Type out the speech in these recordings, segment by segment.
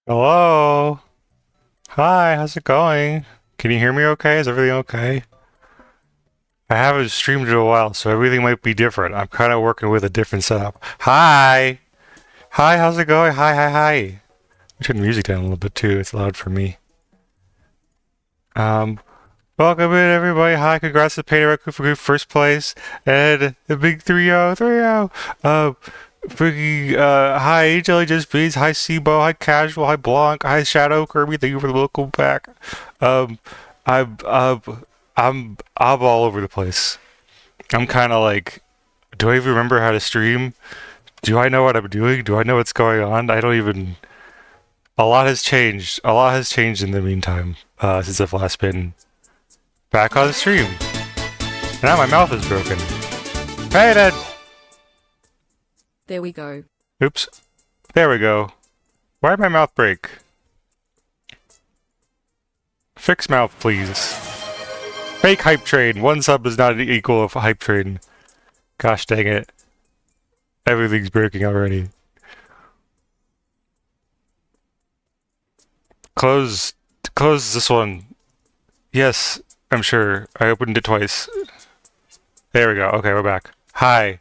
Hello. Hi, how's it going? Can you hear me okay? Is everything okay? I haven't streamed in a while, so everything might be different. I'm kind of working with a different setup. Hi. Hi, how's it going? Hi, hi, hi. Turn the music down a little bit too. It's loud for me. Um, Welcome in everybody. Hi, congrats to Peter Raku for first place. And the big 3-0, 3-0. Freaking, hi, Jelly Just Beats. Hi, Sibo. Hi, Casual. Hi, Blanc. Hi, Shadow Kirby. Thank you for the welcome back. Um, I'm, um, I'm all over the place. I'm kind of like, do I even remember how to stream? Do I know what I'm doing? Do I know what's going on? I don't even. A lot has changed. A lot has changed in the meantime, since I've last been back on the stream. Now my mouth is broken. Hey, Dad! There we go. Oops. There we go. Why did my mouth break? Fix mouth, please. Fake hype train. One sub is not equal of hype train. Gosh dang it. Everything's breaking already. Close. Close this one. Yes, I'm sure. I opened it twice. There we go. Okay, we're back. Hi.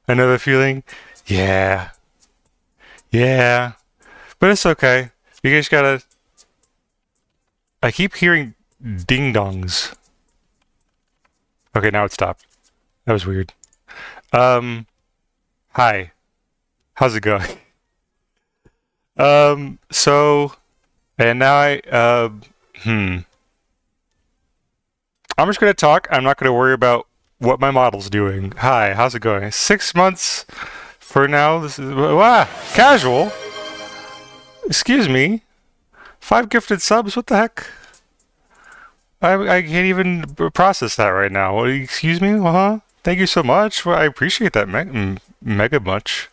Another feeling? Yeah. Yeah. But it's okay. You guys gotta. I keep hearing ding dongs. Okay, now it stopped. That was weird. Um, Hi. How's it going? So, and now hmm. I'm just gonna talk. I'm not gonna worry about what my model's doing. Hi, how's it going? 6 months for now. This is casual. Excuse me. 5 gifted subs. What the heck? I can't even process that right now. Excuse me. Huh? Thank you so much. Well, I appreciate that mega much.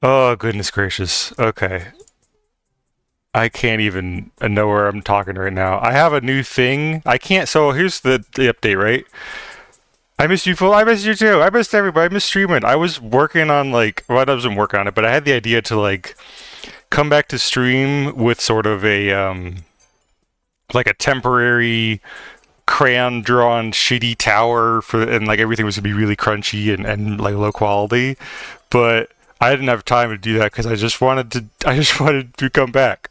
Oh goodness gracious. Okay. I can't even know where I'm talking right now. I have a new thing. I can't. So here's the update, right? I missed you, fool. I missed you too. I missed everybody. I missed streaming. I was working on like, well, I wasn't working on it, but I had the idea to like come back to stream with sort of a like a temporary crayon drawn shitty tower for, and like everything was gonna be really crunchy and like low quality, but I didn't have time to do that because I just wanted to come back.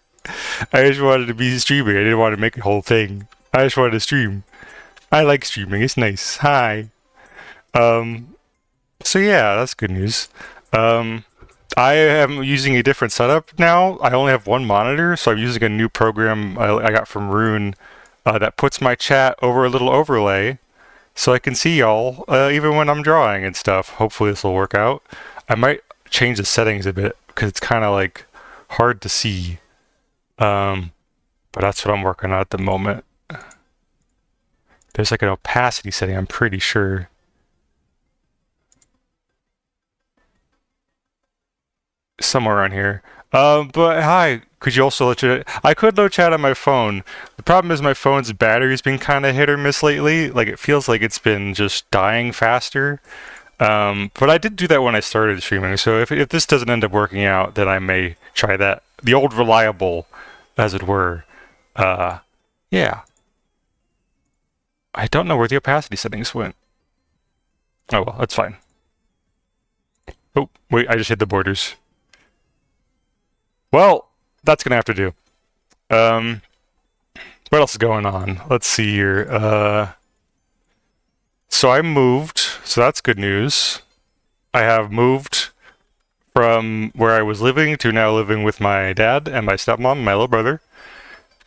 I just wanted to be streaming. I didn't want to make a whole thing. I just wanted to stream. I like streaming. It's nice. Hi. Um. So yeah, that's good news. Um. I am using a different setup now. I only have one monitor, so I'm using a new program I got from Rune that puts my chat over a little overlay, so I can see y'all even when I'm drawing and stuff. Hopefully this will work out. I might change the settings a bit because it's kind of like hard to see. Um, but that's what I'm working on at the moment. There's like an opacity setting, I'm pretty sure. Somewhere around here. But hi, could you also let you? I could load chat on my phone. The problem is my phone's battery's been kind of hit or miss lately. Like it feels like it's been just dying faster. But I did do that when I started streaming. So if this doesn't end up working out, then I may try that. The old reliable, as it were. Uh, yeah. I don't know where the opacity settings went. Oh well, that's fine. Oh, wait, I just hit the borders. Well, that's gonna have to do. Um, what else is going on? Let's see here. So I moved, so that's good news. I have moved from where I was living to now living with my dad and my stepmom and my little brother.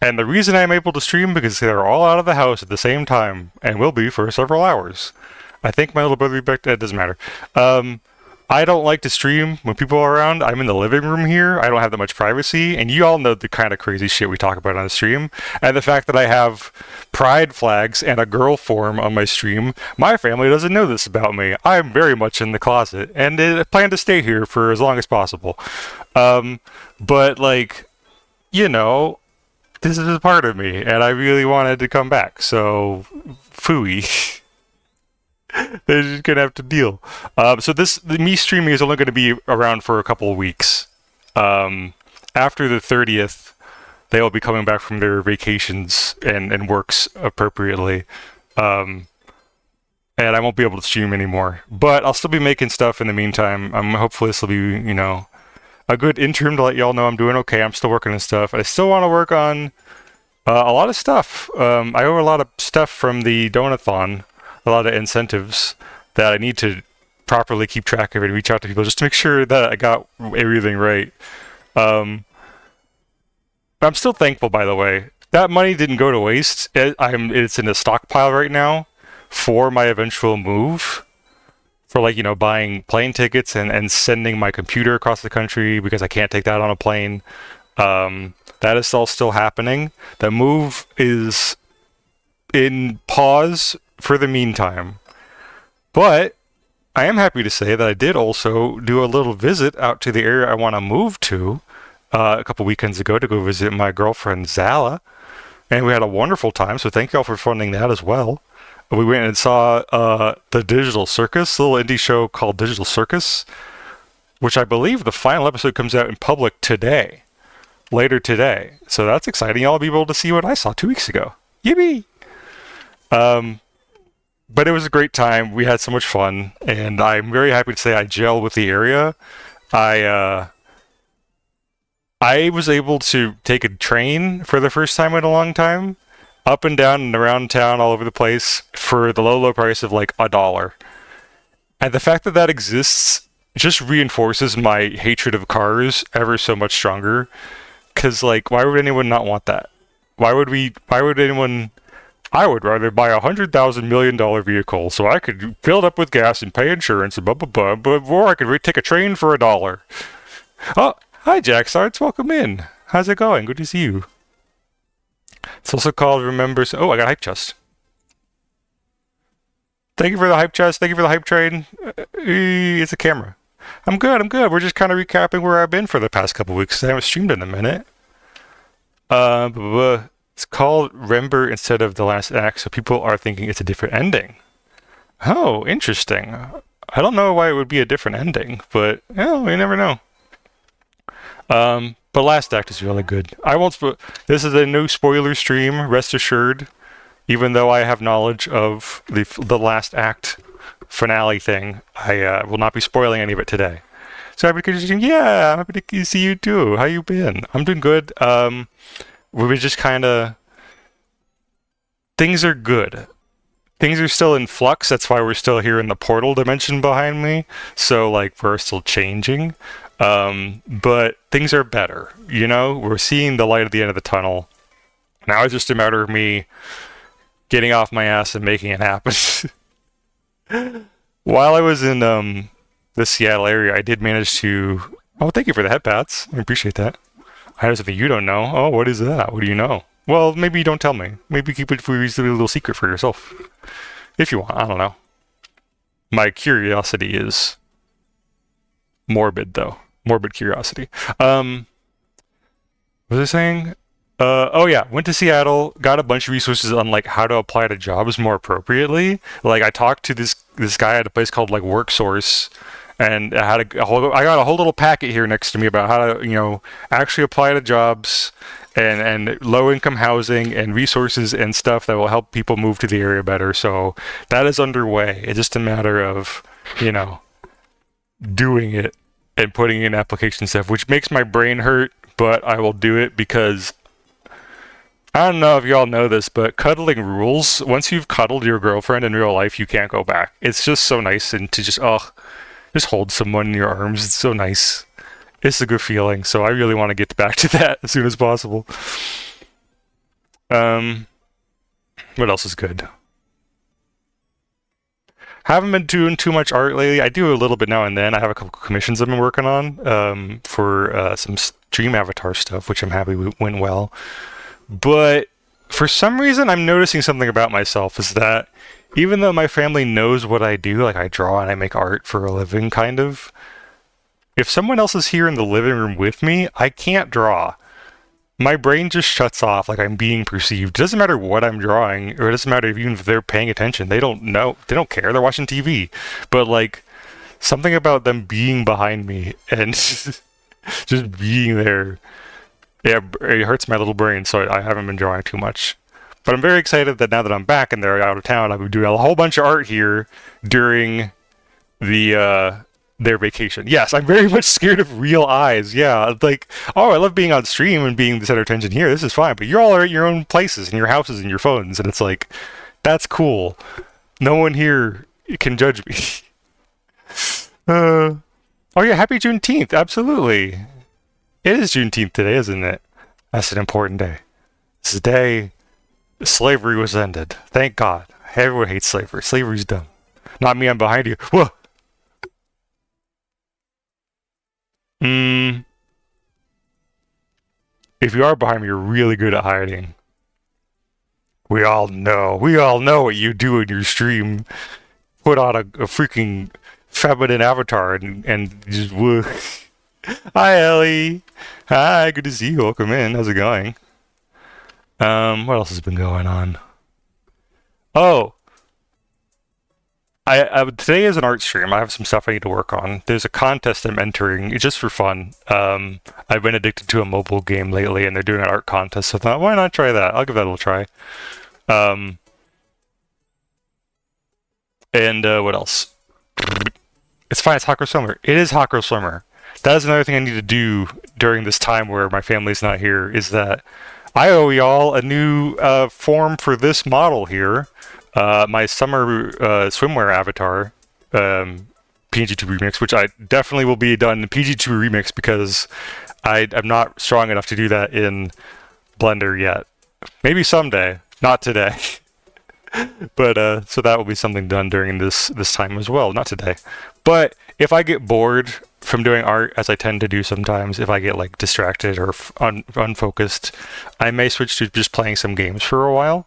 And the reason I'm able to stream because they're all out of the house at the same time and will be for several hours. I think my little brother will be back. It doesn't matter. I don't like to stream when people are around. I'm in the living room here. I don't have that much privacy, and you all know the kind of crazy shit we talk about on the stream. And the fact that I have pride flags and a girl form on my stream, my family doesn't know this about me. I'm very much in the closet, and I plan to stay here for as long as possible. But like, you know, this is a part of me, and I really wanted to come back. So, fooey. They're just gonna have to deal. So me streaming is only going to be around for a couple of weeks. Um, after the 30th, they will be coming back from their vacations and works appropriately. Um, and I won't be able to stream anymore. But I'll still be making stuff in the meantime. Hopefully this will be, a good interim to let y'all know I'm doing okay. I'm still working on stuff. I still want to work on a lot of stuff. I owe a lot of stuff from the Donathon, a lot of incentives that I need to properly keep track of and reach out to people just to make sure that I got everything right. Um, I'm still thankful, by the way. That money didn't go to waste. It's in a stockpile right now for my eventual move. For buying plane tickets and sending my computer across the country because I can't take that on a plane. That is all still happening. The move is in pause for the meantime. But I am happy to say that I did also do a little visit out to the area I want to move to a couple weekends ago to go visit my girlfriend Zala. And we had a wonderful time, so thank y'all for funding that as well. We went and saw the Digital Circus, a little indie show called Digital Circus, which I believe the final episode comes out in public later today. So that's exciting. Y'all will be able to see what I saw 2 weeks ago. Yippee! But it was a great time. We had so much fun, and I'm very happy to say I gel with the area. I was able to take a train for the first time in a long time, up and down and around town, all over the place, for the low price of like $1. And the fact that that exists just reinforces my hatred of cars ever so much stronger. Because, why would anyone not want that? Why would anyone... I would rather buy $100,000 million vehicle so I could fill it up with gas and pay insurance and blah, blah, blah, or I could take a train for $1. Oh, hi, Jack Sards. Welcome in. How's it going? Good to see you. It's also called Remember... Oh, I got a hype chest. Thank you for the hype chest. Thank you for the hype train. It's a camera. I'm good. We're just kind of recapping where I've been for the past couple weeks. I haven't streamed in a minute. It's called Remember instead of The Last Act, so people are thinking it's a different ending. Oh, interesting. I don't know why it would be a different ending, but, we never know. But Last Act is really good. I won't this is a no spoiler stream, rest assured. Even though I have knowledge of the Last Act finale thing, I will not be spoiling any of it today. So happy to yeah, I'm happy to see you too. How you been? I'm doing good. We were just kind of... Things are good. Things are still in flux. That's why we're still here in the portal dimension behind me. So, we're still changing. But things are better, We're seeing the light at the end of the tunnel. Now it's just a matter of me getting off my ass and making it happen. While I was in the Seattle area, I did manage to... Oh, thank you for the head pats. I appreciate that. I have something you don't know. Oh, what is that? What do you know? Well, maybe you don't tell me. Maybe keep it for a little secret for yourself. If you want, I don't know. My curiosity is morbid, though. Morbid curiosity. What was I saying? Oh yeah, went to Seattle, got a bunch of resources on how to apply to jobs more appropriately. I talked to this guy at a place called WorkSource, and I got a whole little packet here next to me about how to actually apply to jobs and low income housing and resources and stuff that will help people move to the area better. So that is underway. It's just a matter of doing it and putting in application stuff, which makes my brain hurt, but I will do it because I don't know if y'all know this, but cuddling rules. Once you've cuddled your girlfriend in real life, you can't go back. It's just so nice, and to just hold someone in your arms. It's so nice. It's a good feeling. So I really want to get back to that as soon as possible. What else is good? Haven't been doing too much art lately. I do a little bit now and then. I have a couple commissions I've been working on for some stream avatar stuff, which I'm happy went well. But for some reason, I'm noticing something about myself is that even though my family knows what I do, I draw and I make art for a living, kind of, if someone else is here in the living room with me, I can't draw. My brain just shuts off I'm being perceived. It doesn't matter what I'm drawing, or it doesn't matter even if they're paying attention. They don't know. They don't care. They're watching TV. But something about them being behind me and Just being there, yeah, it hurts my little brain, so I haven't been drawing too much. But I'm very excited that now that I'm back and they're out of town, I've been doing a whole bunch of art here during their vacation. Yes, I'm very much scared of real eyes. Yeah, like, oh, I love being on stream and being the center of attention here. This is fine, but you're all at your own places and your houses and your phones, and it's like, that's cool. No one here can judge me. uh, oh yeah, happy Juneteenth. Absolutely, it is Juneteenth today, isn't it? That's an important day. This is the day slavery was ended. Thank God. Everyone hates slavery. Slavery's dumb. Not me. I'm behind you. Whoa. Hmm. If you are behind me, you're really good at hiding. We all know. We all know what you do in your stream. Put on a freaking feminine avatar and just woo. Hi, Ellie. Hi, good to see you. Welcome in. How's it going? What else has been going on? Oh, today is an art stream. I have some stuff I need to work on. There's a contest I'm entering just for fun. I've been addicted to a mobile game lately, and they're doing an art contest. So I thought, why not try that? I'll give that a little try. Um, and what else? It's fine. It's Hot Girl Summer. It is Hot Girl Summer. That is another thing I need to do during this time where my family's not here. Is that I owe y'all a new form for this model here. My summer swimwear avatar, PNG2 Remix, which I definitely will be done in PNG2 Remix because I'm not strong enough to do that in Blender yet. Maybe someday, not today. But so that will be something done during this time as well, not today. But if I get bored from doing art, as I tend to do sometimes, if I get like distracted or unfocused, I may switch to just playing some games for a while.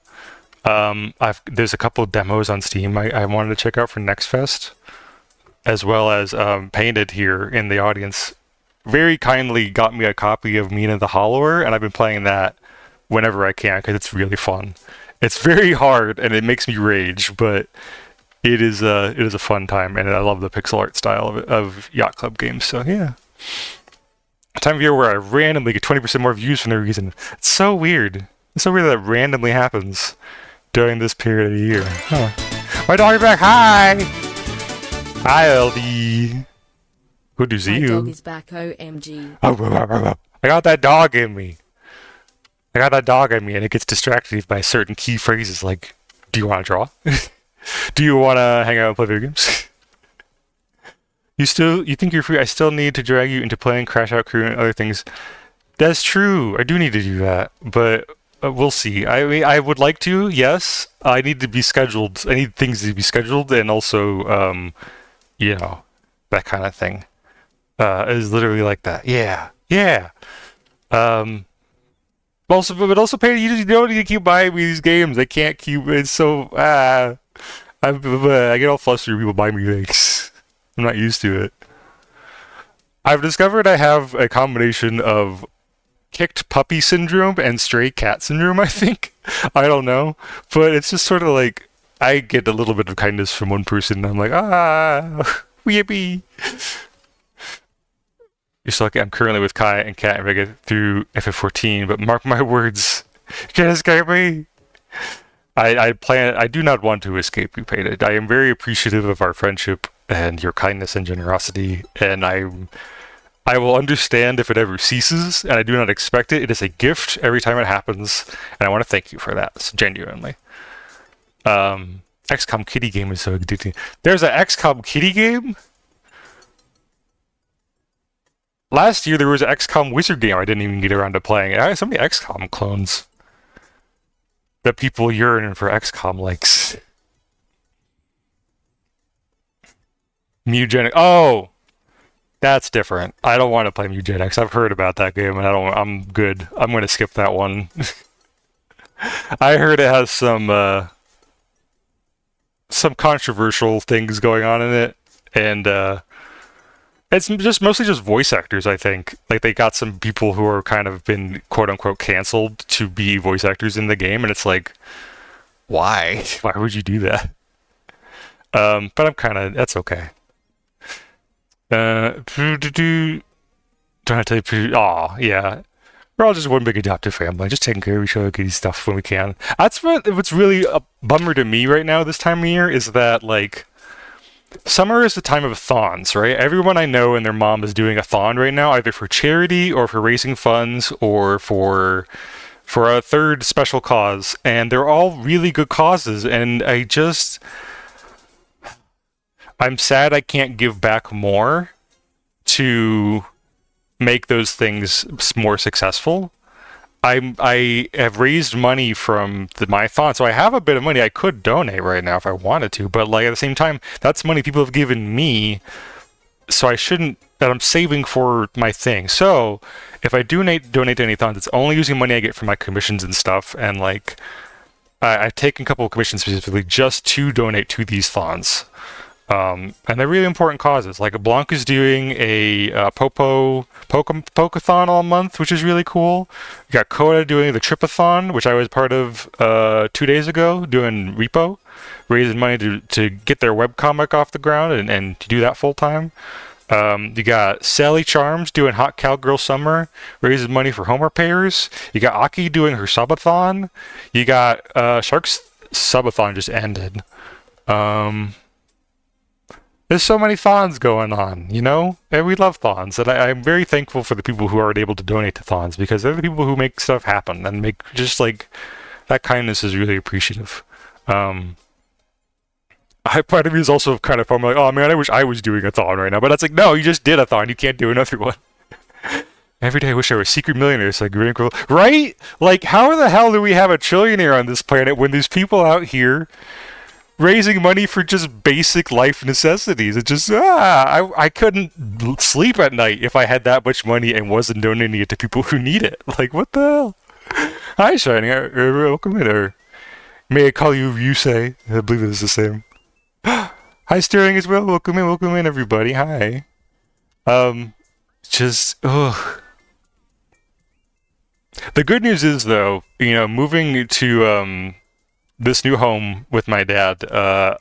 There's a couple of demos on Steam I wanted to check out for Next Fest, as well as Painted here in the audience very kindly got me a copy of Mina the Hollower, and I've been playing that whenever I can because it's really fun. It's very hard and it makes me rage, but it is a fun time, and I love the pixel art style of Yacht Club games. So yeah, a time of year where I randomly get 20% more views for no reason. It's so weird. It's so weird that randomly happens during this period of the year. Huh. My dog is back. Hi. Hi, LD. Good to see you. My dog is back. OMG. I got that dog in me. And it gets distracted by certain key phrases like, "Do you want to draw? Do you want to hang out and play video games? You think you're free? I still need to drag you into playing Crash Out Crew and other things." That's true. I do need to do that, but we'll see. I mean, I would like to. Yes, I need to be scheduled. I need things to be scheduled, and also, that kind of thing. Is literally like that. Yeah, yeah. But also, pay. You don't need to keep buying me these games. I can't keep. It's so. I get all flustered when people buy me things. I'm not used to it. I've discovered I have a combination of kicked puppy syndrome and stray cat syndrome, I think. I don't know. But it's just sort of like, I get a little bit of kindness from one person, and I'm like, yippee. You're so lucky I'm currently with Kai and Kat and Vega through FF14, but mark my words, you can't escape me. I do not want to escape you, Painted. I am very appreciative of our friendship and your kindness and generosity, and I will understand if it ever ceases, and I do not expect it. It is a gift every time it happens, and I want to thank you for that, genuinely. XCOM Kitty game is so addicting. There's an XCOM Kitty game? Last year there was an XCOM Wizard game I didn't even get around to playing. I have so many XCOM clones that people yearn for XCOM likes. Mugenics. Oh, that's different. I don't want to play Mugenics. I've heard about that game, and I'm good. I'm going to skip that one. I heard it has some controversial things going on in it, and it's just mostly just voice actors, I think. Like, they got some people who are kind of been quote-unquote canceled to be voice actors in the game, and it's like, why? Why would you do that? But I'm kind of... That's okay. trying to tell you, aw, yeah. We're all just one big adoptive family, just taking care of each other, getting stuff when we can. That's what's really a bummer to me right now this time of year is that, like, summer is the time of thons, right? Everyone I know and their mom is doing a thon right now, either for charity or for raising funds or for a third special cause. And they're all really good causes. And I'm sad I can't give back more to make those things more successful. I have raised money from my thon, so I have a bit of money I could donate right now if I wanted to, but like at the same time, that's money people have given me, so I shouldn't, that I'm saving for my thing. So if I donate to any thons, it's only using money I get from my commissions and stuff, and like I've taken a couple of commissions specifically just to donate to these thons. And they're really important causes. Like Blanc is doing a Pokeathon all month, which is really cool. You got Coda doing the Tripathon, which I was part of 2 days ago, doing repo, raising money to get their webcomic off the ground and to do that full time. You got Sally Charms doing Hot Cowgirl Summer, raising money for home repairs. You got Aki doing her subathon. You got Shark's subathon just ended. There's so many thons going on, you know? And we love thons. And I'm very thankful for the people who are able to donate to thons because they're the people who make stuff happen and make just like that kindness is really appreciative. Part of me is also kind of like, oh man, I wish I was doing a thon right now. But it's like, no, you just did a thon. You can't do another one. Every day I wish I was secret millionaire. It's like, right? Like, how the hell do we have a trillionaire on this planet when there's people out here raising money for just basic life necessities? It's just, I couldn't sleep at night if I had that much money and wasn't donating it to people who need it. Like, what the hell? Hi, Shining. Welcome in. Or may I call you Yusei? I believe it's the same. Hi, Sterling as well. Welcome in, everybody. Hi. Ugh. The good news is, though, you know, moving to, this new home with my dad,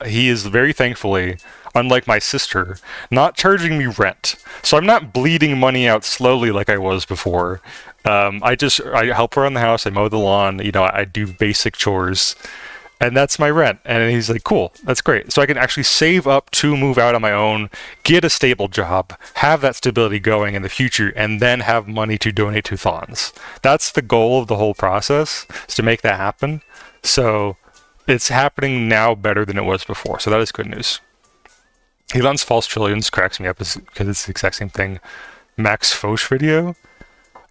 he is very thankfully, unlike my sister, not charging me rent. So I'm not bleeding money out slowly like I was before. I help around the house, I mow the lawn, you know, I do basic chores, and that's my rent. And he's like, cool, that's great. So I can actually save up to move out on my own, get a stable job, have that stability going in the future, and then have money to donate to thons. That's the goal of the whole process, is to make that happen. So it's happening now better than it was before, so that is good news. Elon's False Trillions cracks me up because it's the exact same thing. Max Foch video?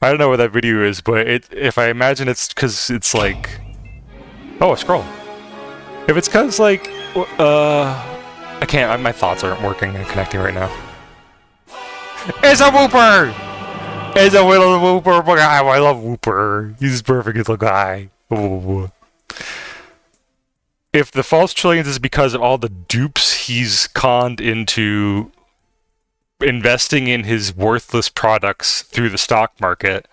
I don't know what that video is, but if I imagine it's because it's like... Oh, a scroll. If it's because, like... I can't, my thoughts aren't working and connecting right now. It's a Wooper! It's a little Wooper! I love Wooper. He's a perfect little guy. Ooh. If the false trillions is because of all the dupes he's conned into investing in his worthless products through the stock market,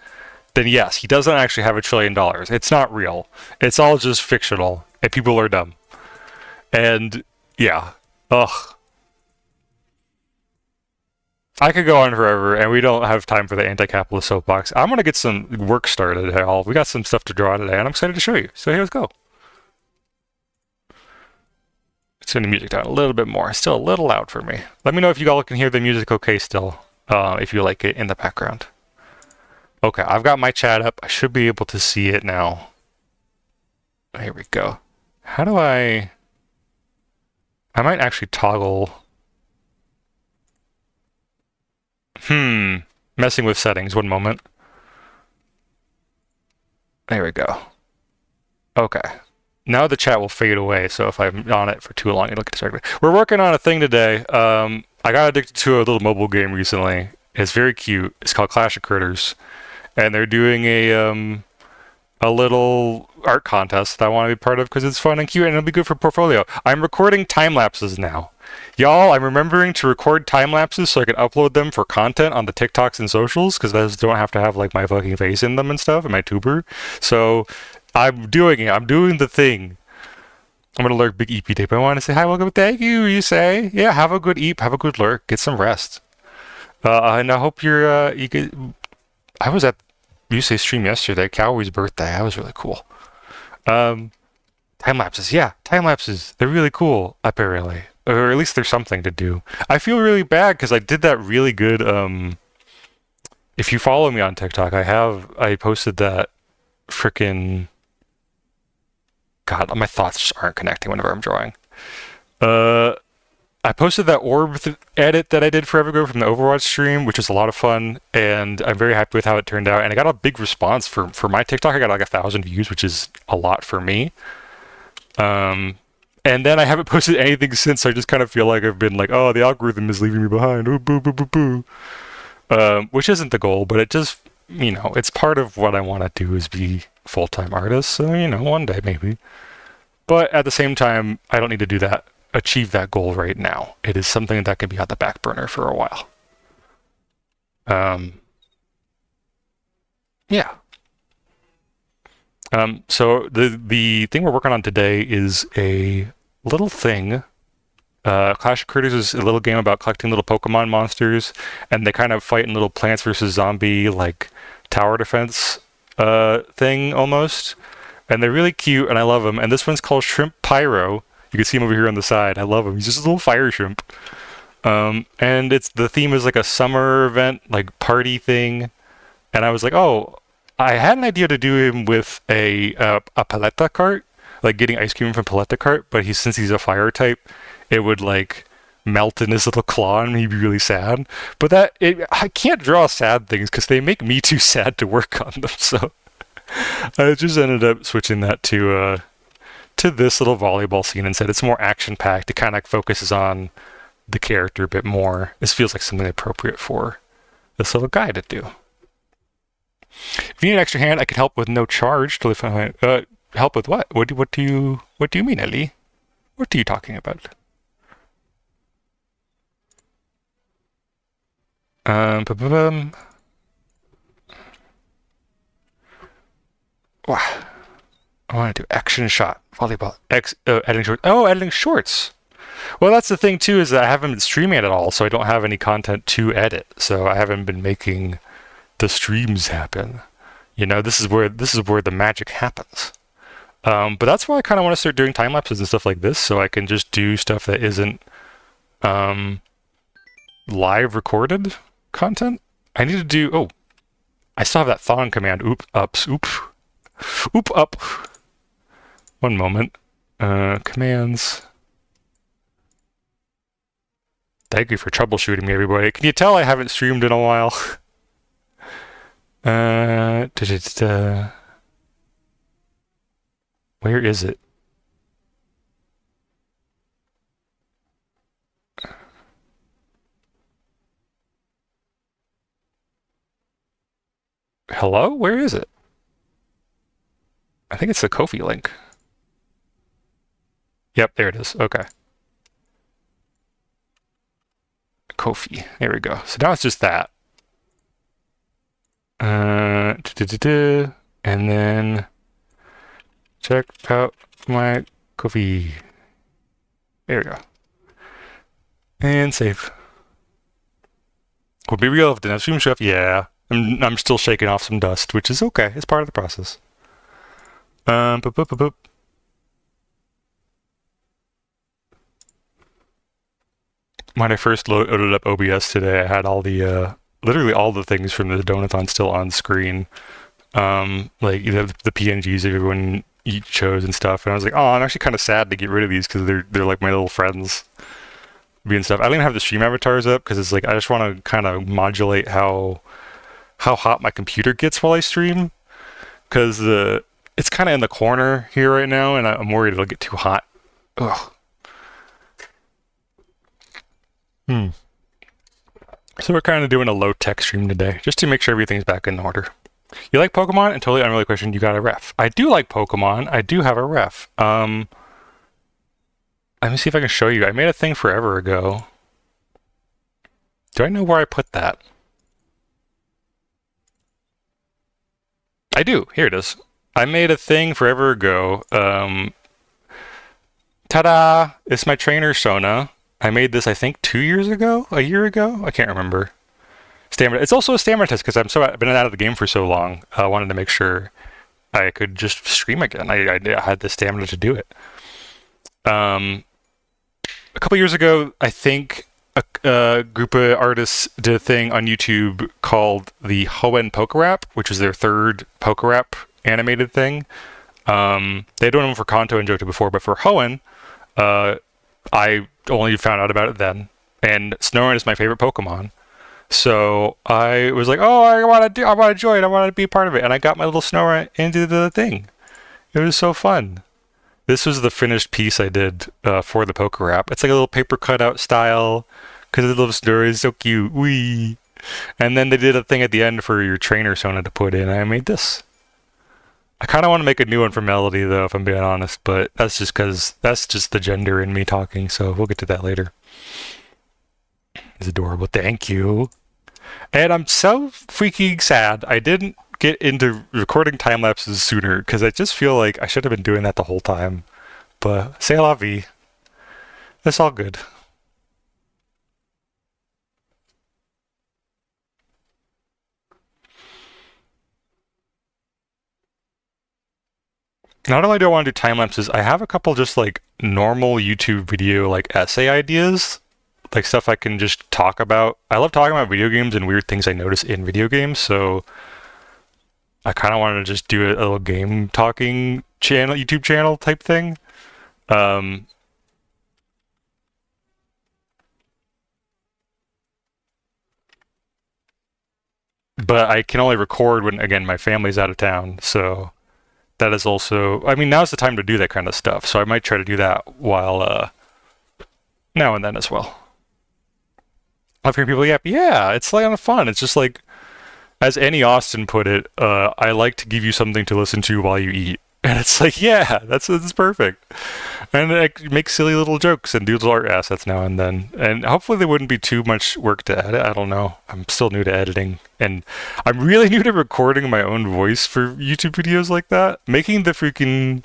then yes, he doesn't actually have $1 trillion. It's not real. It's all just fictional, and people are dumb. And yeah, ugh. I could go on forever, and we don't have time for the anti-capitalist soapbox. I'm gonna get some work started, Hal. We got some stuff to draw today, and I'm excited to show you. So here we go. Let's turn the music down a little bit more. It's still a little loud for me. Let me know if you all can hear the music okay still, if you like it in the background. Okay, I've got my chat up. I should be able to see it now. Here we go. How do I might actually toggle... Messing with settings. One moment. There we go. Okay. Now the chat will fade away, so if I'm on it for too long, it'll get distracted. We're working on a thing today. I got addicted to a little mobile game recently. It's very cute. It's called Clash of Critters. And they're doing a little art contest that I want to be part of because it's fun and cute and it'll be good for portfolio. I'm recording time lapses now. Y'all, I'm remembering to record time lapses so I can upload them for content on the TikToks and socials because those don't have to have like my fucking face in them and stuff and my tuber. So I'm doing it. I'm doing the thing. I'm gonna lurk big EP tape. I want to say hi, welcome, thank you. You say, yeah, have a good eep, have a good lurk, get some rest. And I hope you get I was at USA's stream yesterday, Cowie's birthday. That was really cool. Um, time lapses, yeah, time lapses. They're really cool, apparently, or at least there's something to do. I feel really bad because I did that really good. If you follow me on TikTok, I posted that freaking. God, my thoughts just aren't connecting whenever I'm drawing. Uh, I posted that orb edit that I did forever ago from the Overwatch stream, which was a lot of fun, and I'm very happy with how it turned out. And I got a big response for my TikTok. I got like 1,000 views, which is a lot for me. And then I haven't posted anything since. I just kind of feel like I've been like, oh, the algorithm is leaving me behind. Ooh, boo, boo, boo, boo. Which isn't the goal, but it just, it's part of what I want to do is be full-time artist. So, one day maybe. But at the same time, I don't need to do that, achieve that goal right now. It is something that can be on the back burner for a while. Yeah. So the thing we're working on today is a little thing. Clash of Critters is a little game about collecting little Pokemon monsters, and they kind of fight in little Plants vs. Zombie, like, tower defense thing, almost. And they're really cute, and I love them. And this one's called Shrimp Pyro. You can see him over here on the side. I love him. He's just a little fire shrimp. And the theme is like a summer event, like party thing. And I was like, oh, I had an idea to do him with a paleta cart, like getting ice cream from paleta cart, but since he's a fire type, it would like melt in his little claw and he'd be really sad. But I can't draw sad things because they make me too sad to work on them. So I just ended up switching that to this little volleyball scene instead. It's more action packed. It kind of focuses on the character a bit more. This feels like something appropriate for this little guy to do. If you need an extra hand, I can help with no charge. Help with what? What do you mean, Ellie? What are you talking about? Wow. I want to do action shot, volleyball, editing shorts. Oh, editing shorts. Well, that's the thing too, is that I haven't been streaming it at all, so I don't have any content to edit. So I haven't been making the streams happen. This is where the magic happens. But that's why I kind of want to start doing time lapses and stuff like this, so I can just do stuff that isn't live recorded content. I need to do. Oh, I still have that thong command. Oop up. One moment. Commands. Thank you for troubleshooting me, everybody. Can you tell I haven't streamed in a while? Where is it? Hello? Where is it? I think it's the Ko-fi link. Yep, there it is. Okay. Ko-fi. There we go. So now it's just that. And then check out my Ko-fi. There we go. And save. We'll be real if the stream chef. Yeah, I'm still shaking off some dust, which is okay. It's part of the process. Boop, boop, boop, boop. When I first loaded up OBS today, I had all the literally all the things from the Donathon still on screen, like the PNGs that everyone chose and stuff. And I was like, oh, I'm actually kind of sad to get rid of these because they're like my little friends being stuff. I don't even have the stream avatars up because it's like I just want to kind of modulate how hot my computer gets while I stream, because it's kind of in the corner here right now, and I'm worried it'll get too hot. Ugh. So we're kind of doing a low-tech stream today, just to make sure everything's back in order. You like Pokemon? And totally unrelated question, you got a ref. I do like Pokemon. I do have a ref. Let me see if I can show you. I made a thing forever ago. Do I know where I put that? I do. Here it is. I made a thing forever ago. Ta-da! It's my trainer, Sona. I made this, I think, 2 years ago? A year ago? I can't remember. Stamina. It's also a stamina test because I've been out of the game for so long. I wanted to make sure I could just stream again. I had the stamina to do it. A couple years ago, I think a group of artists did a thing on YouTube called the Hoenn Poke Rap, which is their third Poke Rap animated thing. They'd done them for Kanto and Johto before, but for Hoenn, I only found out about it then. And Snorunt is my favorite Pokemon. So I was like, oh, I want to join. I want to be part of it. And I got my little Snorunt into the thing. It was so fun. This was the finished piece I did for the Poke Rap. It's like a little paper cutout style because the little Snorunt is so cute. Wee. And then they did a thing at the end for your trainer Sona to put in. I made this. I kind of want to make a new one for Melody, though, if I'm being honest. But that's just because that's just the gender in me talking. So we'll get to that later. It's adorable. Thank you. And I'm so freaking sad I didn't get into recording time lapses sooner because I just feel like I should have been doing that the whole time. But c'est la vie. It's all good. Not only do I want to do time lapses, I have a couple just like normal YouTube video like essay ideas, like stuff I can just talk about. I love talking about video games and weird things I notice in video games, so I kind of wanted to just do a little game talking channel, YouTube channel type thing. But I can only record when, again, my family's out of town, so that is also, I mean, now's the time to do that kind of stuff, so I might try to do that while, now and then as well. I've heard people yap, yeah, it's like kind of fun. It's just like, as Annie Austin put it, I like to give you something to listen to while you eat. And it's like, yeah, that's perfect. And I make silly little jokes and do little art assets now and then. And hopefully they wouldn't be too much work to edit. I don't know. I'm still new to editing. And I'm really new to recording my own voice for YouTube videos like that. Making the freaking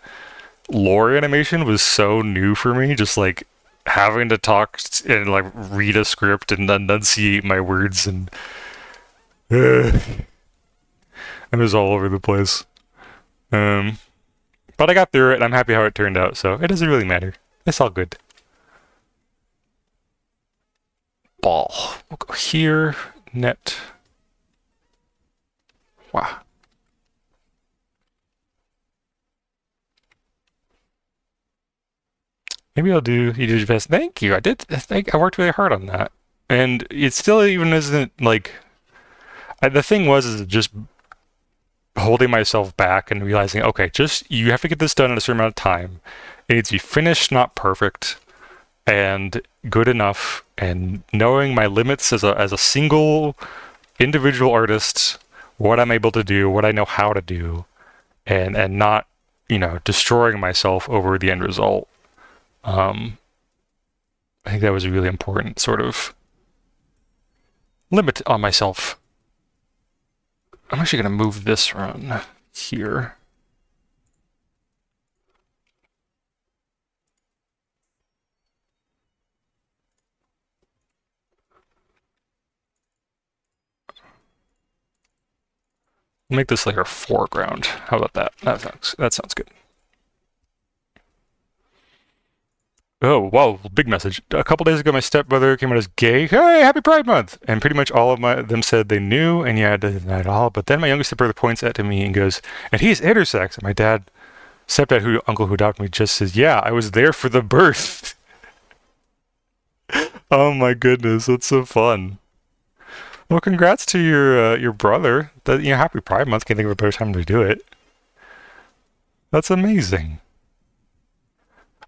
lore animation was so new for me. Just like having to talk and like read a script and enunciate my words and it was all over the place. But I got through it, and I'm happy how it turned out, so it doesn't really matter. It's all good. Ball. We'll go here. Net. Wow. Maybe I'll do You Did Your Best. Thank you. I worked really hard on that. And it still even isn't, like... the thing was, is just holding myself back and realizing, okay, just you have to get this done in a certain amount of time. It needs to be finished, not perfect, and good enough. And knowing my limits as a single individual artist, what I'm able to do, what I know how to do, and not, destroying myself over the end result. I think that was a really important sort of limit on myself. I'm actually going to move this run here. Make this like our foreground. How about that? That sounds good. Oh, wow, big message. A couple days ago, my stepbrother came out as gay. Hey, happy Pride Month! And pretty much all of them said they knew, and yeah, I didn't deny it all. But then my youngest stepbrother points at me and goes, and he's intersex. And my stepdad, uncle who adopted me, just says, yeah, I was there for the birth. Oh my goodness, that's so fun. Well, congrats to your brother. Happy Pride Month. Can't think of a better time to do it. That's amazing.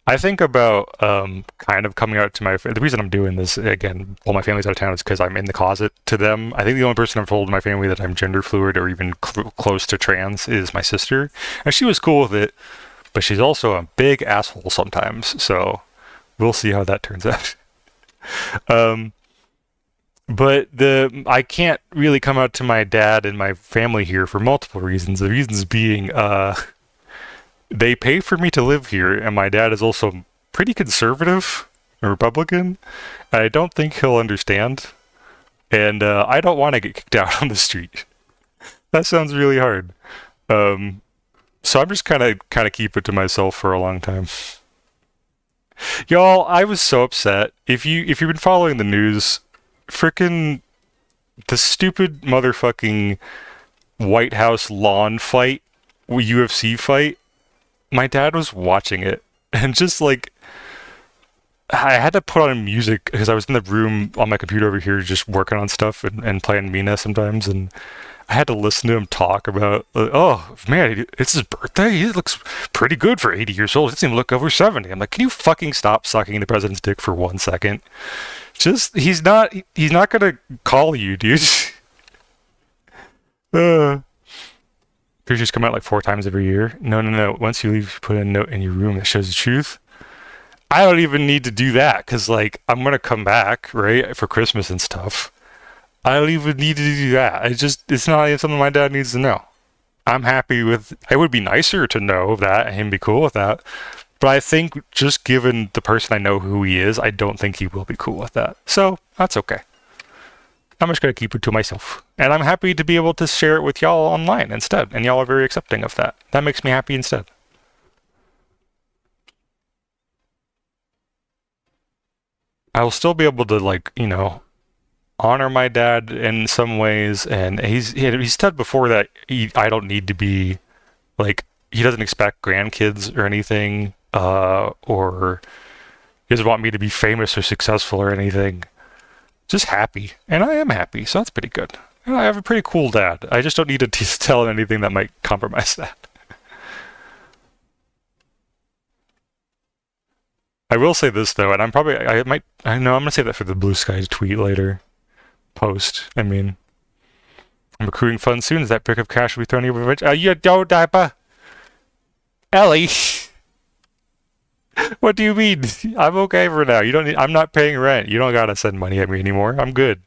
I think about kind of coming out to the reason I'm doing this, again, while my family's out of town, is because I'm in the closet to them. I think the only person I've told in my family that I'm gender fluid or even close to trans is my sister. And she was cool with it, but she's also a big asshole sometimes. So we'll see how that turns out. But I can't really come out to my dad and my family here for multiple reasons. The reasons being, they pay for me to live here, and my dad is also pretty conservative, a Republican. I don't think he'll understand. and I don't want to get kicked out on the street. That sounds really hard. Um, so I'm just kind of keep it to myself for a long time. Y'all, I was so upset. If you've been following the news, frickin' the stupid motherfucking White House lawn fight, UFC fight. My dad was watching it, and just like I had to put on music because I was in the room on my computer over here just working on stuff and playing Mina sometimes, and I had to listen to him talk about, oh man, it's his birthday. He looks pretty good for 80 years old. He doesn't even look over 70. I'm like, can you fucking stop sucking the president's dick for 1 second? Just he's not gonna call you, dude. uh, Pictures come out like 4 times every year. No, no, no. Once you leave, put a note in your room that shows the truth. I don't even need to do that because, like, I'm gonna come back, right, for Christmas and stuff. I don't even need to do that. It's not even something my dad needs to know. I'm happy with. It would be nicer to know that and him be cool with that. But I think just given the person I know who he is, I don't think he will be cool with that. So that's okay. I'm just gonna keep it to myself, and I'm happy to be able to share it with y'all online instead. And y'all are very accepting of that. That makes me happy instead. I will still be able to, like, honor my dad in some ways, and he's said before that I don't need to be like, he doesn't expect grandkids or anything, or he doesn't want me to be famous or successful or anything. Just happy, and I am happy, so that's pretty good. And I have a pretty cool dad. I just don't need to tell him anything that might compromise that. I will say this though, and I know I'm gonna say that for the Blue Skies tweet later. Post. I mean, I'm accruing funds soon. Is that brick of cash will be thrown over? You don't, diaper. Ellie. What do you mean? I'm okay for now. You don't need. I'm not paying rent. You don't gotta send money at me anymore. I'm good.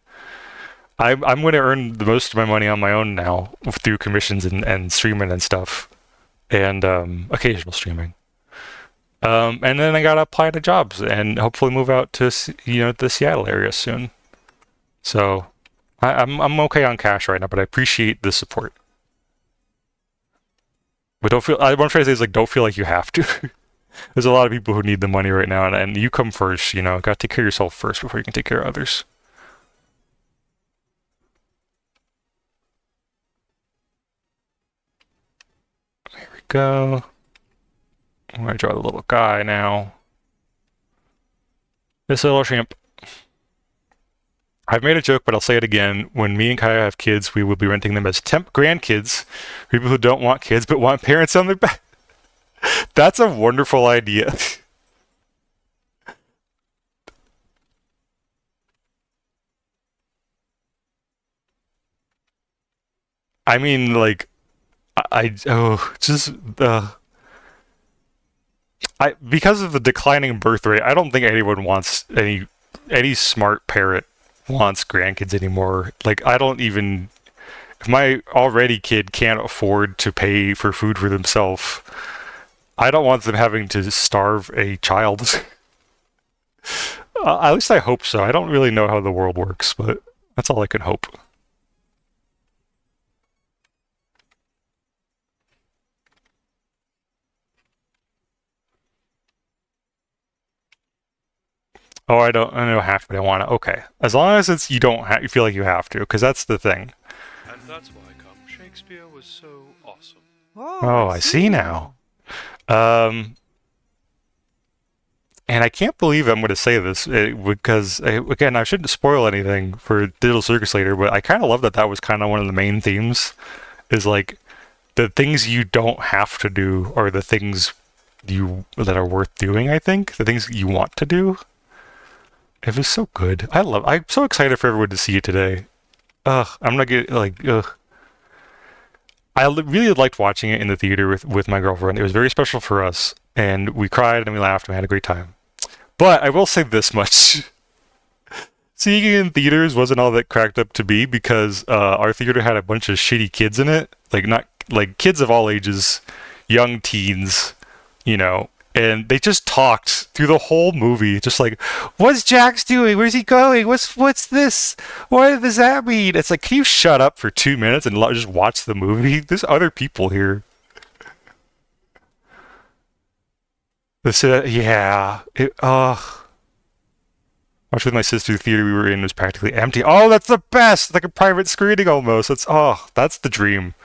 I'm gonna earn the most of my money on my own now through commissions and streaming and stuff, and occasional streaming. And then I gotta apply to jobs and hopefully move out to the Seattle area soon. So I'm okay on cash right now, but I appreciate the support. But don't feel. What I'm trying to say is, like, don't feel like you have to. There's a lot of people who need the money right now, and you come first. Got to take care of yourself first before you can take care of others. There we go. I'm gonna draw the little guy now. This little shrimp. I've made a joke, but I'll say it again. When me and Kaya have kids, we will be renting them as temp grandkids. People who don't want kids but want parents on their back. That's a wonderful idea. I mean, like, just because of the declining birth rate, I don't think anyone wants any smart parent wants grandkids anymore. Like, I don't even, if my already kid can't afford to pay for food for themselves, I don't want them having to starve a child. At least I hope so. I don't really know how the world works, but that's all I can hope. Oh, I don't have to, but I want to. Okay. As long as you don't you feel like you have to, because that's the thing. And that's why Shakespeare was so awesome. Oh, I see now. Um, and I can't believe I'm going to say this because, again, I shouldn't spoil anything for Digital Circus later, but I kind of love that was kind of one of the main themes, is like the things you don't have to do are the things that are worth doing. I think the things you want to do. It was so good. I'm so excited for everyone to see it today. I'm gonna get like, ugh. Really liked watching it in the theater with my girlfriend. It was very special for us, and we cried and we laughed and we had a great time. But I will say this much: seeing it in theaters wasn't all that cracked up to be, because our theater had a bunch of shitty kids in it, like, not like kids of all ages, young teens, and they just talked through the whole movie, just like, "What's Jax doing? Where's he going? What's this? What does that mean?" It's like, can you shut up for 2 minutes and just watch the movie? There's other people here. This, yeah, watched with my sister. The theater we were in was practically empty. Oh, that's the best! Like a private screening almost. That's the dream.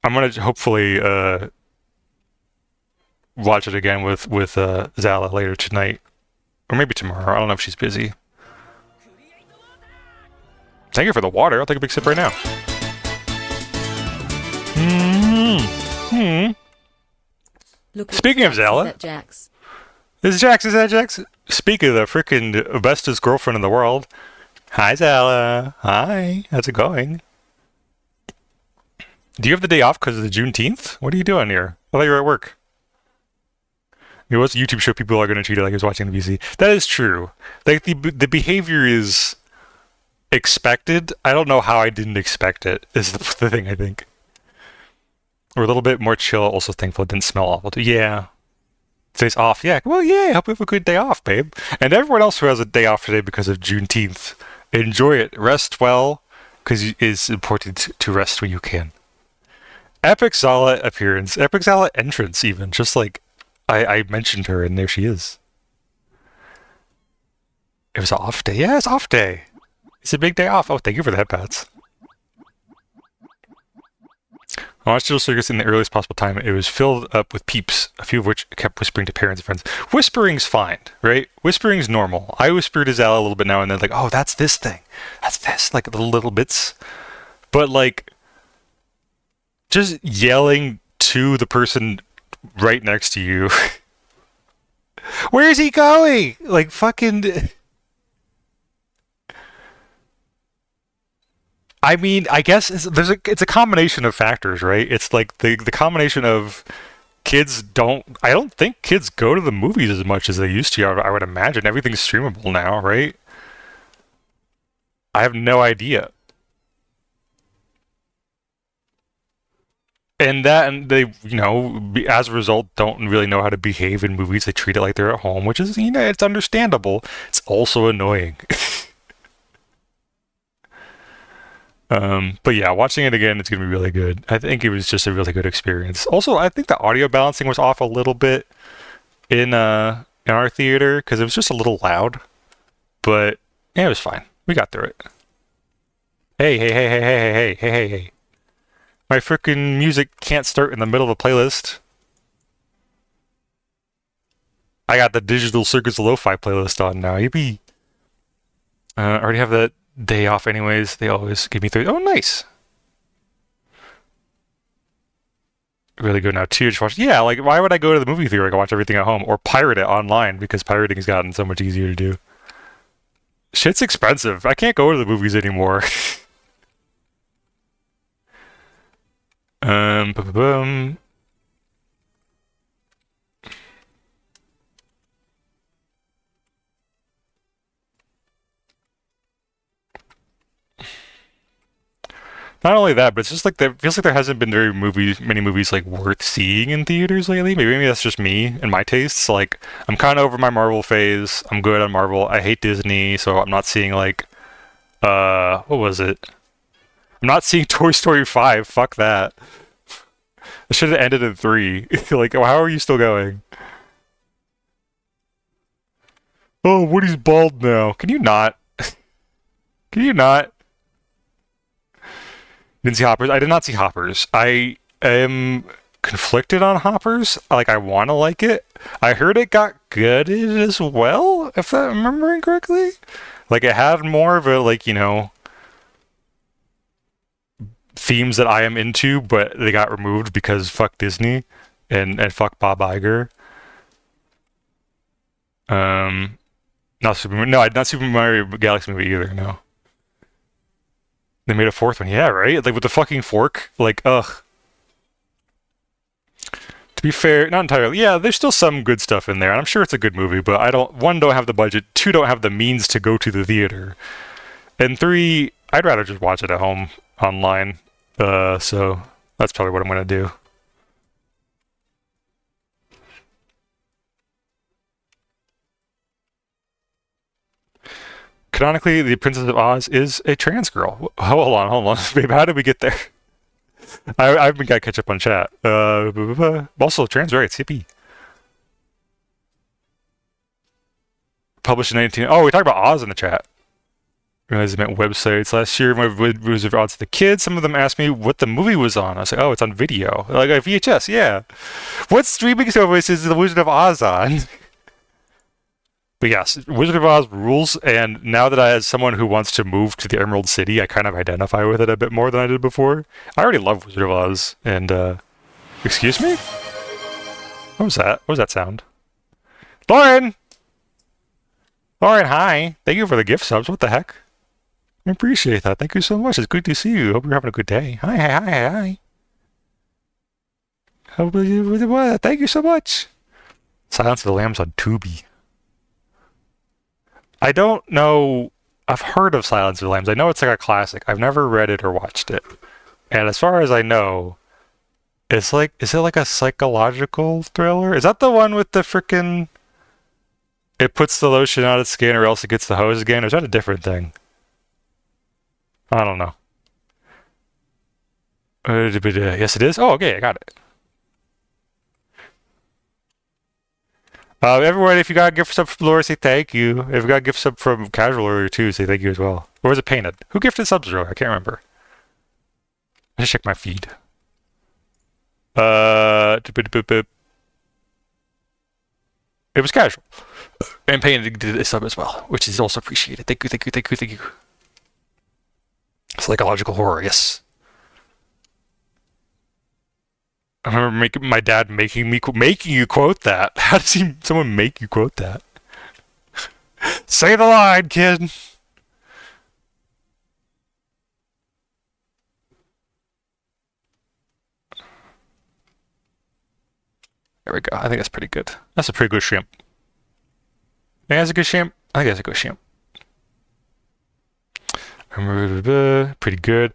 I'm gonna hopefully watch it again with Zala later tonight, or maybe tomorrow. I don't know if she's busy. Thank you for the water. I'll take a big sip right now. Speaking of Zala, Jax. Is that Jax? Speaking of the freaking bestest girlfriend in the world. Hi, Zala. Hi. How's it going? Do you have the day off because of the Juneteenth? What are you doing here? I thought you were at work. It was a YouTube show. People are going to treat it like he was watching the VC. That is true. Like, the behavior is expected. I don't know how I didn't expect it, is the thing, I think. We're a little bit more chill. Also thankful it didn't smell awful, too. Yeah. Today's off. Yeah. Well, yeah. Hope you have a good day off, babe. And everyone else who has a day off today because of Juneteenth, enjoy it. Rest well, because it's important to rest when you can. Epic Zala appearance. Epic Zala entrance, even. Just like I mentioned her, and there she is. It was an off day. Yeah, it's off day. It's a big day off. Oh, thank you for the head pats. I watched Digital Circus in the earliest possible time. It was filled up with peeps, a few of which kept whispering to parents and friends. Whispering's fine, right? Whispering's normal. I whisper to Zala a little bit now and then, like, oh, that's this thing. That's this, like, the little bits. But, like, just yelling to the person right next to you. Where is he going? Like, fucking... I mean, I guess it's a combination of factors, right? It's like the combination of I don't think kids go to the movies as much as they used to. I would imagine everything's streamable now, right? I have no idea. And they, as a result, don't really know how to behave in movies. They treat it like they're at home, which is, it's understandable. It's also annoying. But yeah, watching it again, it's going to be really good. I think it was just a really good experience. Also, I think the audio balancing was off a little bit in our theater because it was just a little loud. But yeah, it was fine. We got through it. Hey. My freaking music can't start in the middle of a playlist. I got the Digital Circus Lo-Fi playlist on now. I already have that day off anyways. They always give me 30. Oh, nice. Really good now too. Just watch. Yeah, like why would I go to the movie theater? I can watch everything at home or pirate it online because pirating has gotten so much easier to do. Shit's expensive. I can't go to the movies anymore. Boom. Not only that, but it's just like it feels like there hasn't been many movies like worth seeing in theaters lately. Maybe that's just me and my tastes. Like I'm kind of over my Marvel phase. I'm good on Marvel. I hate Disney, so I'm not seeing like what was it? I'm not seeing Toy Story 5. Fuck that. I should have ended at 3. Like, how are you still going? Oh, Woody's bald now. Can you not? Can you not? Didn't see Hoppers. I did not see Hoppers. I am conflicted on Hoppers. Like, I want to like it. I heard it got good as well, if I'm remembering correctly. Like, it had more of a, like, themes that I am into, but they got removed because fuck Disney and fuck Bob Iger. Not Super Mario Galaxy movie either, no. They made a 4th one. Yeah, right? Like with the fucking fork. Like, ugh. To be fair, not entirely. Yeah, there's still some good stuff in there. And I'm sure it's a good movie, but don't have the budget. 2, don't have the means to go to the theater. And 3, I'd rather just watch it at home online. So that's probably what I'm going to do. canonically, the Princess of Oz is a trans girl. Hold on, babe. How did we get there? I've been got to catch up on chat. Also, trans rights, hippie. Published in 19. Oh, we talked about Oz in the chat. I realized I meant websites. Last year, my Wizard of Oz to the kids. Some of them asked me what the movie was on. I was like, oh, it's on video. Like a VHS, yeah. What streaming service is the Wizard of Oz on? But yes, Wizard of Oz rules, and now that as someone who wants to move to the Emerald City, I kind of identify with it a bit more than I did before. I already love Wizard of Oz, and, excuse me? What was that? What was that sound? Lauren! Lauren, hi! Thank you for the gift subs, what the heck? I appreciate that, thank you so much, it's good to see you, hope you're having a good day. Hi. Thank you so much! Silence of the Lambs on Tubi. I don't know. I've heard of Silence of the Lambs. I know it's like a classic. I've never read it or watched it. And as far as I know, it's like, is it like a psychological thriller? Is that the one with the frickin', it puts the lotion on its skin or else it gets the hose again? Or is that a different thing? I don't know. Yes, it is. Oh, okay, I got it. Everyone, if you got a gift sub from Laura, say thank you. If you got a gift sub from Casual earlier too, say thank you as well. Or was it Painted? Who gifted subs earlier? I can't remember. Let's check my feed. It was Casual. And Painted did a sub as well, which is also appreciated. Thank you. Psychological horror, yes. I remember my dad making you quote that. How does someone make you quote that? Say the line, kid. There we go. I think that's pretty good. That's a pretty good shrimp. Think that's a good shrimp? I think that's a good shrimp. Pretty good.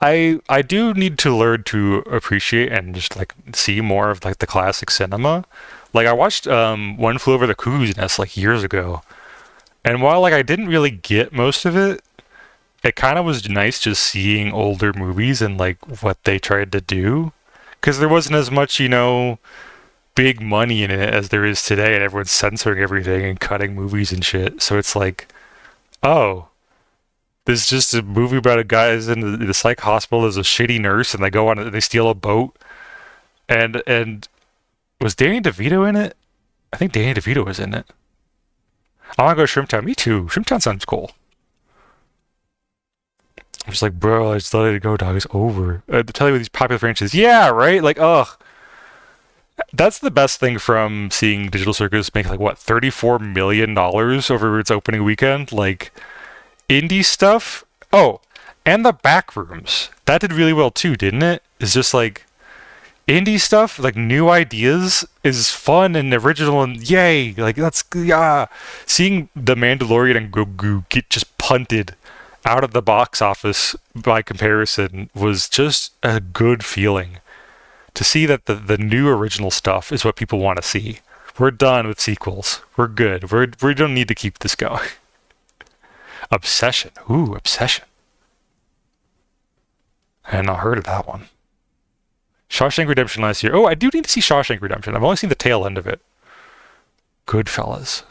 I do need to learn to appreciate and just like see more of like the classic cinema. Like I watched One Flew Over the Cuckoo's Nest like years ago, and while like I didn't really get most of it, it kind of was nice just seeing older movies and like what they tried to do, because there wasn't as much big money in it as there is today, and everyone's censoring everything and cutting movies and shit. So it's like, oh. There's just a movie about a guy who's in the psych hospital as a shitty nurse, and they go on and they steal a boat. And was Danny DeVito in it? I think Danny DeVito was in it. I want to go to Shrimptown. Me too. Shrimptown sounds cool. I'm just like, bro, I just let it go, dog. It's over. Tell you with these popular franchises. Yeah, right? Like, ugh. That's the best thing from seeing Digital Circus make like, what, $34 million over its opening weekend? Like... indie stuff. Oh, and the Backrooms. That did really well too, didn't it? It's just like indie stuff, like new ideas is fun and original and yay. Like that's seeing The Mandalorian and Grogu get just punted out of the box office by comparison was just a good feeling. To see that the new original stuff is what people want to see. We're done with sequels. We're good. We don't need to keep this going. Obsession. Ooh, Obsession. I had not heard of that one. Shawshank Redemption last year. Oh, I do need to see Shawshank Redemption. I've only seen the tail end of it. Goodfellas.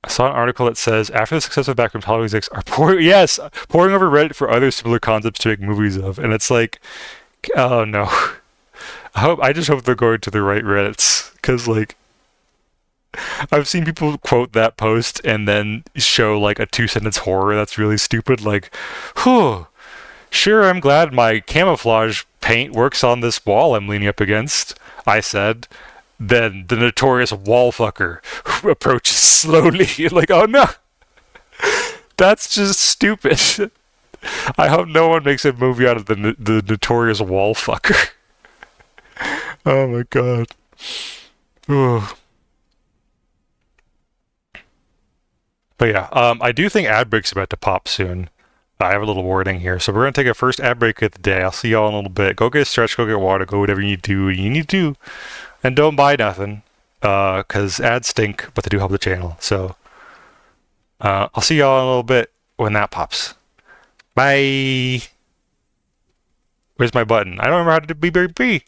I saw an article that says, after the success of Backrooms, Hollywood execs are pouring over Reddit for other similar concepts to make movies of. And it's like, oh no. I just hope they're going to the right Reddits. Because, like, I've seen people quote that post and then show like a 2-sentence horror that's really stupid, like, whew, sure, I'm glad my camouflage paint works on this wall I'm leaning up against, I said. Then the notorious wall fucker approaches slowly, like, oh no, that's just stupid. I hope no one makes a movie out of the notorious wall fucker. Oh my god. Ugh. But yeah, I do think ad break's about to pop soon. I have a little warning here. So we're going to take a first ad break of the day. I'll see y'all in a little bit. Go get a stretch, go get water, go whatever you need to do. And don't buy nothing, because ads stink, but they do help the channel. So I'll see y'all in a little bit when that pops. Bye. Where's my button? I don't remember how to do BBB.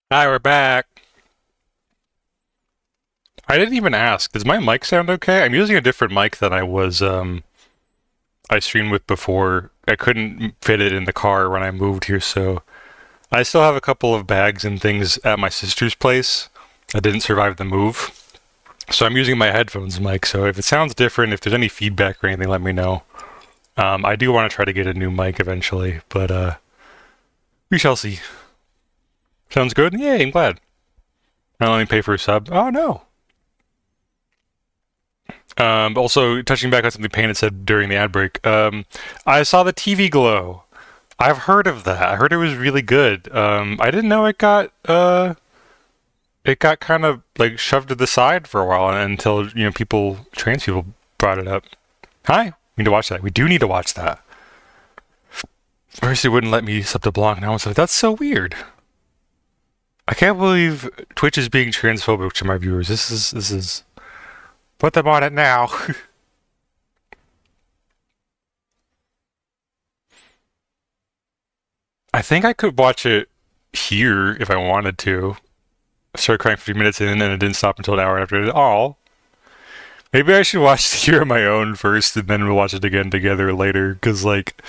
Hi, we're back. I didn't even ask. Does my mic sound okay? I'm using a different mic than I streamed with before. I couldn't fit it in the car when I moved here, so I still have a couple of bags and things at my sister's place. I didn't survive the move. So I'm using my headphones mic, so if it sounds different, if there's any feedback or anything, let me know. I do want to try to get a new mic eventually, but we shall see. Sounds good? Yay, I'm glad. Not let me pay for a sub. Oh no. Also, touching back on something Payne had said during the ad break, I saw the TV Glow. I've heard of that. I heard it was really good. I didn't know it got kind of like shoved to the side for a while until trans people brought it up. Hi, we need to watch that. We do need to watch that. First, it wouldn't let me sub to Blanc. Now it's like that's so weird. I can't believe Twitch is being transphobic to my viewers. This is. Put them on it now. I think I could watch it here if I wanted to. I started crying 50 minutes in and it didn't stop until an hour after it all. Maybe I should watch it here on my own first and then we'll watch it again together later. Because, like,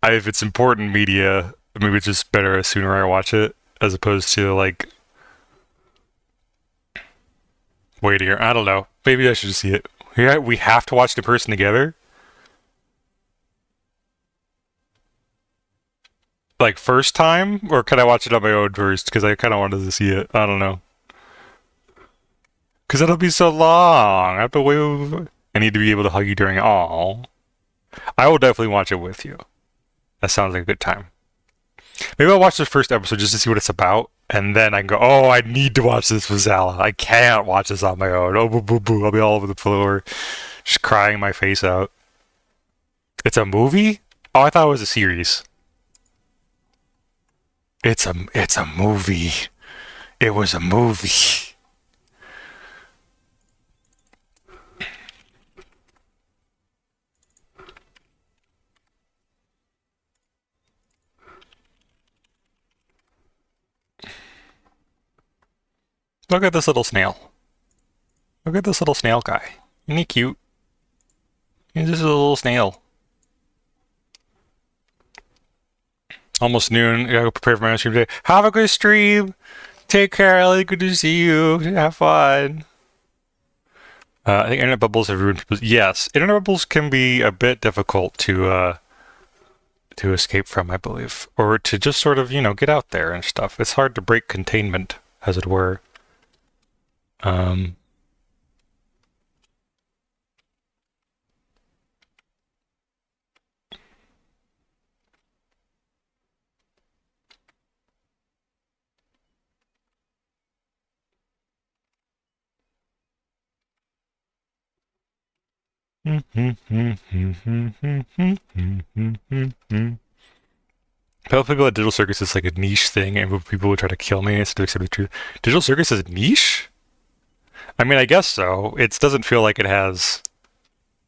if it's important media, maybe it's just better sooner I watch it as opposed to, like, waiting here. I don't know. Maybe I should see it. Yeah, we have to watch the person together? Like, first time? Or can I watch it on my own first? Because I kind of wanted to see it. I don't know. Because it'll be so long. I have to wait. I need to be able to hug you during all. I will definitely watch it with you. That sounds like a good time. Maybe I'll watch the first episode just to see what it's about, and then I can go, oh, I need to watch this with Zala. I can't watch this on my own. Oh, boo, boo, boo. I'll be all over the floor, just crying my face out. It's a movie? Oh, I thought it was a series. It's a movie. It was a movie. Look at this little snail. Look at this little snail guy. Isn't he cute? He's just a little snail. Almost noon. I gotta go prepare for my stream today. Have a good stream. Take care, Ellie. Good to see you. Have fun. I think internet bubbles have ruined people's... Yes, internet bubbles can be a bit difficult to escape from, I believe. Or to just sort of, get out there and stuff. It's hard to break containment, as it were. I tell people that Digital Circus is like a niche thing, and people would try to kill me instead of accept the truth. Digital Circus is niche? I mean, I guess so. It doesn't feel like it has,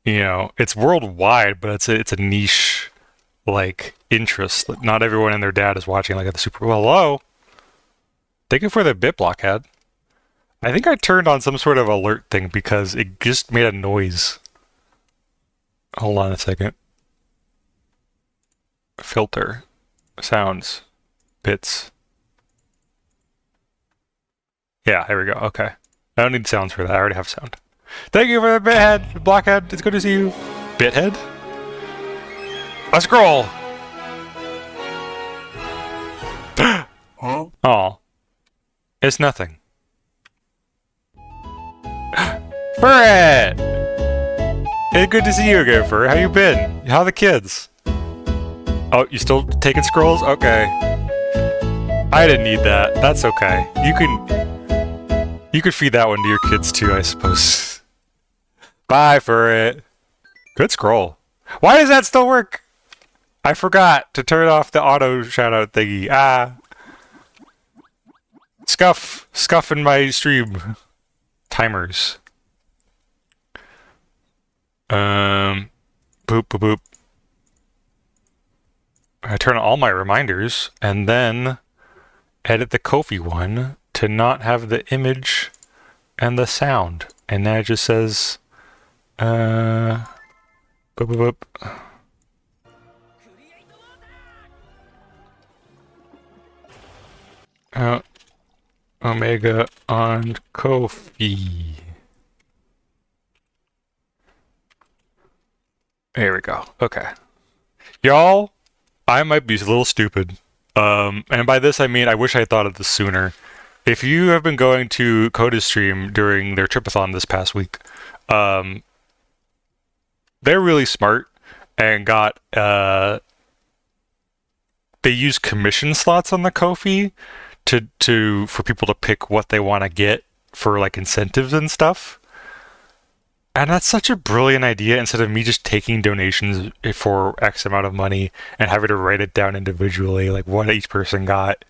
it's worldwide, but it's a niche, like, interest. Not everyone and their dad is watching, like, at the Super Bowl. Hello? Thank you for the bit, Blockhead. I think I turned on some sort of alert thing because it just made a noise. Hold on a second. Filter. Sounds. Bits. Yeah, here we go. Okay. I don't need sounds for that. I already have sound. Thank you for the bithead, Blockhead. It's good to see you. Bithead? A scroll! Huh? Oh. It's nothing. Furret! It's good to see you again, Fur. How you been? How are the kids? Oh, you still taking scrolls? Okay. I didn't need that. That's okay. You could feed that one to your kids too, I suppose. Bye, Furret. Good scroll. Why does that still work? I forgot to turn off the auto shout-out thingy. Scuff in my stream. Timers. Boop, boop, boop. I turn on all my reminders, and then edit the Ko-fi one to not have the image and the sound. And then it just says, boop, boop, boop. Omega on Ko-fi. There we go. Okay. Y'all, I might be a little stupid. And by this I mean I wish I had thought of this sooner. If you have been going to Coda's stream during their tripathon this past week, they're really smart and got they use commission slots on the Ko-fi for people to pick what they want to get for like incentives and stuff. And that's such a brilliant idea instead of me just taking donations for X amount of money and having to write it down individually, like what each person got.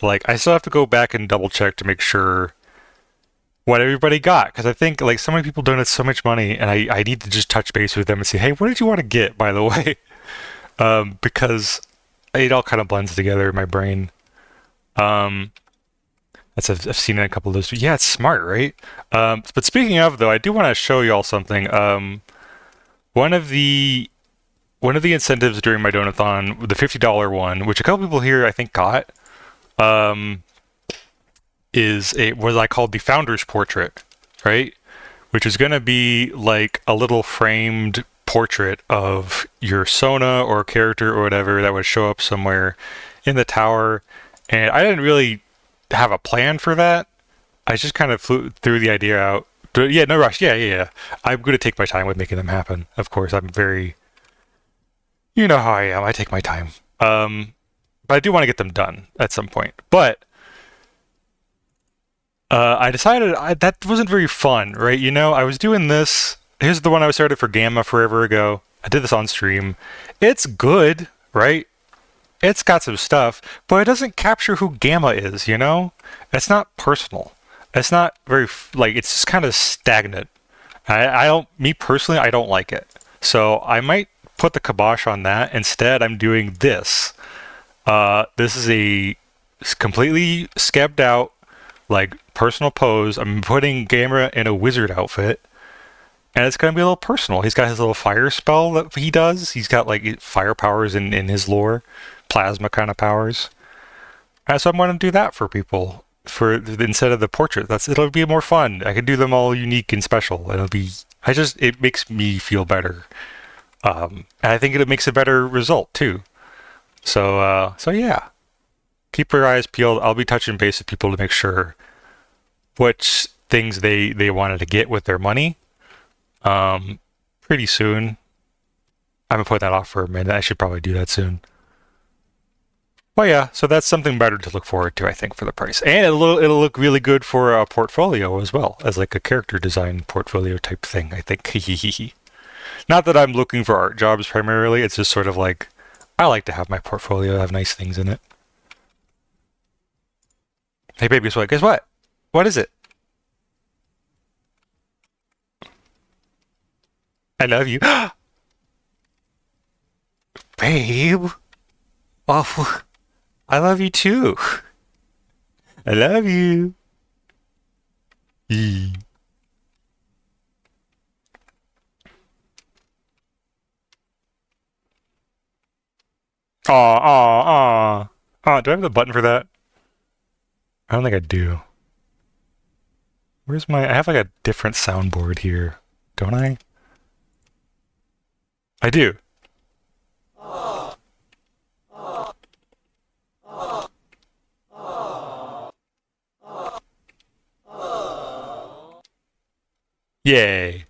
Like, I still have to go back and double check to make sure what everybody got. Because I think, like, so many people donate so much money, and I need to just touch base with them and say, hey, what did you want to get, by the way? Because it all kind of blends together in my brain. I've seen it in a couple of those. Yeah, it's smart, right? But speaking of, though, I do want to show you all something. One of the incentives during my donathon, the $50 one, which a couple people here I think got, is what I called the Founder's Portrait, right? Which is going to be like a little framed portrait of your Sona or character or whatever that would show up somewhere in the tower. And I didn't really have a plan for that. I just kind of threw the idea out But yeah, no rush. Yeah, yeah, yeah. I'm going to take my time with making them happen. Of course, I'm very. You know how I am. I take my time. But I do want to get them done at some point. But I decided that wasn't very fun, right? You know, I was doing this. Here's the one I started for Gamma forever ago. I did this on stream. It's good, right? It's got some stuff, but it doesn't capture who Gamma is, you know? It's not personal. It's not very, like, it's just kind of stagnant. I don't, me personally, I don't like it. So I might put the kibosh on that. Instead, I'm doing this. This is a completely skebbed out, like, personal pose. I'm putting Gamma in a wizard outfit. And it's going to be a little personal. He's got his little fire spell that he does. He's got, like, fire powers in his lore. Plasma kind of powers. And so I'm going to do that for people. Instead of the portrait. It'll be more fun. I can do them all unique and special. It makes me feel better. And I think it makes a better result, too. So yeah. Keep your eyes peeled. I'll be touching base with people to make sure which things they wanted to get with their money. Pretty soon. I'm gonna put that off for a minute. I should probably do that soon. Well, yeah, so that's something better to look forward to, I think, for the price. And it'll look really good for a portfolio as well, as like a character design portfolio type thing, I think. Not that I'm looking for art jobs primarily, it's just sort of like, I like to have my portfolio have nice things in it. Hey, baby, guess what? What is it? I love you. Babe. Oh, I love you too. I love you. Yee. Aw, aw, aw. Aw, do I have the button for that? I don't think I do. Where's my... I have like a different soundboard here. Don't I? I do. Yay.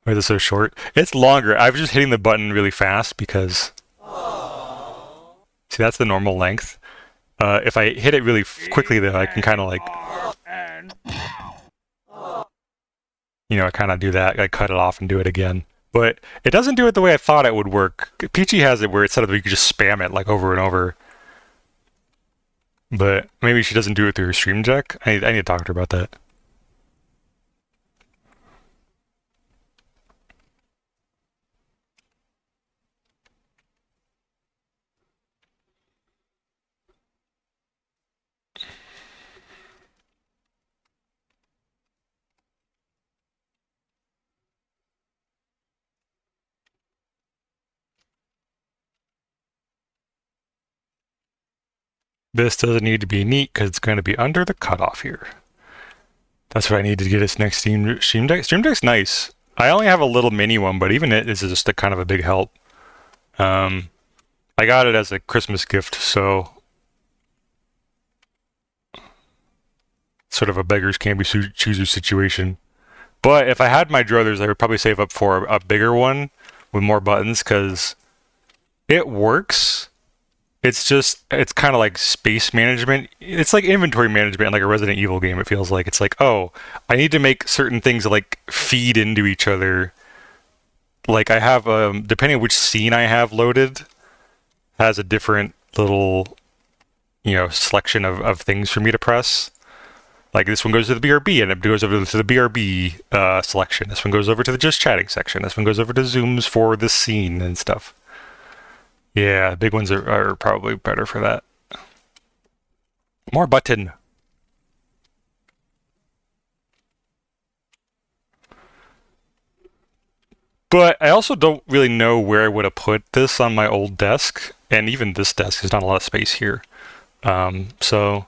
Why is it so short? It's longer. I was just hitting the button really fast because... See, that's the normal length. If I hit it really quickly, though, I can kind of like... You know, I kind of do that. I cut it off and do it again. But it doesn't do it the way I thought it would work. Peachy has it where it's set up that you can just spam it like over and over. But maybe she doesn't do it through her stream deck. I need to talk to her about that. This doesn't need to be neat because it's going to be under the cutoff here. That's what I need to get its next Stream Deck. Stream Deck's nice. I only have a little mini one, but even it is just a kind of a big help. I got it as a Christmas gift, so sort of a beggars can't be choosers situation. But if I had my druthers, I would probably save up for a bigger one with more buttons because it works. It's kind of like space management. It's like inventory management, like a Resident Evil game. It feels like it's like, oh, I need to make certain things like feed into each other. Like I have, depending on which scene I have loaded, has a different little, selection of things for me to press. Like this one goes to the BRB and it goes over to the BRB selection. This one goes over to the just chatting section. This one goes over to zooms for this scene and stuff. Yeah, big ones are probably better for that. More button. But I also don't really know where I would have put this on my old desk, and even this desk, there's not a lot of space here. So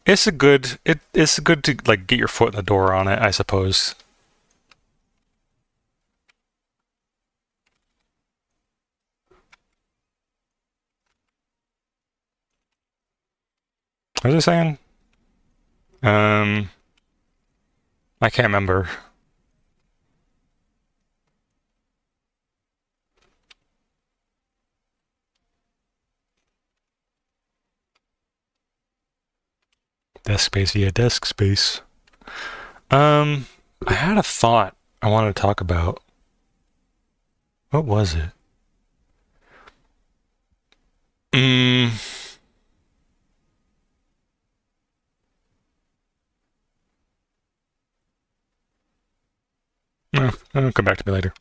it's good to like get your foot in the door on it, I suppose. What was I saying? I can't remember. Desk space, yeah, desk space. I had a thought I wanted to talk about. What was it? No, it'll come back to me later.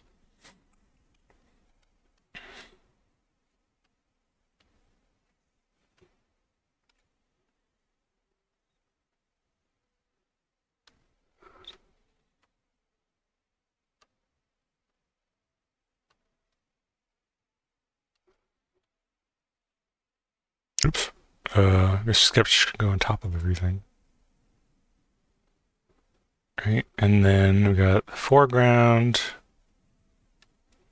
Oops. This sketch can go on top of everything. Right, and then we got the foreground.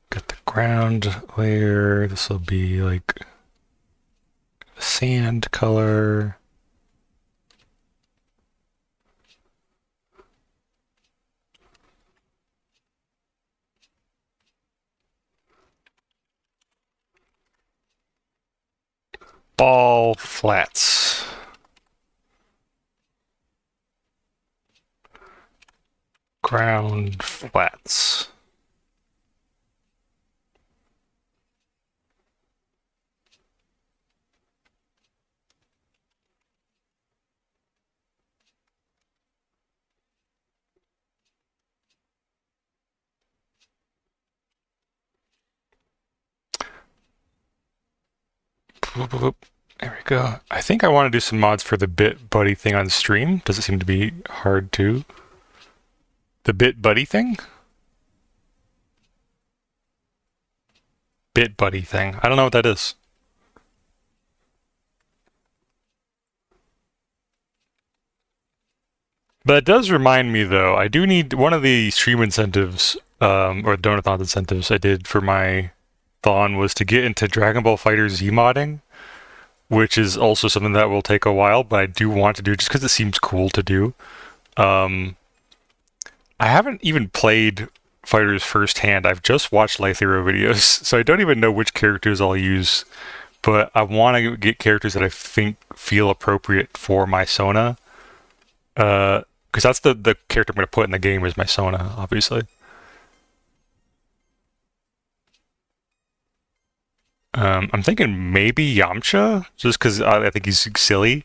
Got the ground layer. This will be like sand color. Ball flats. Ground flats. There we go. I think I want to do some mods for the Bit Buddy thing on stream. Does it seem to be hard too? The Bit Buddy thing? Bit Buddy thing. I don't know what that is. But it does remind me, though, I do need one of the stream incentives, or Donathon incentives I did for my Thon was to get into Dragon Ball Fighter Z modding, which is also something that will take a while, but I do want to do just because it seems cool to do. I haven't even played Fighters firsthand. I've just watched Lythero videos, so I don't even know which characters I'll use, but I want to get characters that I think feel appropriate for my Sona. Because that's the character I'm going to put in the game is my Sona, obviously. I'm thinking maybe Yamcha, just because I think he's silly. It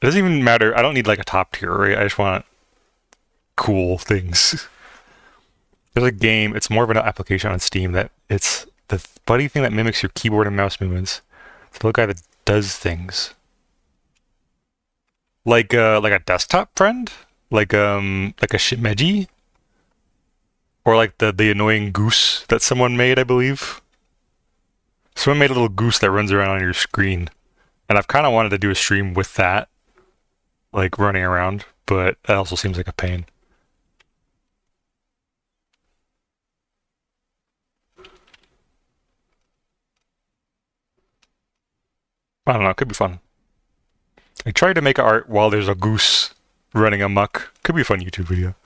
doesn't even matter. I don't need like a top tier, right? I just want cool things. There's a game, it's more of an application on Steam that it's the buddy thing that mimics your keyboard and mouse movements. It's the little guy that does things. Like a desktop friend? Like a Shimeji? Or like the annoying goose that someone made, I believe. Someone made a little goose that runs around on your screen. And I've kind of wanted to do a stream with that, like running around, but that also seems like a pain. I don't know, it could be fun. I tried to make art while there's a goose running amok. Could be a fun YouTube video.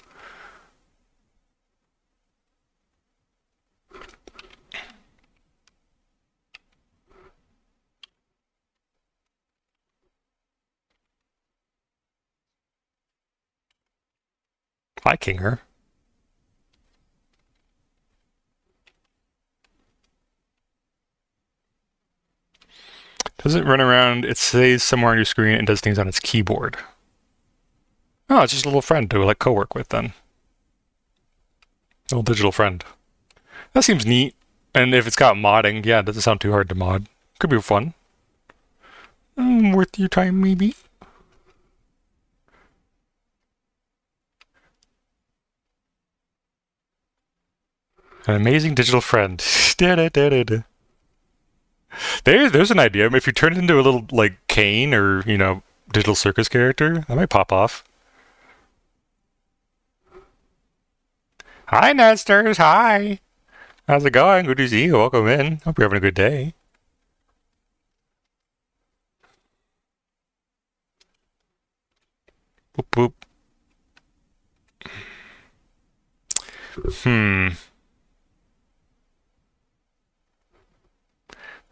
Hi, Kinger. Doesn't run around, it stays somewhere on your screen and does things on its keyboard. Oh, it's just a little friend to like co-work with then. Little digital friend. That seems neat. And if it's got modding, yeah, it doesn't sound too hard to mod. Could be fun. Worth your time, maybe. An amazing digital friend. There's an idea. If you turn it into a little like Kane or digital circus character, that might pop off. Hi, Nesters. Hi. How's it going? Good to see you. Welcome in. Hope you're having a good day. Boop, boop.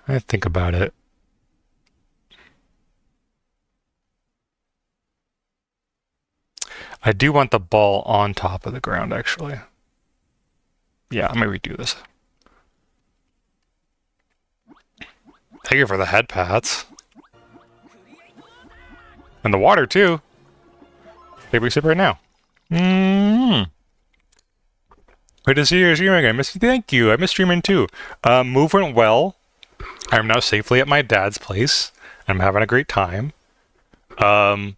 I think about it. I do want the ball on top of the ground, actually. Yeah, I'm gonna redo this. Thank you for the head pats. And the water, too. Take a big sip right now. Mmm. Good to see you streaming again. Thank you. I miss streaming, too. Move went well. I'm now safely at my dad's place. I'm having a great time. I'm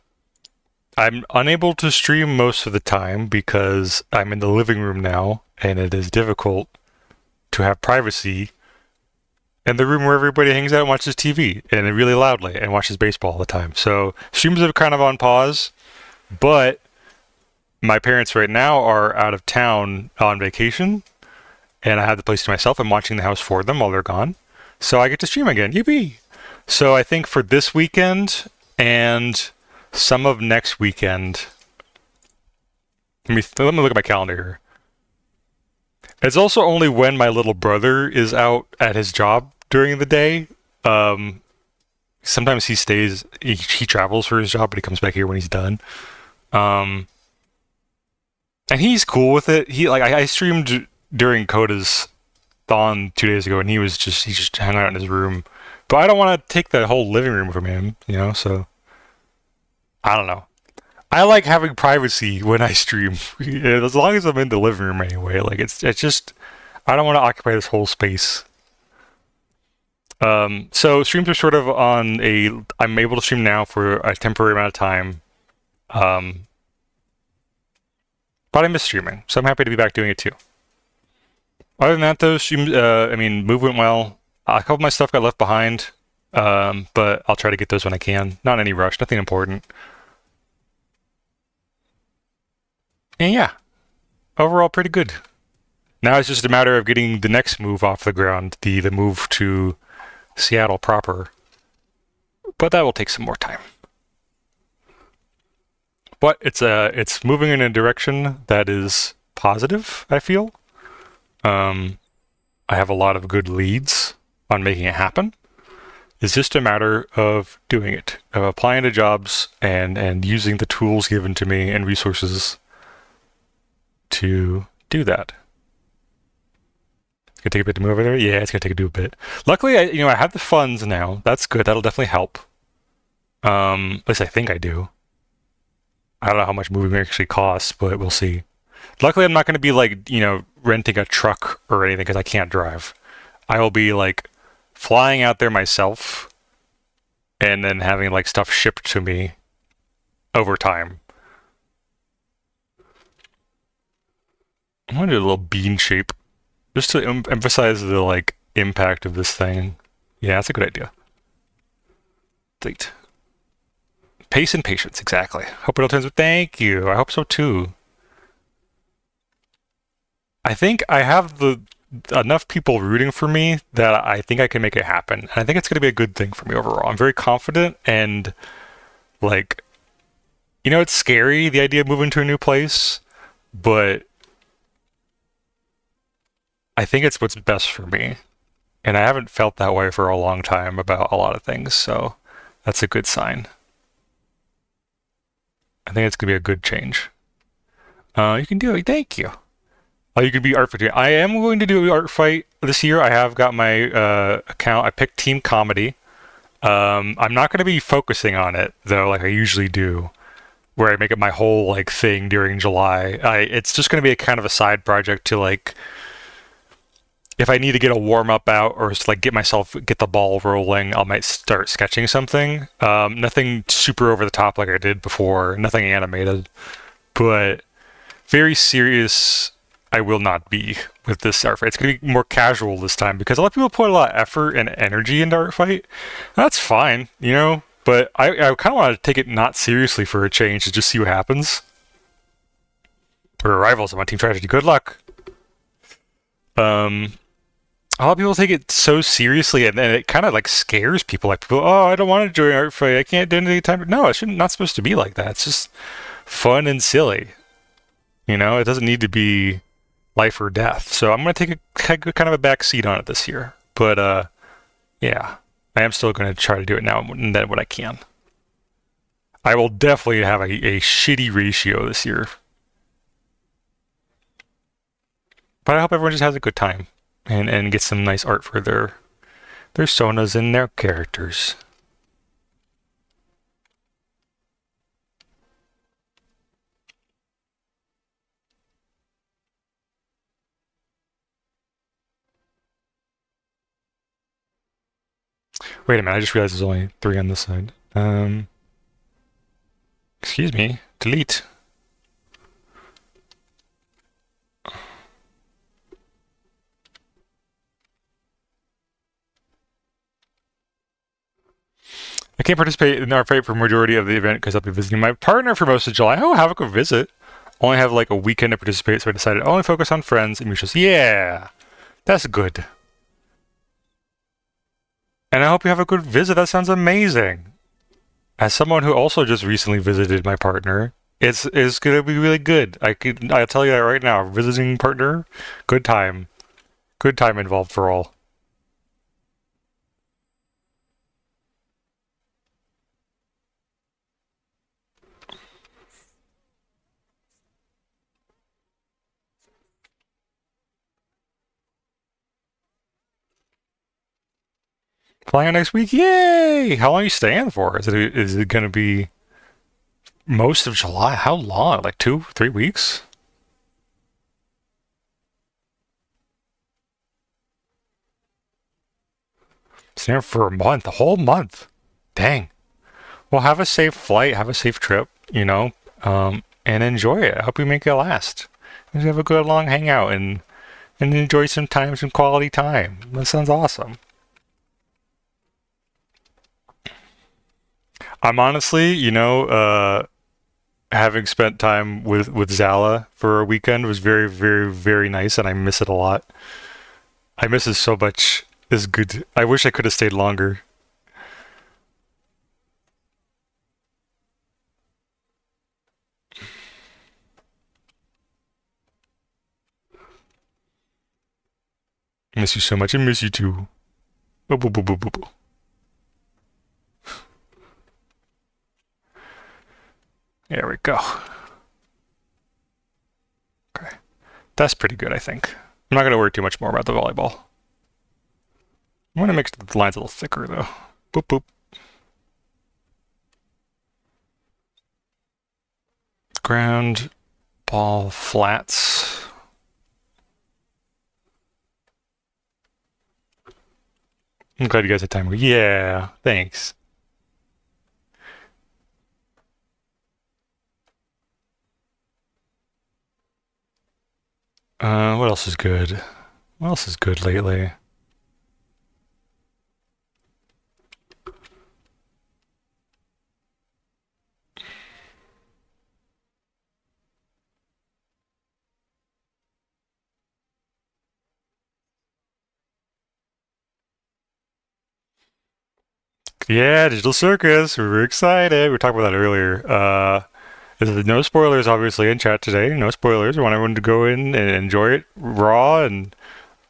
unable to stream most of the time because I'm in the living room now, and it is difficult to have privacy in the room where everybody hangs out and watches TV, and really loudly, and watches baseball all the time. So streams are kind of on pause, but my parents right now are out of town on vacation, and I have the place to myself. I'm watching the house for them while they're gone, so I get to stream again. Yippee! So I think for this weekend and some of next weekend. Let me look at my calendar here. It's also only when my little brother is out at his job during the day. Sometimes he travels for his job, but he comes back here when he's done. And he's cool with it. I streamed during Coda's Thon 2 days ago, and he just hung out in his room. But I don't want to take the whole living room from him, so I don't know. I like having privacy when I stream, as long as I'm in the living room anyway. It's just I don't want to occupy this whole space. So streams are sort of on I'm able to stream now for a temporary amount of time. But I miss streaming, so I'm happy to be back doing it too. Other than that, though, streams, move went well. A couple of my stuff got left behind, but I'll try to get those when I can. Not in any rush, nothing important. And yeah, overall pretty good. Now it's just a matter of getting the next move off the ground, the move to Seattle proper. But that will take some more time. But it's moving in a direction that is positive, I feel. I have a lot of good leads on making it happen. It's just a matter of doing it, of applying to jobs and using the tools given to me and resources to do that. It's gonna take a bit to move over there. Yeah, it's gonna take a bit. Luckily, I have the funds now. That's good. That'll definitely help. At least I think I do. I don't know how much moving actually costs, but we'll see. Luckily, I'm not going to be renting a truck or anything because I can't drive. I will be flying out there myself and then having stuff shipped to me over time. I'm going to do a little bean shape just to emphasize the impact of this thing. Yeah, that's a good idea. Delete. Pace and patience, exactly. Hope it all turns out. Thank you. I hope so too. I think I have enough people rooting for me that I think I can make it happen. And I think it's going to be a good thing for me overall. I'm very confident and it's scary, the idea of moving to a new place, but I think it's what's best for me. And I haven't felt that way for a long time about a lot of things, so that's a good sign. I think it's going to be a good change. You can do it. Thank you. Oh, you can be art fight. I am going to do an art fight this year. I have got my account. I picked Team Comedy. I'm not going to be focusing on it, though, like I usually do, where I make it my whole thing during July. It's just going to be a kind of a side project to if I need to get a warm-up out or just get the ball rolling, I might start sketching something. Nothing super over the top like I did before, nothing animated, but very serious I will not be with this art fight. It's going to be more casual this time because a lot of people put a lot of effort and energy into art fight. That's fine, but I kind of want to take it not seriously for a change to just see what happens. We're rivals on my team strategy. Good luck. A lot of people take it so seriously, and then it kind of scares people. People, oh, I don't want to join art fight. I can't do anything time. No, it shouldn't. Not supposed to be like that. It's just fun and silly. You know, it doesn't need to be life or death. So I'm going to take a kind of a back seat on it this year. But yeah, I am still going to try to do it now and then when I can. I will definitely have a shitty ratio this year. But I hope everyone just has a good time and gets some nice art for their sonas and their characters. Wait a minute, I just realized there's only 3 on this side. Excuse me, delete. I can't participate in our fight for majority of the event because I'll be visiting my partner for most of July. Oh, have a good visit. Only have like a weekend to participate, so I decided only focus on friends and mutuals. Yeah, that's good. And I hope you have a good visit. That sounds amazing. As someone who also just recently visited my partner, it's gonna be really good. I'll tell you that right now. Visiting partner, good time involved for all. Flying out next week, yay! How long are you staying for? Is it gonna be most of July? How long? Like 2, 3 weeks? Staying for a month, a whole month. Dang. Well, have a safe flight, have a safe trip, and enjoy it. I hope you make it last. And have a good long hangout and enjoy some quality time. That sounds awesome. I'm honestly, having spent time with Zala for a weekend was very, very, very nice, and I miss it a lot. I miss it so much. It's good. I wish I could have stayed longer. I miss you so much. I miss you too. Boo, boo, boo, boo, boo, boo. There we go. Okay. That's pretty good, I think. I'm not going to worry too much more about the volleyball. I'm going to make the lines a little thicker, though. Boop, boop. Ground ball flats. I'm glad you guys had time. Yeah, thanks. What else is good? What else is good lately? Yeah, Digital Circus. We're excited. We were talking about that earlier. There's no spoilers, obviously, in chat today. No spoilers. We want everyone to go in and enjoy it raw and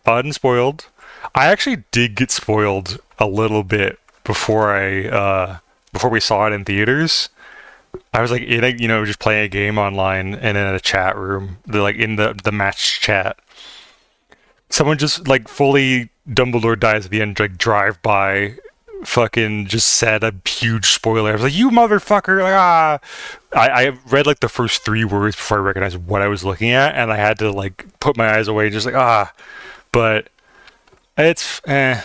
unspoiled. I actually did get spoiled a little bit before we saw it in theaters. I was like just playing a game online and in a chat room, like in the match chat. Someone just like fully Dumbledore dies at the end, like drive by, fucking just said a huge spoiler. I was like, "You motherfucker!" Like, ah. I read like the first 3 words before I recognized what I was looking at, and I had to like put my eyes away, just like ah. But it's yeah,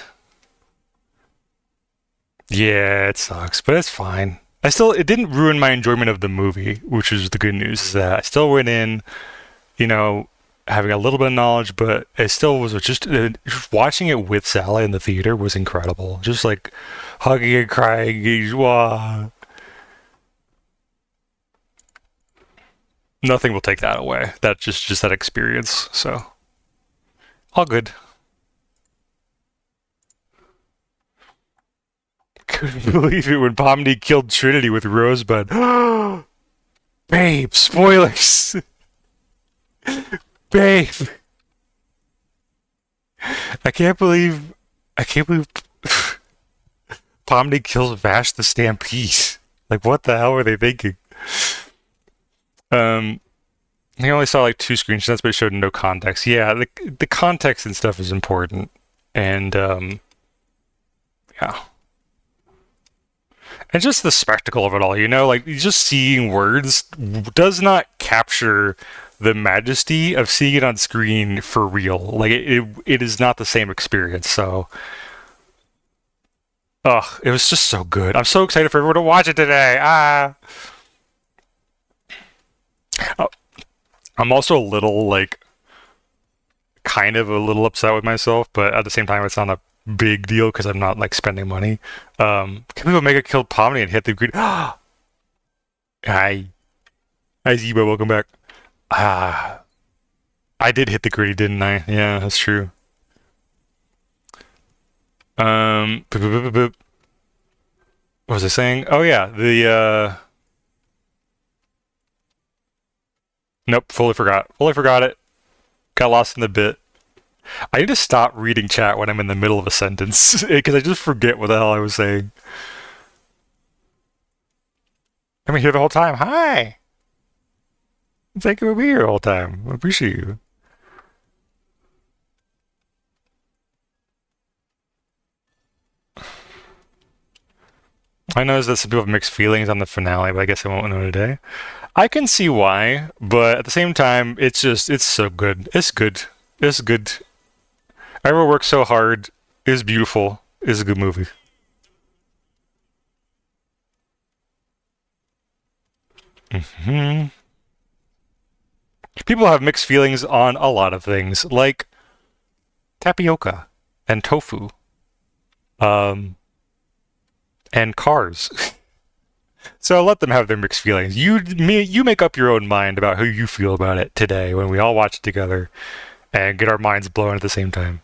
it sucks, but it's fine. It didn't ruin my enjoyment of the movie, which is the good news. Is that I still went in, you know, having a little bit of knowledge, but it still was just watching it with Sally in the theater was incredible. Just like hugging and crying, wow. Nothing will take that away. That's just that experience. So all good. Couldn't believe it when Pomni killed Trinity with Rosebud. Bam! Babe, spoilers. Babe. I can't believe Pomni kills Vash the Stampede. Like, what the hell were they thinking? Um, I only saw like two screenshots, but it showed no context. Yeah, the context and stuff is important, and yeah, and just the spectacle of it all. Like just seeing words does not capture the majesty of seeing it on screen for real. Like it is not the same experience. So, ugh, it was just so good. I'm so excited for everyone to watch it today. Oh, I'm also a little like kind of a little upset with myself, but at the same time, it's not a big deal because I'm not like spending money. Can we Omega killed Pomni and hit the green? Hi, hi Zebo, welcome back. Ah, I did hit the gritty, didn't I? Yeah, that's true. Boop, boop, boop, boop. What was I saying? Oh yeah, nope, fully forgot. Fully forgot it. Got lost in the bit. I need to stop reading chat when I'm in the middle of a sentence because I just forget what the hell I was saying. I'm here the whole time. Hi. Thank you for being here the whole time. I appreciate you. I know that some people have mixed feelings on the finale, but I guess I won't know today. I can see why, but at the same time, it's so good. It's good. It's good. Everyone works so hard. It's beautiful. It's a good movie. Hmm. People have mixed feelings on a lot of things, like tapioca and tofu, um, and cars. So let them have their mixed feelings. You make up your own mind about how you feel about it today when we all watch it together and get our minds blown at the same time.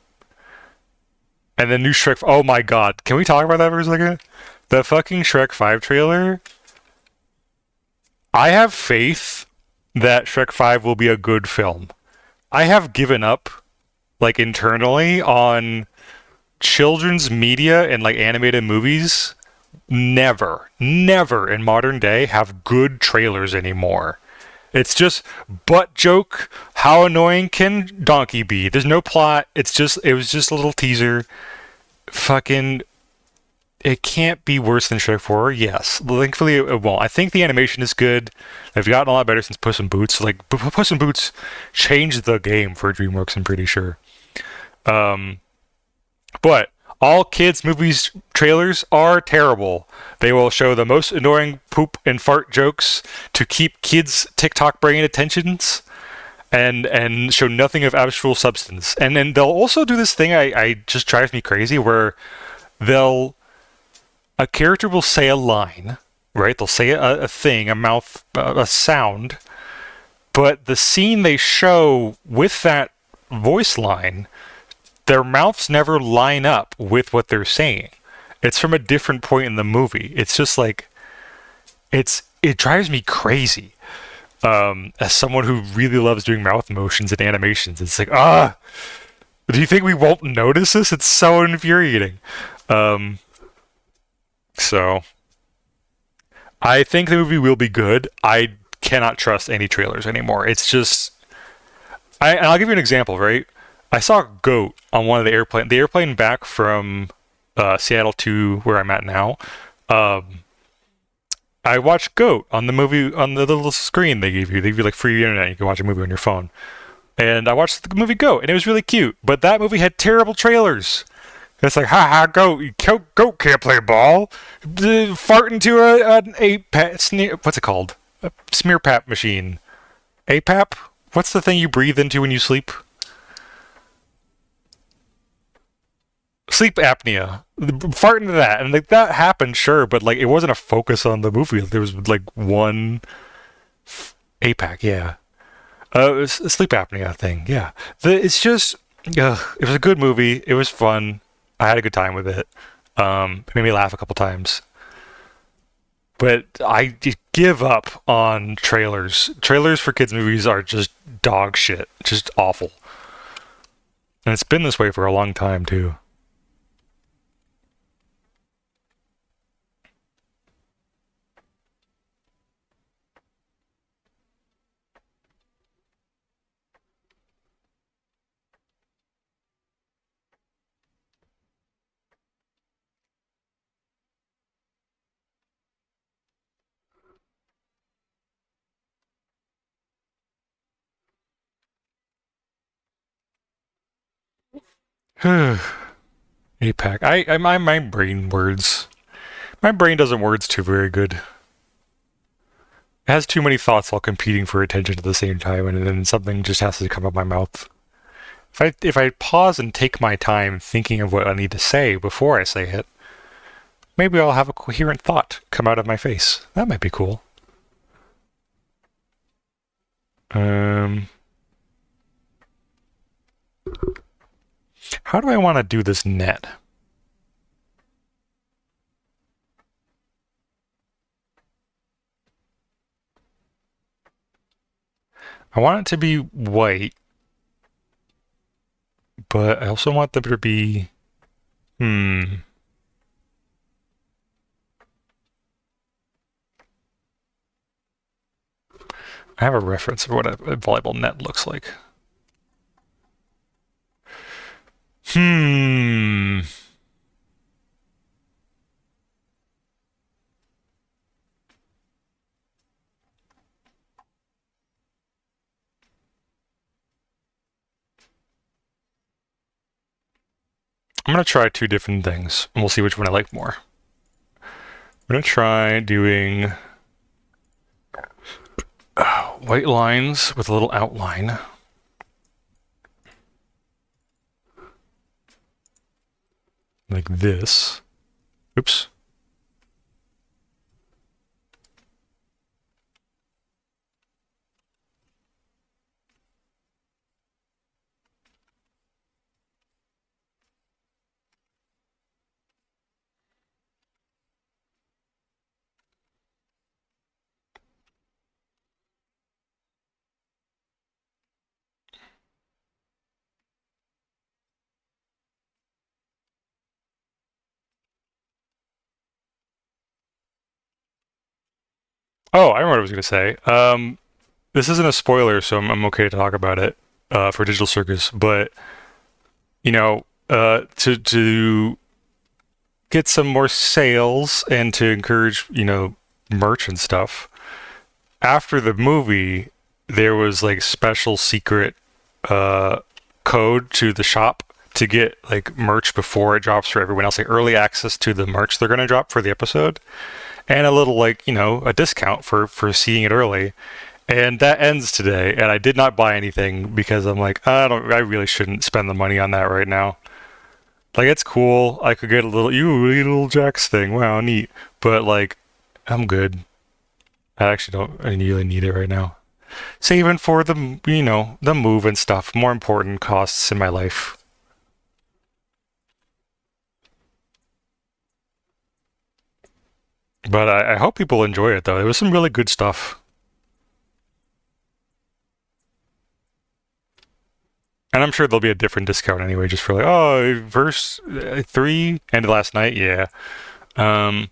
And the new Shrek. Oh my God! Can we talk about that for a second? The fucking Shrek 5 trailer. I have faith that Shrek 5 will be a good film. I have given up, like internally, on children's media and like animated movies. Never in modern day have good trailers anymore. It's just butt joke. How annoying can Donkey be? There's no plot. It was just a little teaser. Fucking, it can't be worse than Shrek 4. Yes, thankfully it won't. I think the animation is good. They've gotten a lot better since Puss in Boots. Like Puss in Boots changed the game for DreamWorks. I'm pretty sure. But all kids' movies trailers are terrible. They will show the most annoying poop and fart jokes to keep kids' TikTok brain attentions and show nothing of actual substance. And then they'll also do this thing I just drives me crazy where a character will say a line, right? They'll say a thing, a sound, but the scene they show with that voice line, their mouths never line up with what they're saying. It's from a different point in the movie. It's just like it drives me crazy. As someone who really loves doing mouth motions and animations, it's like, do you think we won't notice this? It's so infuriating. So I think the movie will be good. I cannot trust any trailers anymore. It's just and I'll give you an example, right? I saw Goat on one of the airplane back from Seattle to where I'm at now. I watched Goat on the movie on the little screen they give you. They give you like free internet. You can watch a movie on your phone. And I watched the movie Goat, and it was really cute. But that movie had terrible trailers. It's like, ha ha, Goat can't play ball. Fart into an APAP, what's it called? A smear pap machine. APAP? What's the thing you breathe into when you sleep? Sleep apnea. Fart into that. And like that happened, sure, but like it wasn't a focus on the movie. There was like one APAC, yeah. It was a sleep apnea thing, yeah. It's just, it was a good movie. It was fun. I had a good time with it. It made me laugh a couple times. But I give up on trailers. Trailers for kids' movies are just dog shit. Just awful. And it's been this way for a long time, too. APAC. My brain words. My brain doesn't words too very good. It has too many thoughts all competing for attention at the same time, and then something just has to come out my mouth. If I pause and take my time thinking of what I need to say before I say it, maybe I'll have a coherent thought come out of my face. That might be cool. How do I want to do this net? I want it to be white, but I also want them to be... I have a reference of what a volleyball net looks like. I'm going to try two different things, and we'll see which one I like more. I'm going to try doing white lines with a little outline. Like this. Oops. Oh, I remember what I was going to say. This isn't a spoiler, so I'm okay to talk about it for Digital Circus. But you know, to get some more sales and to encourage merch and stuff. After the movie, there was like special secret code to the shop to get like merch before it drops for everyone else, like early access to the merch they're going to drop for the episode, and a little a discount for seeing it early. And that ends today, and I did not buy anything because I'm like, I really shouldn't spend the money on that right now. Like, it's cool. I could get a little Jax thing. Wow, neat. But like, I'm good. I actually don't really need it right now. Saving for the move and stuff. More important costs in my life. But I hope people enjoy it, though. It was some really good stuff. And I'm sure there'll be a different discount anyway, just for like, verse 3 ended last night, yeah. For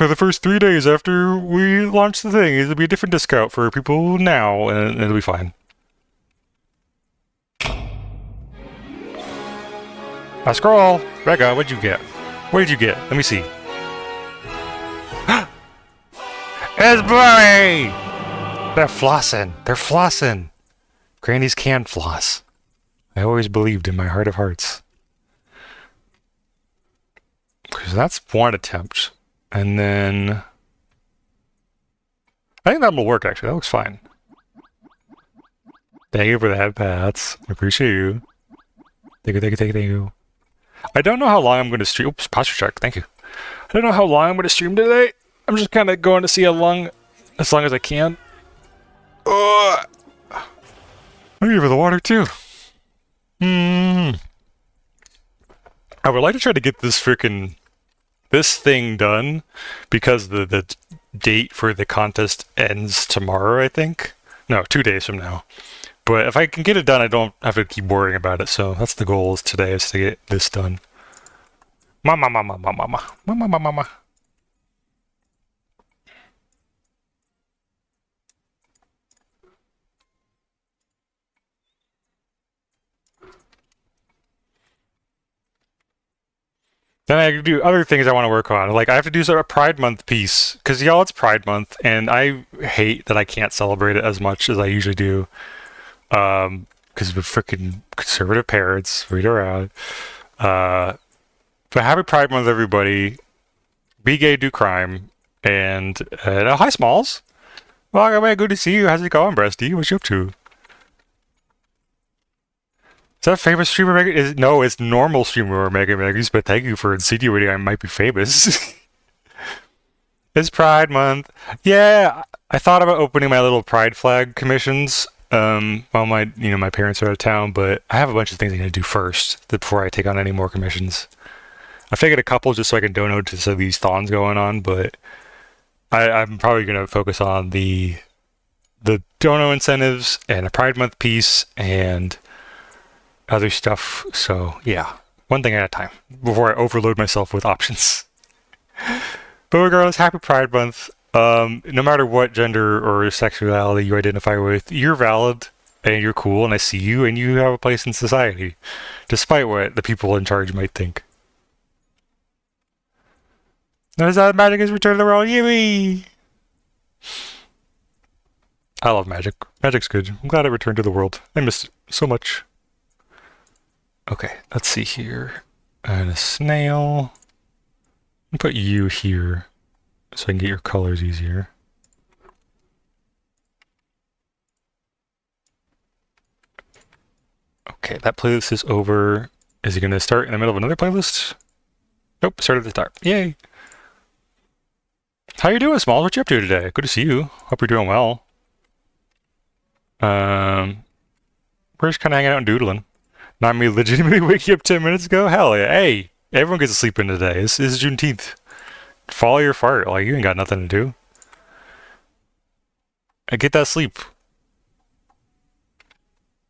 the first 3 days after we launch the thing, it'll be a different discount for people now, and it'll be fine. I scroll. Rega, what'd you get? What did you get? Let me see. It's blurry! They're flossing. They're flossing. Grannies can floss. I always believed in my heart of hearts. Because that's one attempt. And then... I think that will work, actually. That looks fine. Thank you for the head pats. I appreciate you. Thank you. I don't know how long I'm going to stream. Oops, posture check. Thank you. I don't know how long I'm going to stream today. I'm just kind of going to see how long, as long as I can. Thank you for the water, too. I would like to try to get this freaking this thing done because the date for the contest ends tomorrow, I think. No, 2 days from now. But if I can get it done, I don't have to keep worrying about it. So that's the goal is today is to get this done. Mama, mama, mama, mama, mama, mama, mama. Then I do other things I want to work on. Like I have to do a Pride Month piece because y'all, it's Pride Month, and I hate that I can't celebrate it as much as I usually do. Because we're freaking conservative parents, read around. But happy Pride Month, everybody. Be gay, do crime, and hi, Smalls. Welcome back. Good to see you. How's it going, Breasty? What you up to? Is that famous streamer Mega? No, it's normal streamer Mega Megas, but thank you for insinuating I might be famous. It's Pride Month. Yeah, I thought about opening my little Pride flag commissions while my parents are out of town, but I have a bunch of things I need to do first before I take on any more commissions. I figured a couple just so I can donate to some of these thons going on, but I'm probably going to focus on the dono incentives and a Pride Month piece and other stuff. So yeah, one thing at a time before I overload myself with options. But regardless, happy Pride Month. No matter what gender or sexuality you identify with, you're valid and you're cool, and I see you, and you have a place in society, despite what the people in charge might think. Notice that magic is returned to the world. Yippee! I love magic. Magic's good. I'm glad it returned to the world. I missed it so much. Okay, let's see here. And a snail. I'll put you here so I can get your colors easier. Okay, that playlist is over. Is he going to start in the middle of another playlist? Nope, start at the start. Yay! How you doing, Smalls? What you up to today? Good to see you. Hope you're doing well. We're just kind of hanging out and doodling. Not me legitimately waking up 10 minutes ago? Hell yeah. Hey, everyone gets to sleep in today. This is Juneteenth. Follow your fart. Like, you ain't got nothing to do. And get that sleep.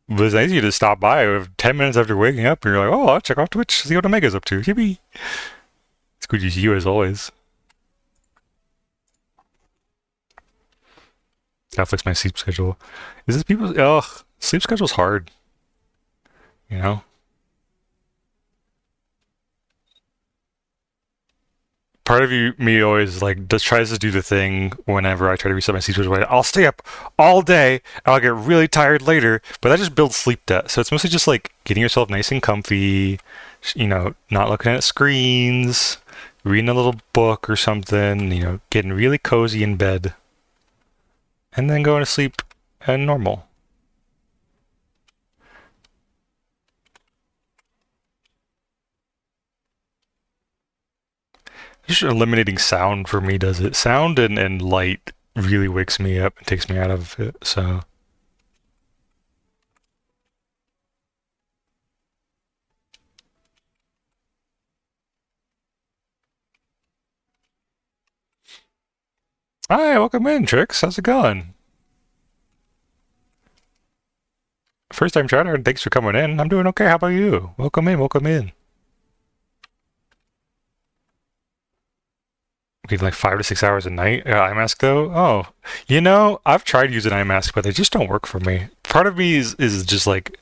But it's nice of you to stop by 10 minutes after waking up and you're like, oh, I'll check off Twitch, see what Omega's up to. Yippee. It's good to see you as always. Gotta fix my sleep schedule. Is this people? Ugh, sleep schedule's hard. You know? Part of me always like just tries to do the thing whenever I try to reset my sleep schedule. I'll stay up all day and I'll get really tired later, but that just builds sleep debt. So it's mostly just like getting yourself nice and comfy, not looking at screens, reading a little book or something, getting really cozy in bed, and then going to sleep and normal. Just eliminating sound for me does it. Sound and light really wakes me up and takes me out of it, so. Hi, welcome in, Trix. How's it going? First time chatter, thanks for coming in. I'm doing okay. How about you? Welcome in, welcome in. Okay, like 5 to 6 hours a night. iMask though? Oh, I've tried using iMask, but they just don't work for me. Part of me is just like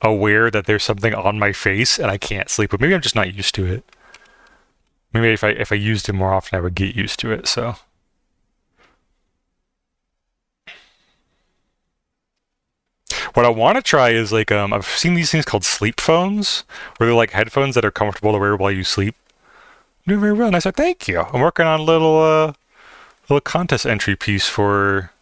aware that there's something on my face and I can't sleep, but maybe I'm just not used to it. Maybe if I used it more often, I would get used to it. So. What I want to try is like I've seen these things called sleep phones, where they're like headphones that are comfortable to wear while you sleep. Doing very well. And I said, thank you. I'm working on a little contest entry piece for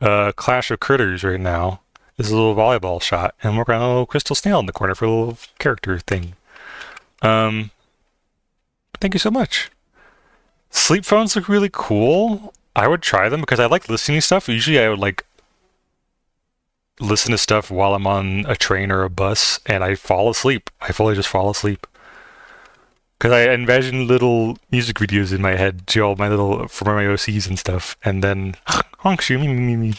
Clash of Critters right now. This is a little volleyball shot. And I'm working on a little crystal snail in the corner for a little character thing. Thank you so much. Sleep phones look really cool. I would try them because I like listening to stuff. Usually I would like listen to stuff while I'm on a train or a bus and I fall asleep. I fully just fall asleep. Because I envisioned little music videos in my head to all my little for my OCs and stuff, and then honk shoo me me me.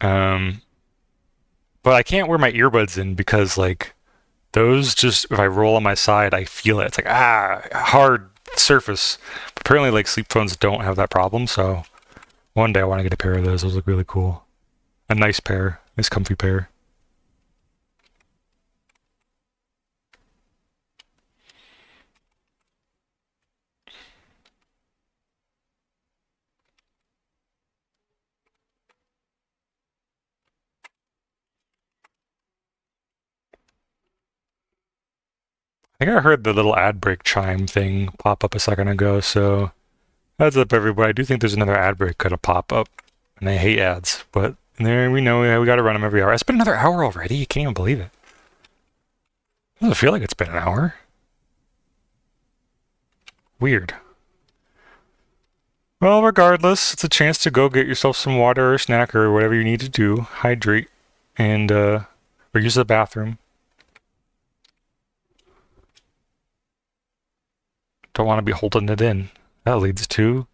Um, but I can't wear my earbuds in because like those just if I roll on my side, I feel it. It's like hard surface. Apparently, like sleep phones don't have that problem. So one day I want to get a pair of those. Those look really cool. A nice pair, nice comfy pair. I think I heard the little ad break chime thing pop up a second ago. So heads up, everybody. I do think there's another ad break gonna pop up, and I hate ads, but there we know we got to run them every hour. It's been another hour already. You can't even believe it. Doesn't feel like it's been an hour. Weird. Well, regardless, it's a chance to go get yourself some water or snack or whatever you need to do. Hydrate and or use the bathroom. Don't want to be holding it in. That leads to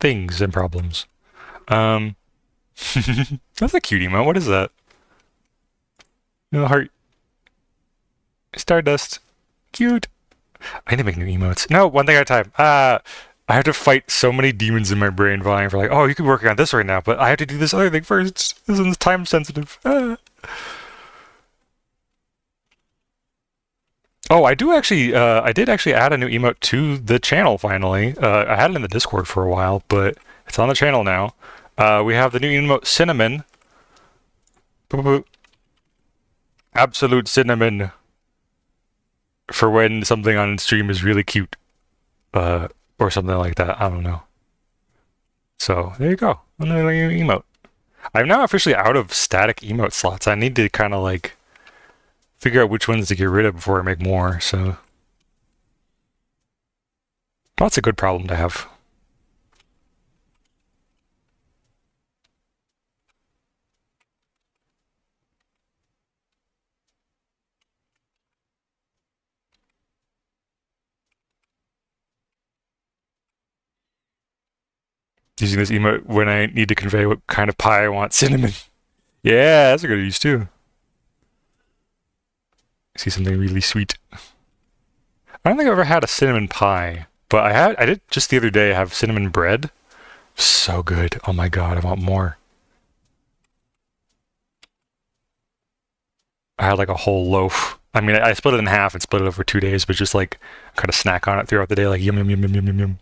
things and problems. Um, that's a cute emote. What is that? No heart. Stardust. Cute. I need to make new emotes. No, one thing at a time. I have to fight so many demons in my brain vying for like, oh, you could work on this right now, but I have to do this other thing first. This one's time sensitive. Oh, I do actually. I did actually add a new emote to the channel finally. I had it in the Discord for a while, but it's on the channel now. We have the new emote Cinnamon. Boop, boop. Absolute cinnamon. For when something on stream is really cute. Or something like that. I don't know. So there you go. Another new emote. I'm now officially out of static emote slots. I need to kind of like figure out which ones to get rid of before I make more. So that's a good problem to have. Using this emote when I need to convey what kind of pie I want. Cinnamon. Yeah, that's a good use too. See something really sweet. I don't think I've ever had a cinnamon pie, but I did just the other day have cinnamon bread. So good. Oh my god, I want more. I had like a whole loaf. I mean, I split it in half and split it over 2 days, but just like kind of snack on it throughout the day, like yum yum yum yum yum yum yum.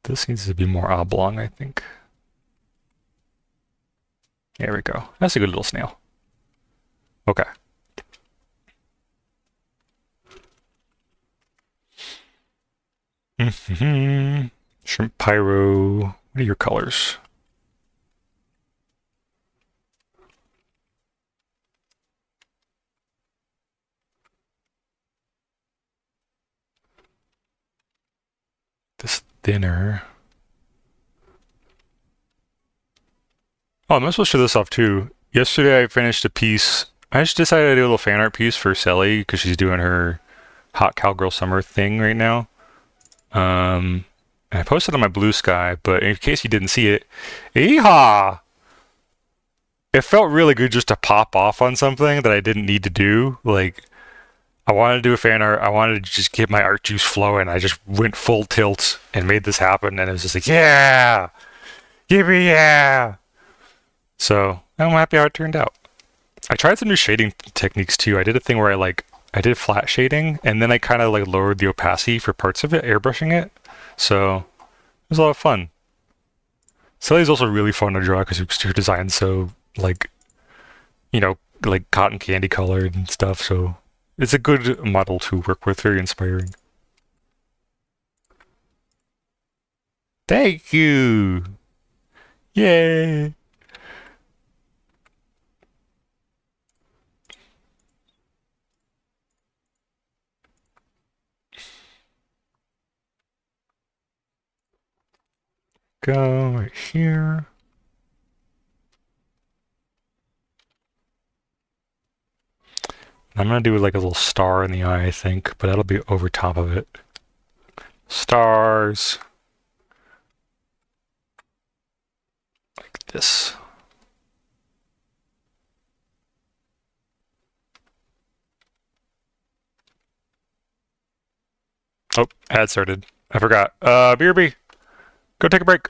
This needs to be more oblong, I think. There we go. That's a good little snail. Okay. Shrimp pyro. What are your colors? This thinner. Oh, I'm supposed to show this off too. Yesterday I finished a piece. I just decided to do a little fan art piece for Selly because she's doing her hot cowgirl summer thing right now. And I posted on my Blue Sky, but in case you didn't see it, yeehaw! It felt really good just to pop off on something that I didn't need to do. Like, I wanted to do a fan art. I wanted to just get my art juice flowing. I just went full tilt and made this happen. And it was just like, yeah! Give me yeah! So, I'm happy how it turned out. I tried some new shading techniques too. I did a thing where I did flat shading, and then I kind of like lowered the opacity for parts of it, airbrushing it. So, it was a lot of fun. Sally's also really fun to draw because her design's so like, like cotton candy colored and stuff. So it's a good model to work with. Very inspiring. Thank you. Yay. go right here. I'm gonna do like a little star in the eye, I think, but that'll be over top of it. Stars. Like this. Oh, ad started. I forgot. BRB, go take a break.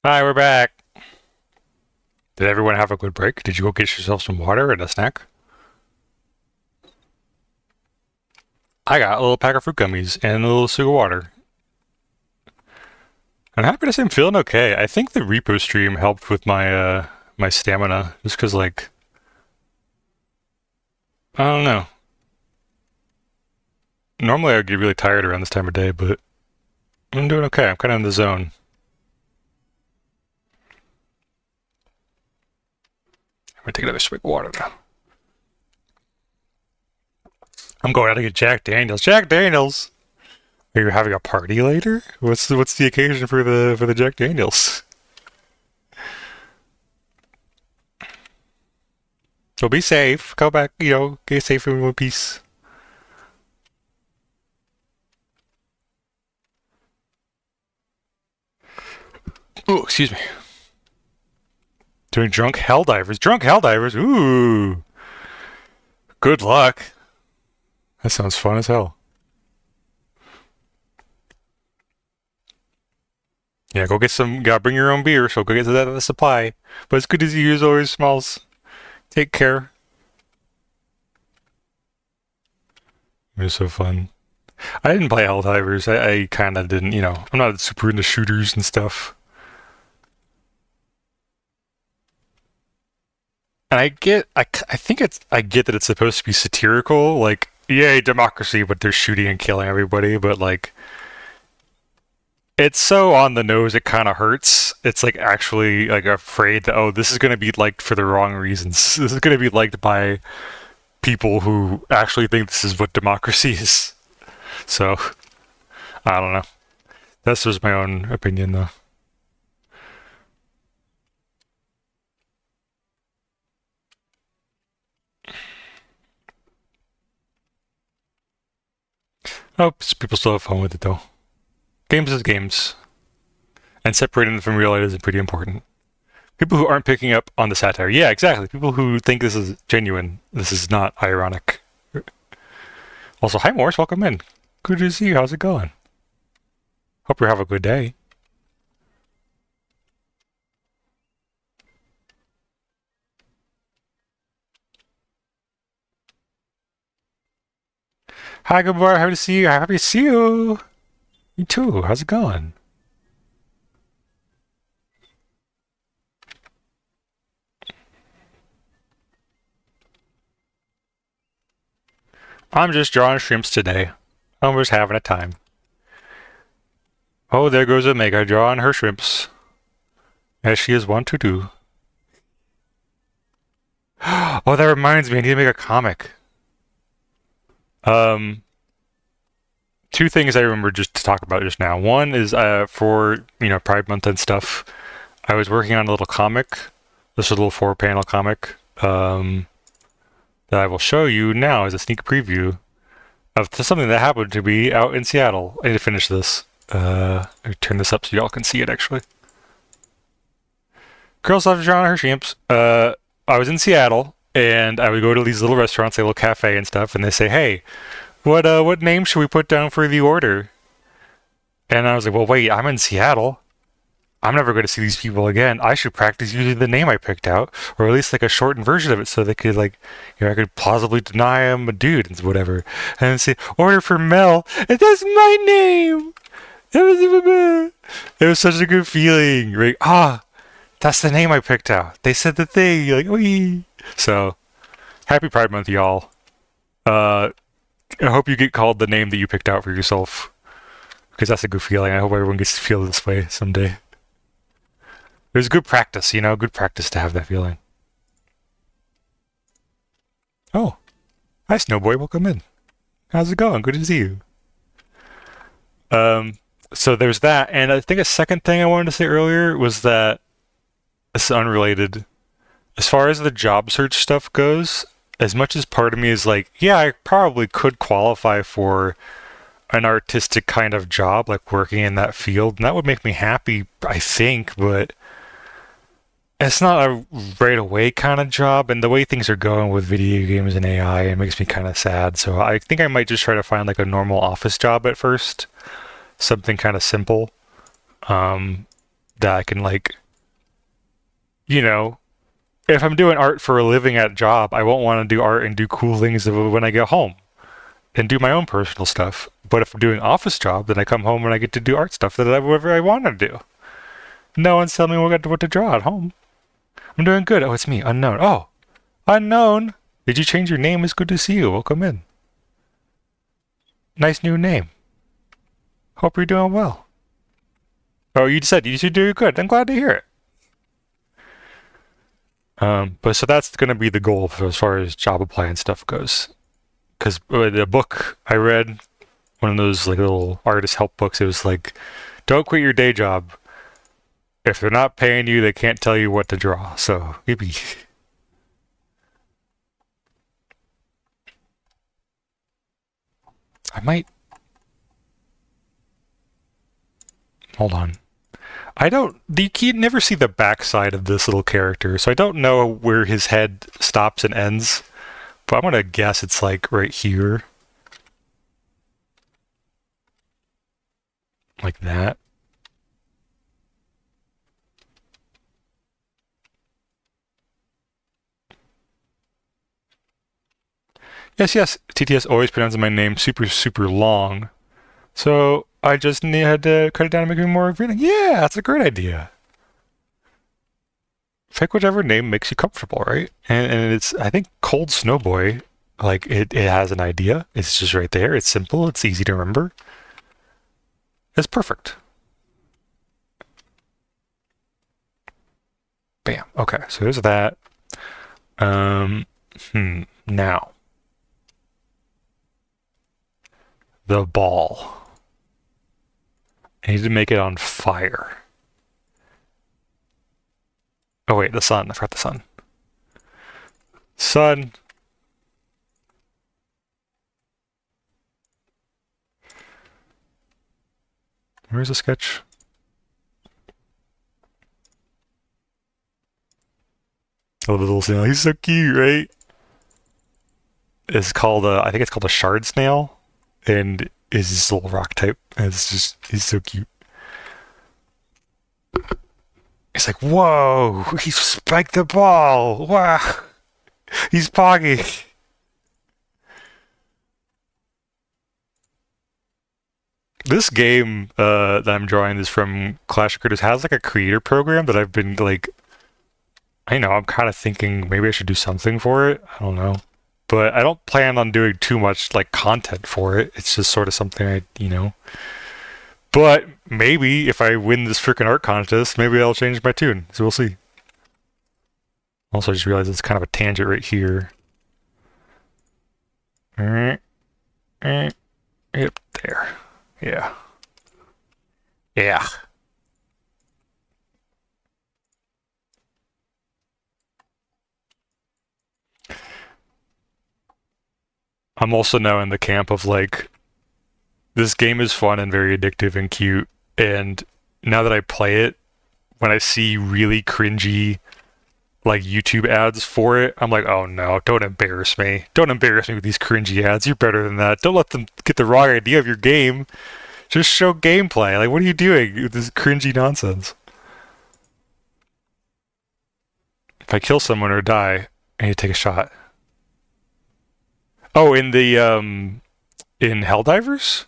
Hi, we're back. Did everyone have a good break? Did you go get yourself some water and a snack? I got a little pack of fruit gummies and a little sugar water. I'm happy to say I'm feeling okay. I think the repo stream helped with my stamina, just because like I don't know. Normally I would get really tired around this time of day, but I'm doing okay. I'm kind of in the zone. I'm gonna take another swig of water now. I'm going out to get Jack Daniels. Jack Daniels. Are you having a party later? What's the occasion for the Jack Daniels? So be safe. Go back. Get safe in one piece. Oh, excuse me. Doing drunk hell divers. Drunk hell divers. Ooh. Good luck. That sounds fun as hell. Yeah, go get some. Gotta bring your own beer, so go get that supply. But it's good to see you as always, Smalls. Take care. It was so fun. I didn't play Helldivers. I kind of didn't. I'm not super into shooters and stuff. And I get that it's supposed to be satirical, like, yay, democracy, but they're shooting and killing everybody, but like, it's so on the nose it kind of hurts. It's like actually like afraid that, oh, this is going to be liked for the wrong reasons. This is going to be liked by people who actually think this is what democracy is. So, I don't know. That's just my own opinion, though. Oh, people still have fun with it though. Games is games, and separating them from real life is pretty important. People who aren't picking up on the satire, yeah, exactly. People who think this is genuine, this is not ironic. Also, hi Morris, welcome in. Good to see you. How's it going? Hope you have a good day. Hi, good boy. Happy to see you. Happy to see you. You too. How's it going? I'm just drawing shrimps today. I'm just having a time. Oh, there goes Omega drawing her shrimps. As she is wont to do. Oh, that reminds me, I need to make a comic. Um, two things I remember just to talk about just now. One is for Pride Month and stuff. I was working on a little comic. This is a little 4-panel comic that I will show you now as a sneak preview of something that happened to me out in Seattle. I need to finish this. I'll turn this up so y'all can see it actually. Girls love drawing her shrimps. I was in Seattle and I would go to these little restaurants, like a little cafe and stuff, and they say, "Hey, what name should we put down for the order?" And I was like, "Well, wait, I'm in Seattle. I'm never going to see these people again. I should practice using the name I picked out, or at least like a shortened version of it, so they could I could plausibly deny I'm a dude and whatever, and then say order for Mel, and that's my name." It was such a good feeling, right? That's the name I picked out. They said the thing. You're like, wee. So, happy Pride Month, y'all. I hope you get called the name that you picked out for yourself, because that's a good feeling. I hope everyone gets to feel this way someday. It was good practice, good practice to have that feeling. Oh, hi Snowboy, welcome in. How's it going? Good to see you. So there's that, and I think a second thing I wanted to say earlier was that this is unrelated. As far as the job search stuff goes, as much as part of me is like, yeah, I probably could qualify for an artistic kind of job, like working in that field, and that would make me happy, I think, but it's not a right away kind of job, and the way things are going with video games and AI, it makes me kind of sad. So I think I might just try to find like a normal office job at first, something kind of simple, that I can if I'm doing art for a living at job, I won't want to do art and do cool things when I get home and do my own personal stuff. But if I'm doing office job, then I come home and I get to do art stuff that whatever I want to do. No one's telling me what to draw at home. I'm doing good. Oh, it's me, Unknown. Oh, Unknown. Did you change your name? It's good to see you. Welcome in. Nice new name. Hope you're doing well. Oh, you said you should do good. I'm glad to hear it. But so that's going to be the goal as far as job applying stuff goes. Because the book I read, one of those little artist help books, it was like, don't quit your day job. If they're not paying you, they can't tell you what to draw. So, maybe. I might. Hold on. You never see the backside of this little character, so I don't know where his head stops and ends, but I'm gonna guess it's like right here. Like that. Yes, TTS always pronounces my name super, super long, so I just had to cut it down and make it more revealing. Yeah, that's a great idea. Pick whichever name makes you comfortable, right? And it's, I think, Cold Snowboy, it has an idea. It's just right there. It's simple. It's easy to remember. It's perfect. Bam. Okay, so there's that. Now. The ball. I need to make it on fire. Oh wait, the sun. I forgot the sun. Sun. Where's the sketch? Oh, the little snail. He's so cute, right? It's called I think it's called a shard snail, and is this little rock type. And it's just he's so cute. It's like, whoa, he spiked the ball. Wow, he's poggy. This game that I'm drawing is from Clash of Critters has like a creator program that I've been like, I know I'm kind of thinking maybe I should do something for it. I don't know, but I don't plan on doing too much like content for it. It's just sort of something I. But maybe if I win this freaking art contest, maybe I'll change my tune. So we'll see. Also, I just realized it's kind of a tangent right here. Yep, there. Yeah. Yeah. I'm also now in the camp of like, this game is fun and very addictive and cute. And now that I play it, when I see really cringy like YouTube ads for it, I'm like, oh no, don't embarrass me. Don't embarrass me with these cringy ads. You're better than that. Don't let them get the wrong idea of your game. Just show gameplay. Like, what are you doing with this cringy nonsense? If I kill someone or die, I need to take a shot. Oh, in Helldivers?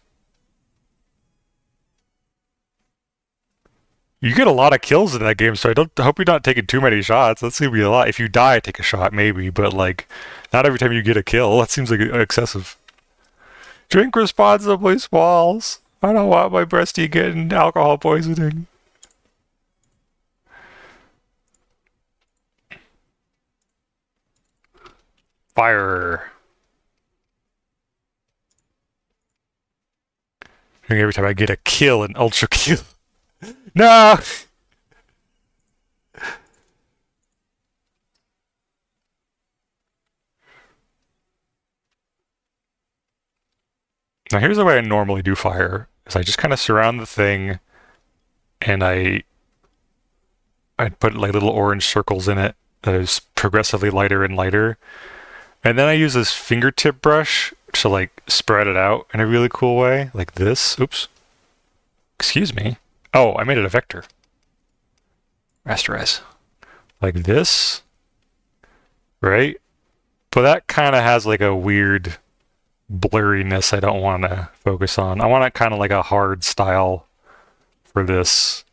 You get a lot of kills in that game, so I hope you're not taking too many shots. That's gonna be a lot. If you die, take a shot maybe, but like, not every time you get a kill. That seems like excessive. Drink responsibly, Smalls. I don't want my breastie getting alcohol poisoning. Fire. Every time I get a kill, an ultra kill. No! Now here's the way I normally do fire. Is I just kind of surround the thing, and I put like little orange circles in it that is progressively lighter and lighter. And then I use this fingertip brush to like spread it out in a really cool way, like this. Oops. Excuse me. Oh, I made it a vector. Rasterize. Like this. Right? But that kind of has like a weird blurriness I don't want to focus on. I want it kind of like a hard style for this.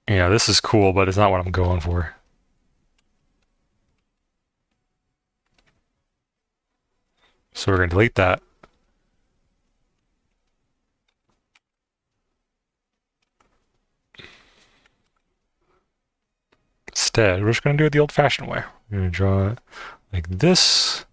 Yeah, this is cool, but it's not what I'm going for. So we're going to delete that. Instead, we're just going to do it the old-fashioned way. We're going to draw it like this.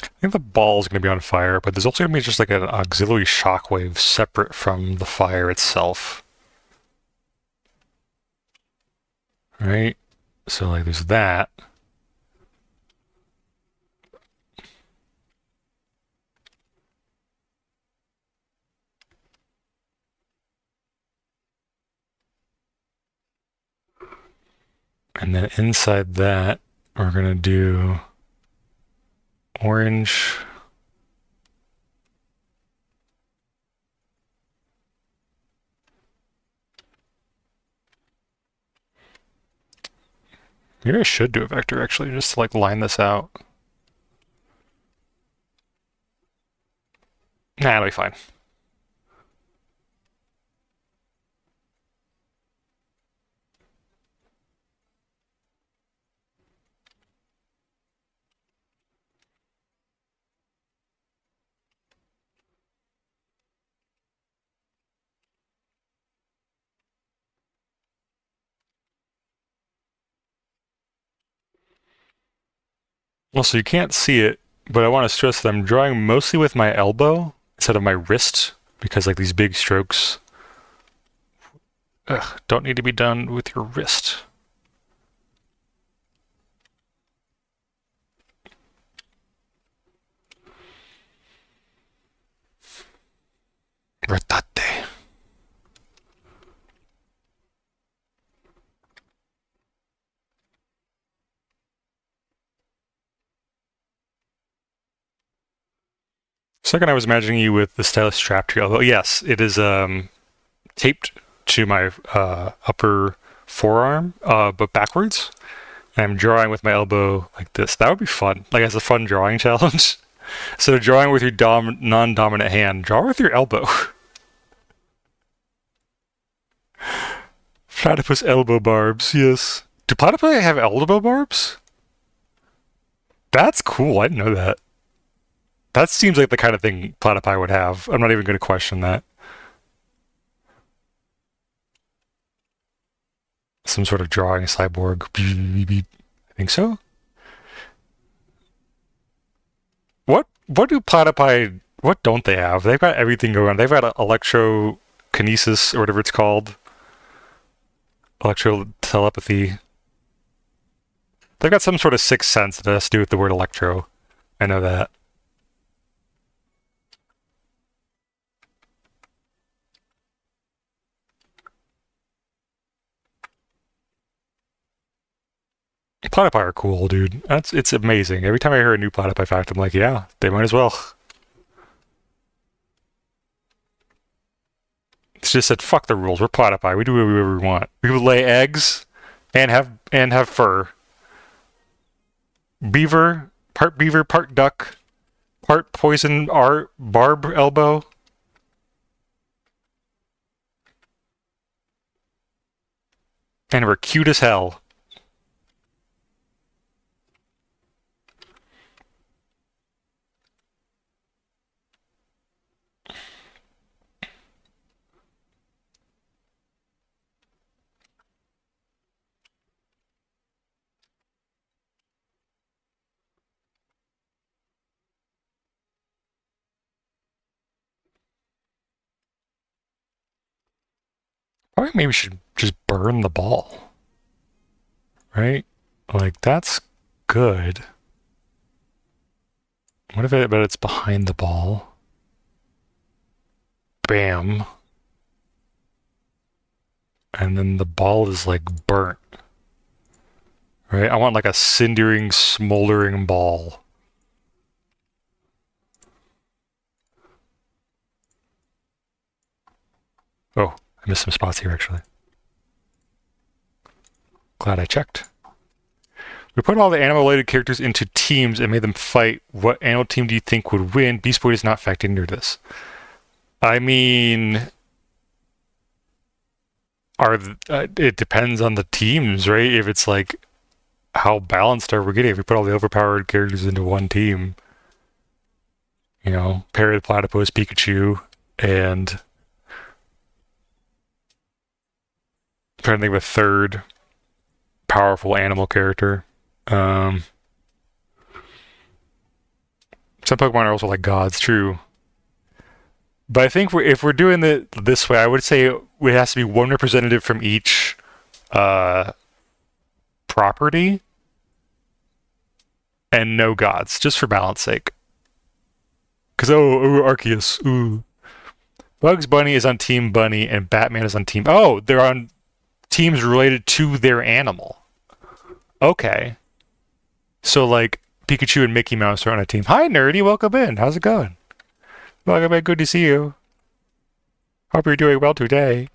I think the ball is going to be on fire, but there's also going to be just like an auxiliary shockwave separate from the fire itself. Right? So like there's that. And then inside that, we're going to do orange. Maybe I should do a vector actually, just to like line this out. Nah, it'll be fine. Also, you can't see it, but I want to stress that I'm drawing mostly with my elbow instead of my wrist, because like these big strokes don't need to be done with your wrist. Ratate. Second, I was imagining you with the stylus strapped to your elbow. Yes, it is taped to my upper forearm, but backwards. And I'm drawing with my elbow like this. That would be fun. Like as a fun drawing challenge. So drawing with your non-dominant hand, draw with your elbow. Platypus elbow barbs, yes. Do platypi have elbow barbs? That's cool. I didn't know that. That seems like the kind of thing platypi would have. I'm not even going to question that. Some sort of drawing cyborg. I think so. What do platypi? What don't they have? They've got everything going on. They've got electrokinesis or whatever it's called. Electro-telepathy. They've got some sort of sixth sense that has to do with the word electro. I know that. Platypi are cool, dude. It's amazing. Every time I hear a new platypi fact, I'm like, yeah, they might as well. It's just said, fuck the rules. We're platypi. We do whatever we want. We would lay eggs and have fur. Beaver, part duck, part poison barb elbow. And we're cute as hell. Probably maybe we should just burn the ball. Right? Like, that's good. What if but it's behind the ball? Bam. And then the ball is like burnt. Right? I want like a cindering, smoldering ball. Oh, I missed some spots here actually. Glad I checked. We put all the animal-related characters into teams and made them fight. What animal team do you think would win? Beast Boy does not factor into this. I mean, it depends on the teams, right? If it's like, how balanced are we getting? If we put all the overpowered characters into one team, you know, Perry the Platypus, Pikachu, and I'm trying to think of a third powerful animal character. Some Pokemon are also like gods, true. But I think if we're doing it this way, I would say it has to be one representative from each property and no gods, just for balance sake. Because, Arceus, ooh. Bugs Bunny is on Team Bunny and Batman is on Team... Oh, they're on teams related to their animal. Okay. So, like, Pikachu and Mickey Mouse are on a team. Hi, Nerdy, welcome in. How's it going? Welcome in, good to see you. Hope you're doing well today.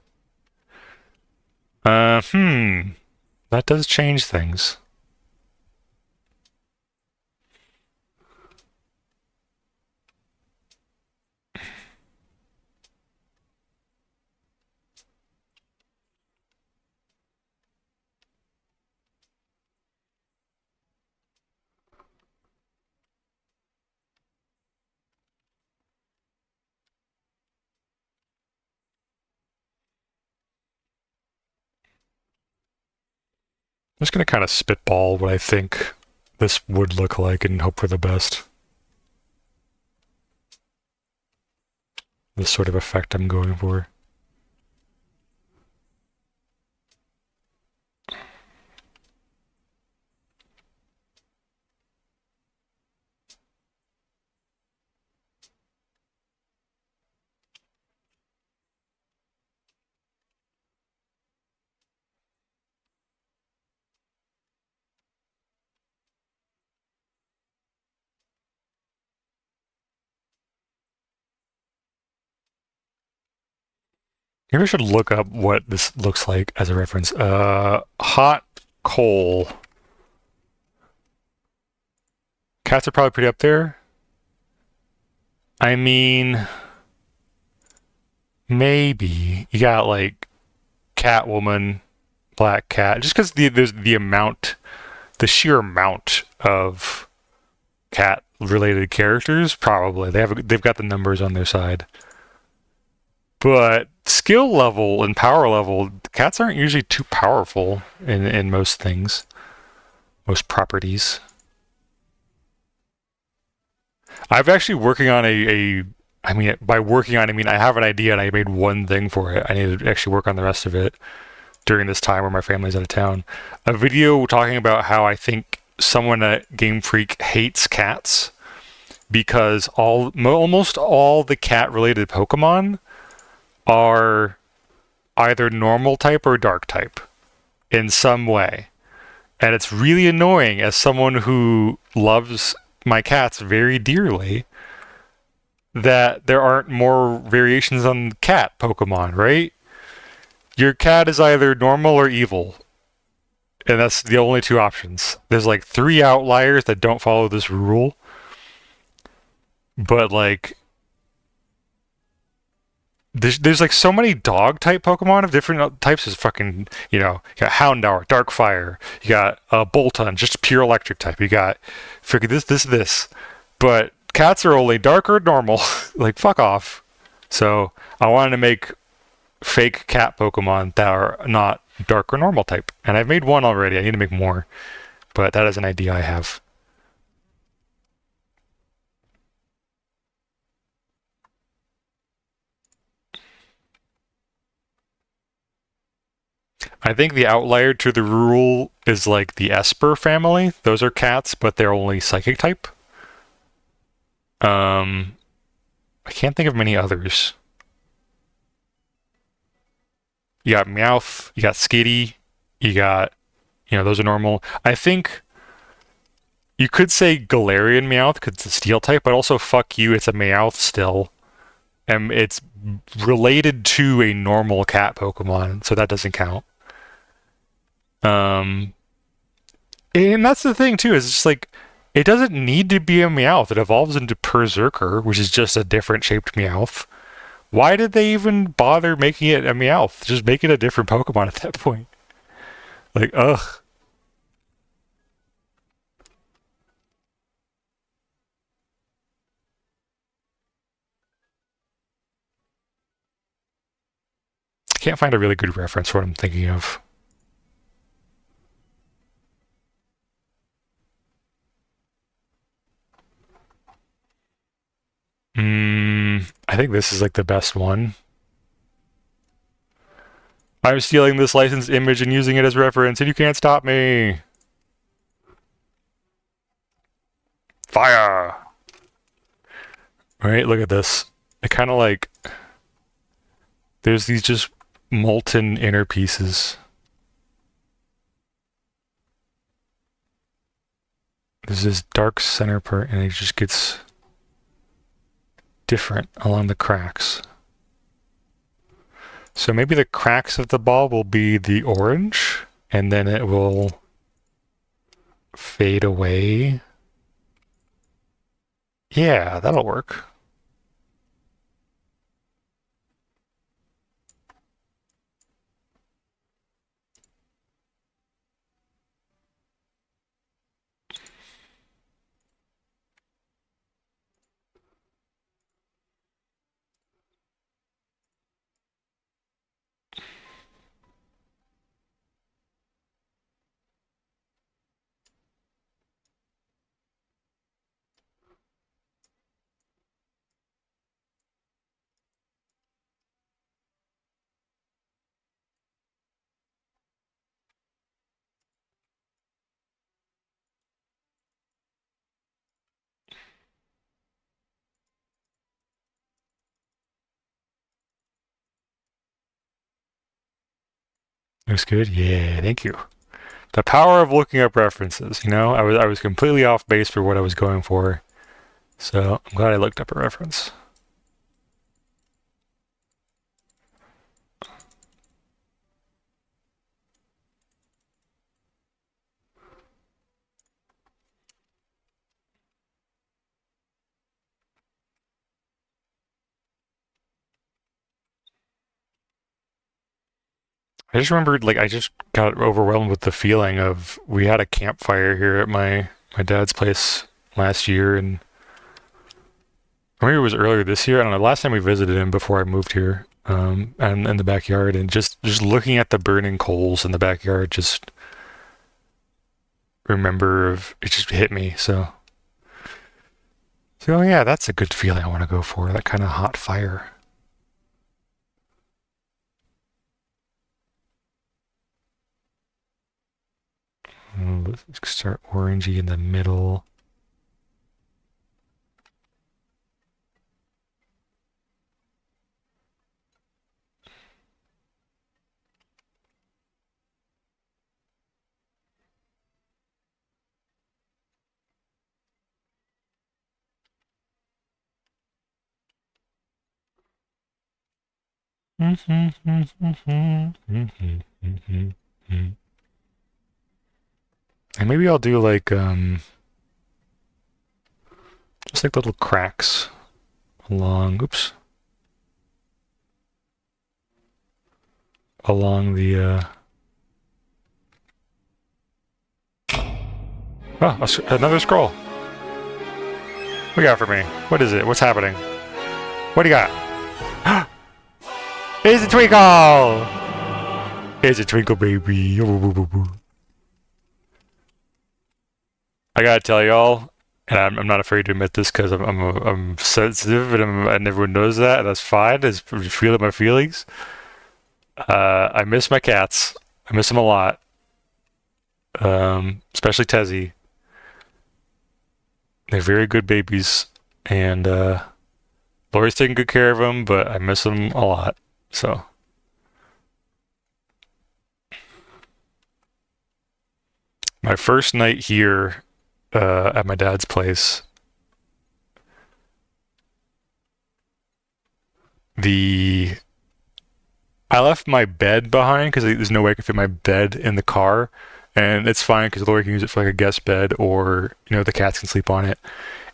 That does change things. I'm just gonna kind of spitball what I think this would look like and hope for the best. This sort of effect I'm going for. Maybe I should look up what this looks like as a reference. Hot coal. Cats are probably pretty up there. I mean, maybe you got like Catwoman, Black Cat, just because there's the sheer amount of cat-related characters. Probably they've got the numbers on their side. But skill level and power level, cats aren't usually too powerful in most things, most properties. I've actually working on I mean, by working on, I mean I have an idea and I made one thing for it. I need to actually work on the rest of it during this time where my family's out of town. A video talking about how I think someone at Game Freak hates cats because almost all the cat-related Pokemon are either normal type or dark type in some way. And it's really annoying as someone who loves my cats very dearly that there aren't more variations on cat Pokemon, right? Your cat is either normal or evil. And that's the only two options. There's like 3 outliers that don't follow this rule. But like there's like so many dog type Pokemon of different types. As fucking, you got Houndour, Darkfire, you got Boltund, just pure electric type. You got freaking this. But cats are only dark or normal. Like, fuck off. So I wanted to make fake cat Pokemon that are not dark or normal type. And I've made one already. I need to make more. But that is an idea I have. I think the outlier to the rule is like the Esper family. Those are cats, but they're only psychic type. Um, I can't think of many others. You got Meowth, you got Skitty, you got, those are normal. I think you could say Galarian Meowth because it's a steel type, but also fuck you, it's a Meowth still. And it's related to a normal cat Pokemon, so that doesn't count. Um, and that's the thing too, is it's just like it doesn't need to be a Meowth. It evolves into Berserker, which is just a different shaped Meowth. Why did they even bother making it a Meowth? Just make it a different Pokemon at that point. Like, ugh. I can't find a really good reference for what I'm thinking of. I think this is like the best one. I'm stealing this licensed image and using it as reference, and you can't stop me. Fire! Right, look at this. It kind of like... There's these just molten inner pieces. There's this dark center part, and it just gets different along the cracks. So maybe the cracks of the ball will be the orange, and then it will fade away. Yeah, that'll work. Looks good. Yeah, thank you. The power of looking up references. You know, I was completely off base for what I was going for, so I'm glad I looked up a reference. I just remembered, like, I just got overwhelmed with the feeling of we had a campfire here at my dad's place last year, and or maybe it was earlier this year. I don't know. Last time we visited him before I moved here, and in the backyard, and just looking at the burning coals in the backyard, just remember of it just hit me. So yeah, that's a good feeling I want to go for. That kind of hot fire. Let's start orangey in the middle. And maybe I'll do like just like little cracks along, oops, along the oh, another scroll. What you got for me? What is it? What's happening? What do you got? It's a twinkle! It's a twinkle, baby. I gotta tell y'all, and I'm not afraid to admit this because I'm sensitive and everyone knows that, and that's fine. It's feeling my feelings. I miss my cats. I miss them a lot. Especially Tezzy. They're very good babies, and Lori's taking good care of them, but I miss them a lot. So my first night here at my dad's place, I left my bed behind because there's no way I could fit my bed in the car, and it's fine because Lori can use it for like a guest bed, or the cats can sleep on it.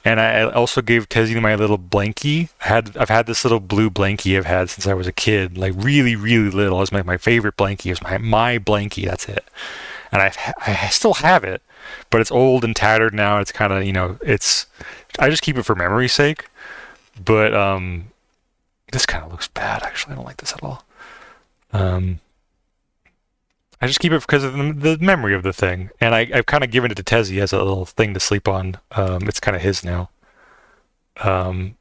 And I also gave Tezzy my little blankie. I've had this little blue blankie I've had since I was a kid, like really really little. It was my favorite blankie. It was my blankie. That's it. And I still have it, but it's old and tattered now. It's kind of it's I just keep it for memory's sake. But this kind of looks bad actually. I don't like this at all. Um, I just keep it because of the memory of the thing, and I've kind of given it to Tezzy as a little thing to sleep on. It's kind of his now. Um,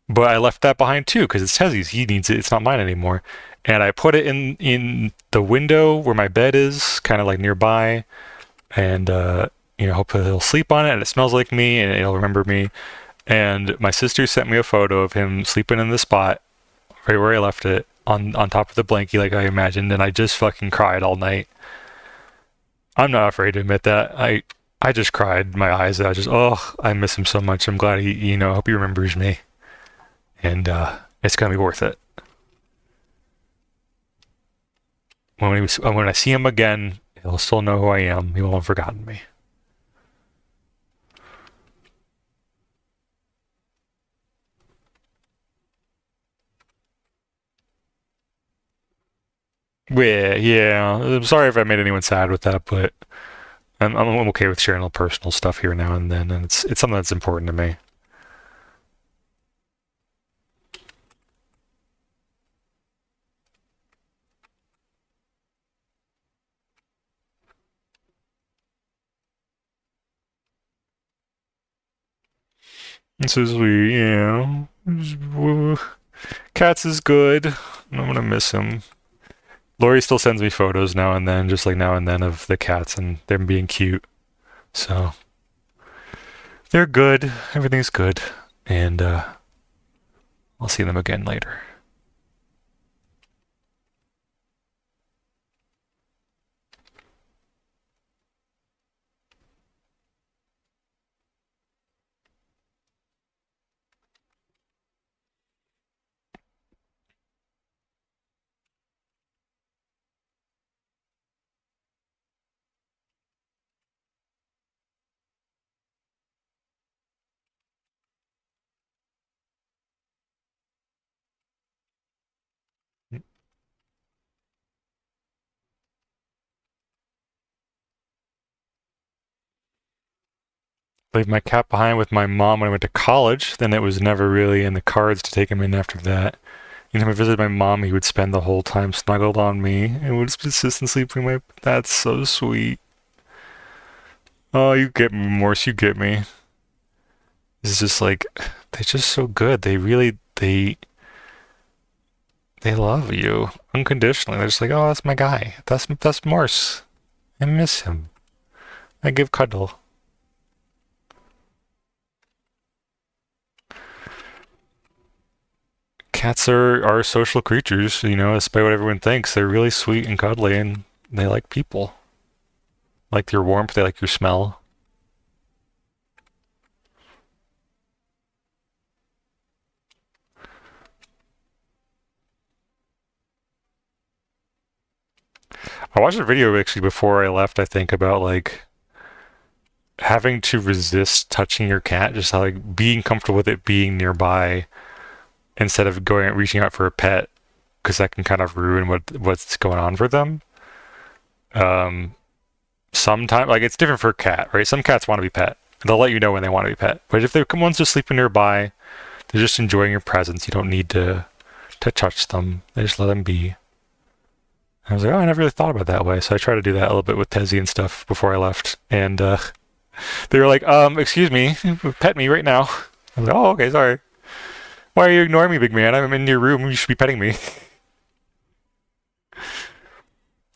but I left that behind too because it's Tezzy's. He needs it. It's not mine anymore. And I put it in the window where my bed is, kind of like nearby, and hopefully he'll sleep on it, and it smells like me, and he'll remember me. And my sister sent me a photo of him sleeping in the spot right where I left it on top of the blankie like I imagined, and I just fucking cried all night. I'm not afraid to admit that. I just cried my eyes out. I miss him so much. I'm glad he I hope he remembers me, and it's gonna be worth it. When I see him again, he'll still know who I am. He won't have forgotten me. Yeah. I'm sorry if I made anyone sad with that, but I'm okay with sharing a little personal stuff here now and then, and it's something that's important to me. This is sweet, yeah. Cats is good. I'm gonna miss him. Lori still sends me photos now and then, just like now and then, of the cats and them being cute. So they're good. Everything's good, and I'll see them again later. leave my cat behind with my mom when I went to college. Then it was never really in the cards to take him in after that. Anytime I visited my mom, he would spend the whole time snuggled on me and would persist in sleeping my. That's so sweet. Oh, you get me, Morse. You get me. It's just like they're just so good. They really they love you unconditionally. They're just like, oh, that's my guy. That's Morse. I miss him. I give cuddle. Cats are social creatures, you know, despite what everyone thinks. They're really sweet and cuddly, and they like people. Like your warmth, they like your smell. I watched a video actually before I left, I think, about like having to resist touching your cat, just how, like being comfortable with it being nearby instead of going and reaching out for a pet, because that can kind of ruin what's going on for them. Um, Sometimes, like it's different for a cat, right? Some cats want to be pet. They'll let you know when they want to be pet. But if they're ones just sleeping nearby, they're just enjoying your presence. You don't need to touch them. They just let them be. I was like, oh, I never really thought about it that way. So I tried to do that a little bit with Tezzy and stuff before I left. And they were like, excuse me, pet me right now. I was like, oh, okay, sorry. Why are you ignoring me, big man? I'm in your room. You should be petting me.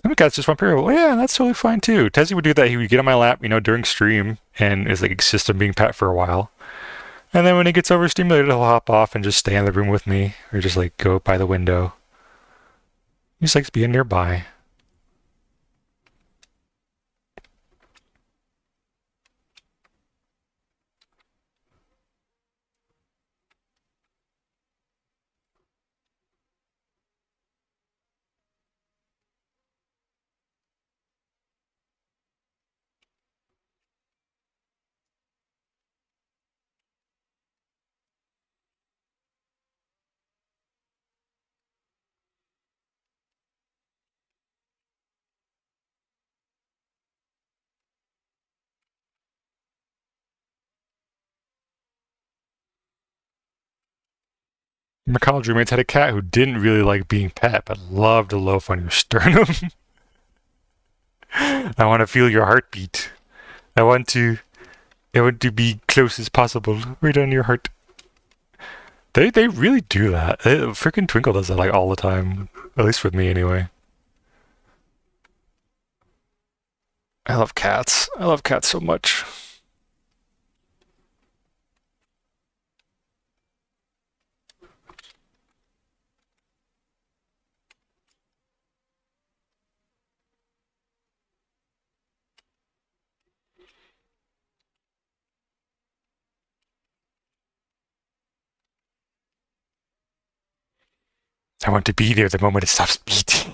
Some cats just want period. Well, yeah, that's totally fine too. Tezzy would do that. He would get on my lap, you know, during stream, and is like system being pet for a while. And then when he gets overstimulated, he'll hop off and just stay in the room with me, or just like go by the window. He just likes being nearby. My college roommates had a cat who didn't really like being pet, but loved to loaf on your sternum. I want to feel your heartbeat. I want to. I want to be close as possible, right on your heart. They really do that. Freaking Twinkle does that like all the time, at least with me anyway. I love cats. I love cats so much. I want to be there the moment it stops beating.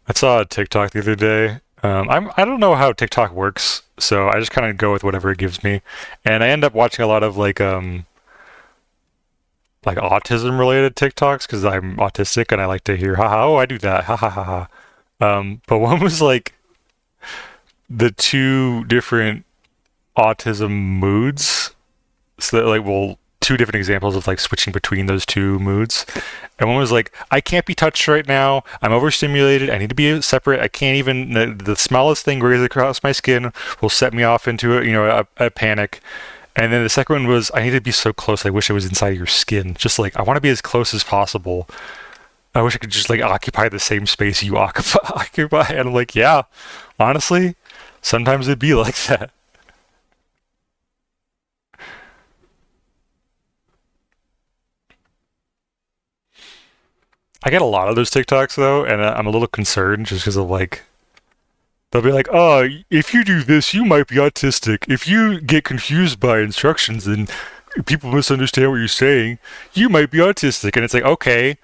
I saw a TikTok the other day. I don't know how TikTok works, so I just kind of go with whatever it gives me, and I end up watching a lot of like autism related TikToks because I'm autistic and I like to hear haha oh I do that ha ha ha ha. But one was like the two different autism moods, so that like well two different examples of like switching between those two moods. And one was like, I can't be touched right now. I'm overstimulated. I need to be separate. I can't even. The smallest thing grazes across my skin will set me off into a panic. And then the second one was, I need to be so close. I wish I was inside of your skin. Just like I want to be as close as possible. I wish I could just like occupy the same space you occupy. And I'm like, yeah, honestly, sometimes it'd be like that. I get a lot of those TikToks though, and I'm a little concerned just because of like they'll be like, "Oh, if you do this, you might be autistic. If you get confused by instructions and people misunderstand what you're saying, you might be autistic." And it's like, okay,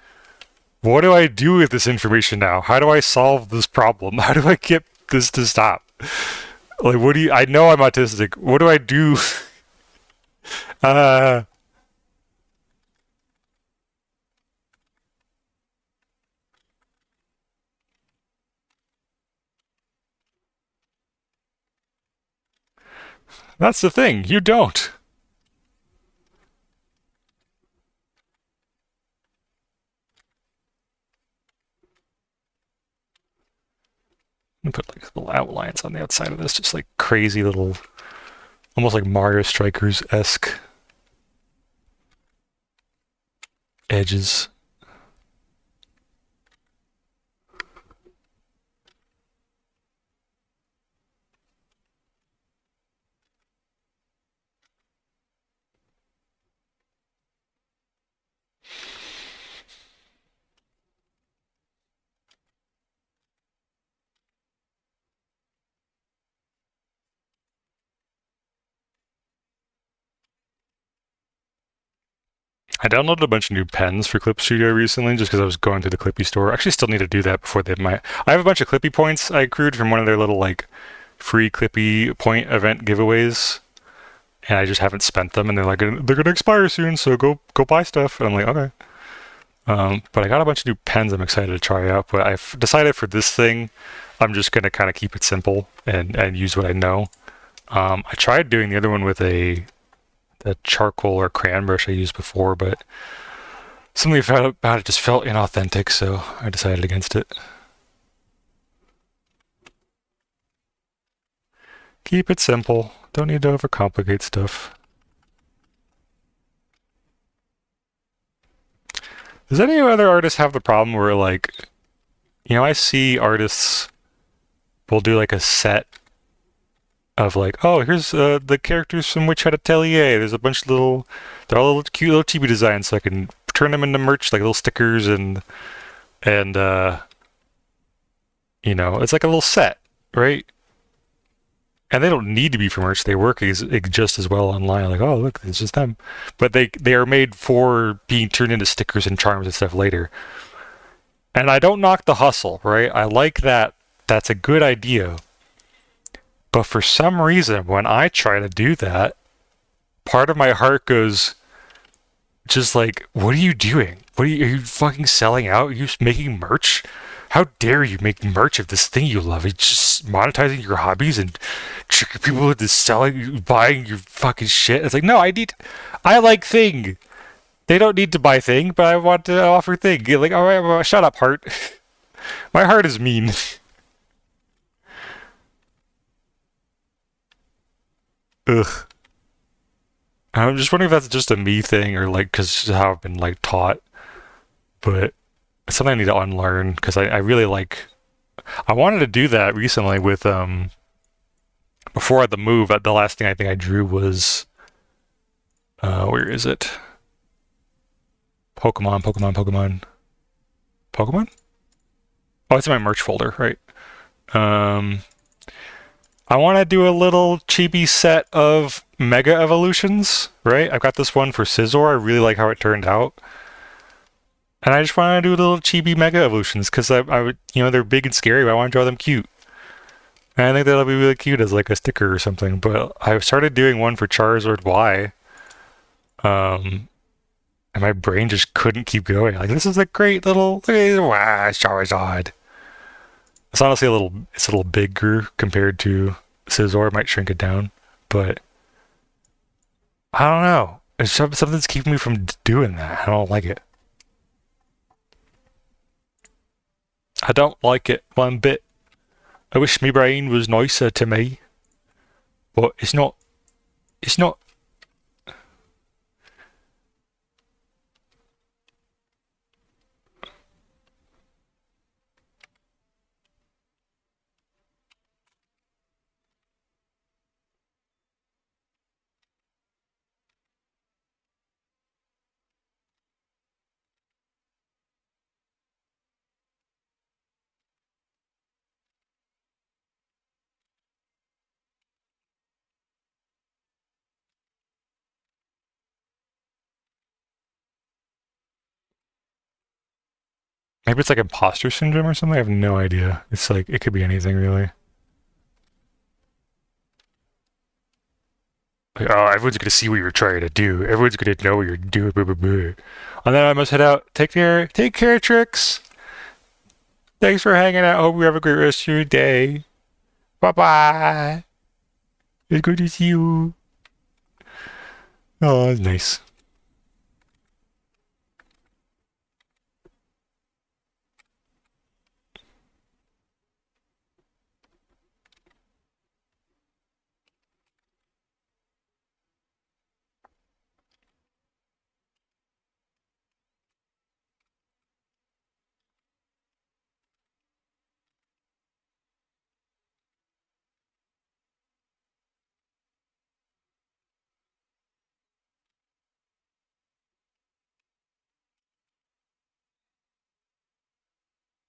what do I do with this information now? How do I solve this problem? How do I get this to stop? Like, what do you? I know I'm autistic. What do I do? Uh, That's the thing. You don't. I'm gonna put like little outlines on the outside of this, just like crazy little, almost like Mario Strikers-esque edges. I downloaded a bunch of new pens for Clip Studio recently just because I was going through the Clippy store. I actually still need to do that before they have my... I have a bunch of Clippy points I accrued from one of their little, like, free Clippy point event giveaways. And I just haven't spent them, and they're like, they're going to expire soon, so go buy stuff. And I'm like, okay. But I got a bunch of new pens I'm excited to try out, but I've decided for this thing, I'm just going to kind of keep it simple and use what I know. I tried doing the other one with the charcoal or crayon brush I used before, but something about it just felt inauthentic, so I decided against it. Keep it simple. Don't need to overcomplicate stuff. Does any other artist have the problem where, like, I see artists will do like a set of like, oh, here's the characters from Witch Hat Atelier. There's a bunch of they're all little cute little chibi designs, so I can turn them into merch, like little stickers and it's like a little set, right? And they don't need to be for merch. They work just as well online. Like, oh, look, it's just them. But they are made for being turned into stickers and charms and stuff later. And I don't knock the hustle, right? I like that. That's a good idea. But for some reason, when I try to do that, part of my heart goes just like, what are you doing? Are you fucking selling out? Are you making merch? How dare you make merch of this thing you love? It's just monetizing your hobbies and tricking people into buying your fucking shit. It's like, no, I like Thing. They don't need to buy Thing, but I want to offer Thing. You're like, all right, well, shut up, heart. My heart is mean. Ugh. I'm just wondering if that's just a me thing or like because how I've been like taught, but it's something I need to unlearn because I really like. I wanted to do that recently with before I had the move. The last thing I think I drew was where is it? Pokemon. Oh, it's in my merch folder, right? I want to do a little chibi set of Mega Evolutions, right? I've got this one for Scizor. I really like how it turned out. And I just want to do little chibi Mega Evolutions because I would, they're big and scary, but I want to draw them cute. And I think that'll be really cute as like a sticker or something. But I started doing one for Charizard Y. And my brain just couldn't keep going. Like, this is a great little, Charizard. It's honestly it's a little bigger compared to Scizor. I might shrink it down, but I don't know. It's something's keeping me from doing that. I don't like it. I don't like it one bit. I wish my brain was nicer to me, but it's not. It's not. Maybe it's like imposter syndrome or something. I have no idea. It's like it could be anything really. Like, oh, everyone's gonna see what you're trying to do. Everyone's gonna know what you're doing. Blah, blah, blah. And then I must head out. Take care. Take care, Tricks. Thanks for hanging out. Hope you have a great rest of your day. Bye bye. It's good to see you. Oh, that's nice.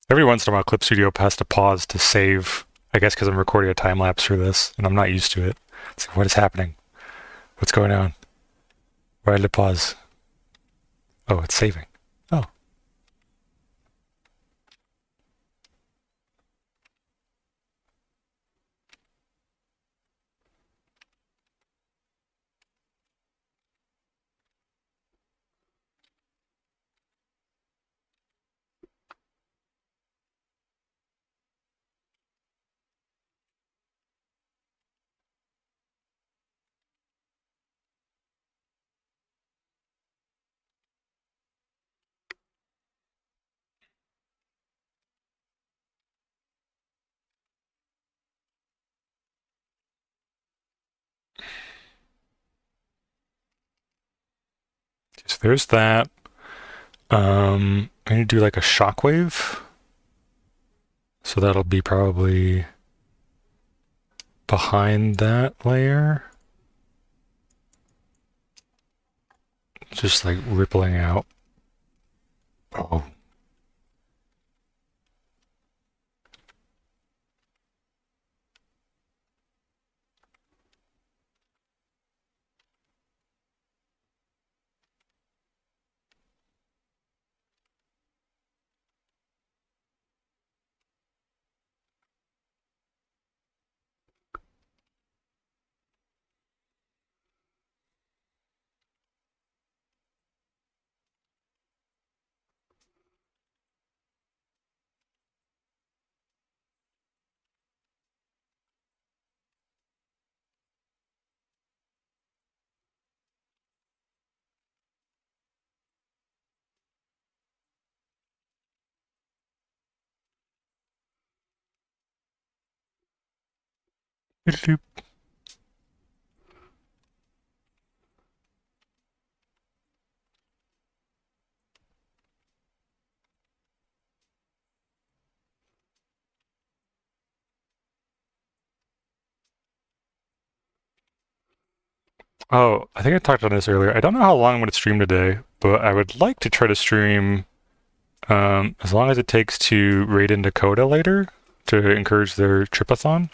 Every once in a while, Clip Studio has to pause to save. I guess because I'm recording a time lapse for this, and I'm not used to it. It's like, what is happening? What's going on? Why did it pause? Oh, it's saving. Oh. So there's that. I'm going to do like a shockwave. So that'll be probably behind that layer. Just like rippling out. Oh. Oh, I think I talked on this earlier. I don't know how long I'm going to stream today, but I would like to try to stream as long as it takes to raid in Dakota later to encourage their tripathon.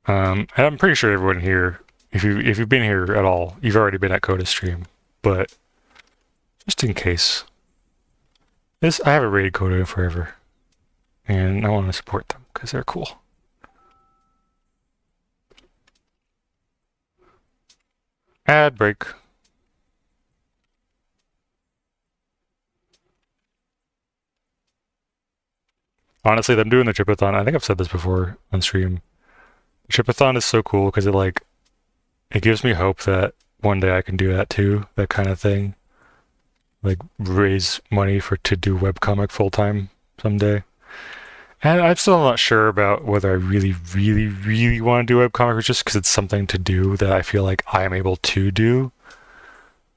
I'm pretty sure everyone here, if you've been here at all, you've already been at Coda's stream. But just in case, I haven't raided Coda in forever, and I want to support them because they're cool. Ad break. Honestly, them doing the tripathon, I think I've said this before on stream. The tripathon is so cool because it gives me hope that one day I can do that too, that kind of thing. Like raise money to do webcomic full time someday. And I'm still not sure about whether I really, really, really want to do webcomic or just because it's something to do that I feel like I am able to do.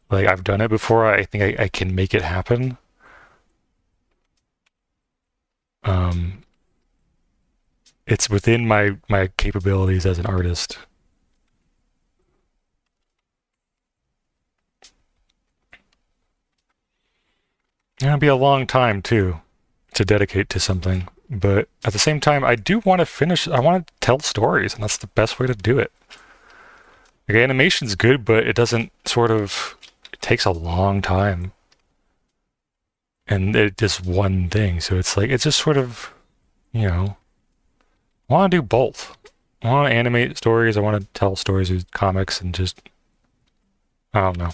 Like I've done it before. I think I can make it happen. It's within my capabilities as an artist. It'll be a long time too to dedicate to something, but at the same time, I do want to finish. I want to tell stories, and that's the best way to do it. Like animation's good, but it doesn't it takes a long time, and it just one thing. So it's like it's just I want to do both. I want to animate stories. I want to tell stories with comics, and just I don't know.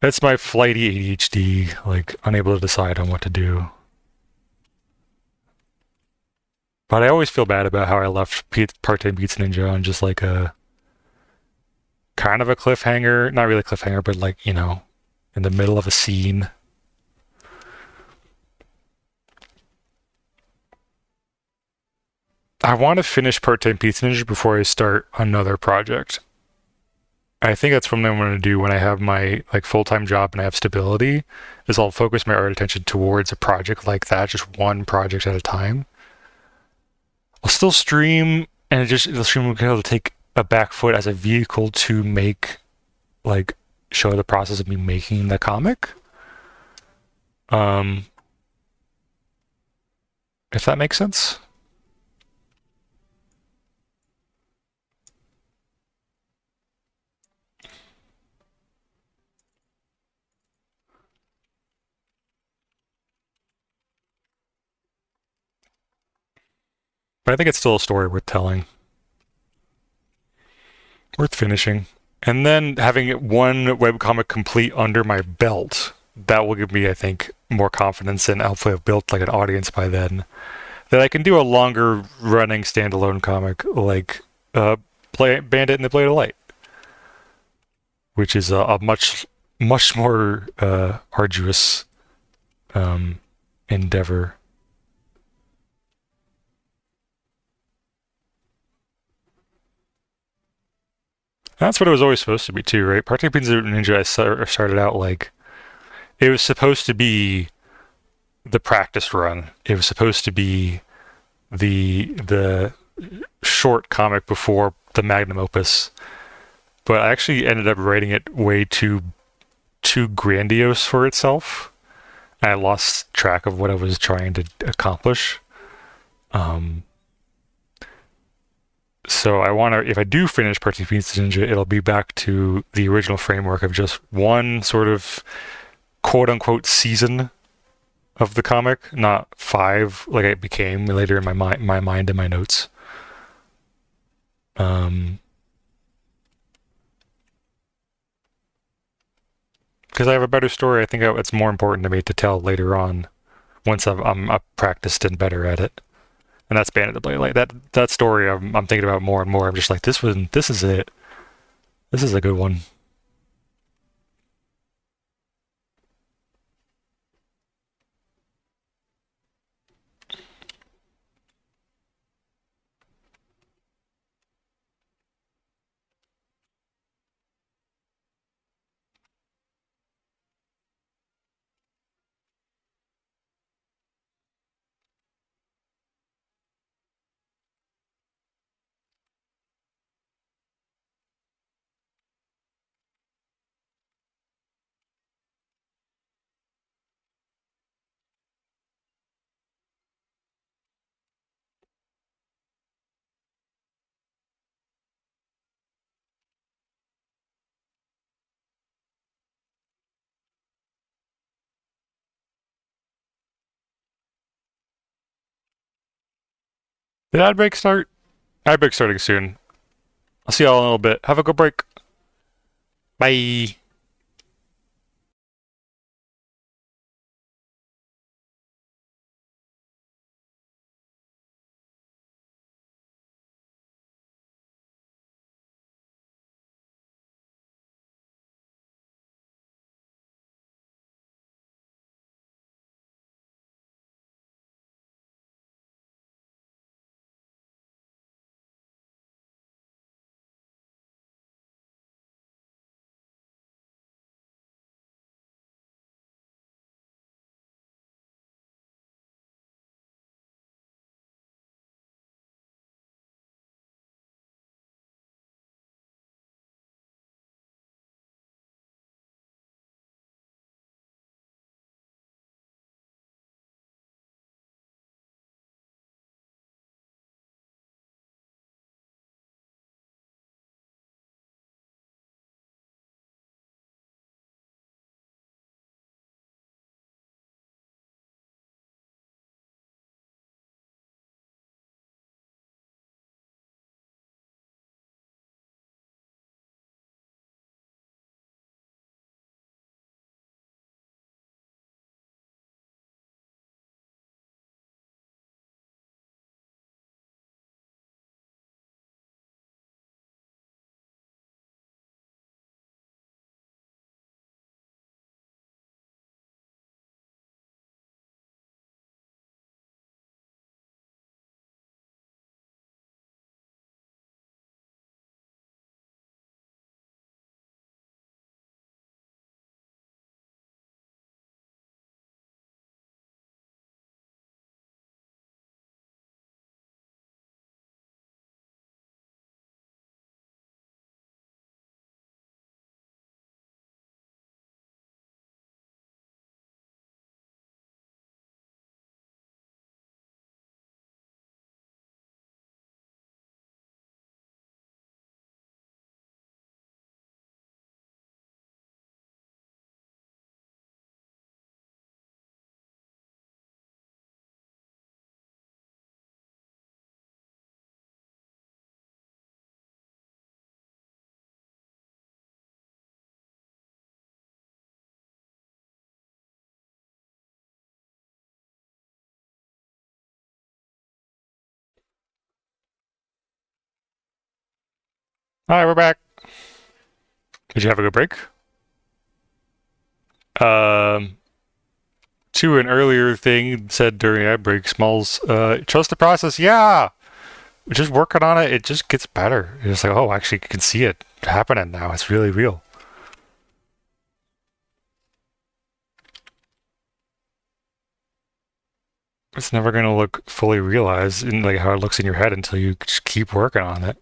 That's my flighty ADHD, like unable to decide on what to do. But I always feel bad about how I left Part-Time Pizza Ninja on just like a kind of a cliffhanger. Not really a cliffhanger, but like, you know, in the middle of a scene. I want to finish Part-Time Pizza Ninja before I start another project. I think that's something I'm going to do when I have my like full-time job and I have stability. Is I'll focus my art attention towards a project like that, just one project at a time. I'll still stream, and the stream will be able to take a back foot as a vehicle to make, like, show the process of me making the comic. Um, if that makes sense. But I think it's still a story worth telling, worth finishing. And then having one webcomic complete under my belt, that will give me, I think, more confidence, and hopefully I've built like an audience by then, that I can do a longer running standalone comic like Bandit and the Blade of Light, which is a much more arduous endeavor. That's what it was always supposed to be too, right? Part-Time Pizza Ninja, I started out like it was supposed to be the practice run. It was supposed to be the short comic before the magnum opus. But I actually ended up writing it way too grandiose for itself. I lost track of what I was trying to accomplish. Um, so I want to, if I do finish Part-Time Pizza Ninja, it'll be back to the original framework of just one sort of quote unquote season of the comic, not 5 like it became later in my mind and my notes. Because I have a better story, I think it's more important to me to tell later on once I'm up practiced and better at it. And that's Bandit the Blade. Like that story I'm thinking about more and more. I'm just like this is it. This is a good one. Did ad break start? Ad break starting soon. I'll see y'all in a little bit. Have a good break. Bye. Alright, we're back. Did you have a good break? To an earlier thing said during ad break, Smalls, trust the process. Yeah! Just working on it, it just gets better. It's like, oh, actually, you can see it happening now. It's really real. It's never going to look fully realized in like how it looks in your head until you just keep working on it.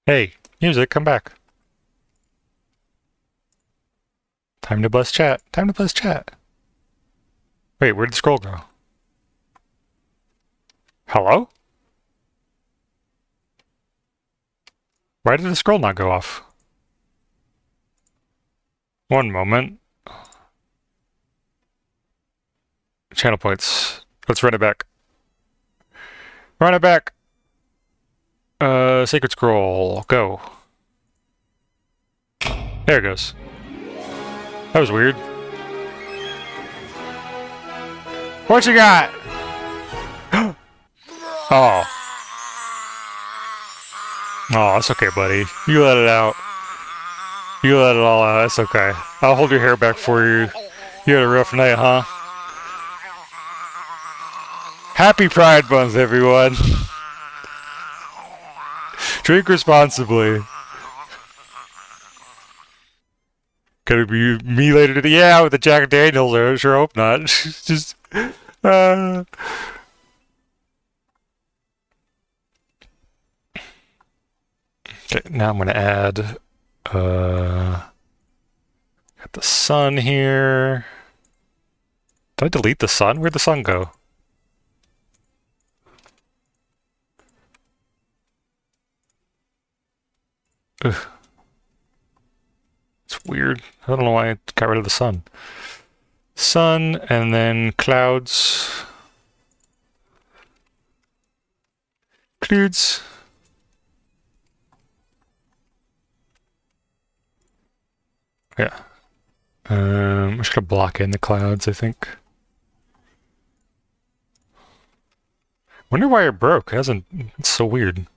Hey, music, come back. Time to buzz chat. Time to buzz chat. Wait, where'd the scroll go? Hello? Why did the scroll not go off? One moment. Channel points. Let's run it back. Run it back! Sacred Scroll. Go. There it goes. That was weird. What you got? Oh. Oh, that's okay, buddy. You let it out. You let it all out. That's okay. I'll hold your hair back for you. You had a rough night, huh? Happy Pride Month, everyone. Drink responsibly. Gonna be me later today? Yeah, with the Jack Daniels. I sure hope not. Just, okay, now I'm gonna add, got the sun here. Did I delete the sun? Where'd the sun go? Ugh. It's weird. I don't know why I got rid of the sun. Sun, and then clouds. Clouds. Yeah. I'm just gonna block in the clouds, I think. Wonder why it broke. It hasn't. It's so weird.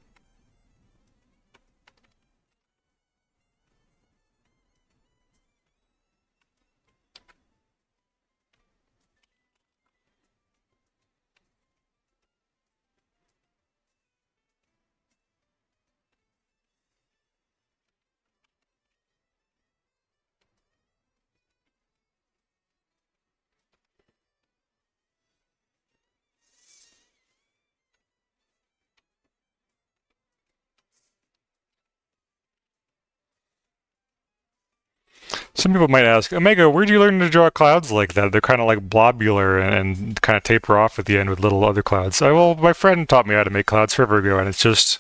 Some people might ask, Omega, where'd you learn to draw clouds like that? They're kind of like blobular and kind of taper off at the end with little other clouds. Well, my friend taught me how to make clouds forever ago, and it's just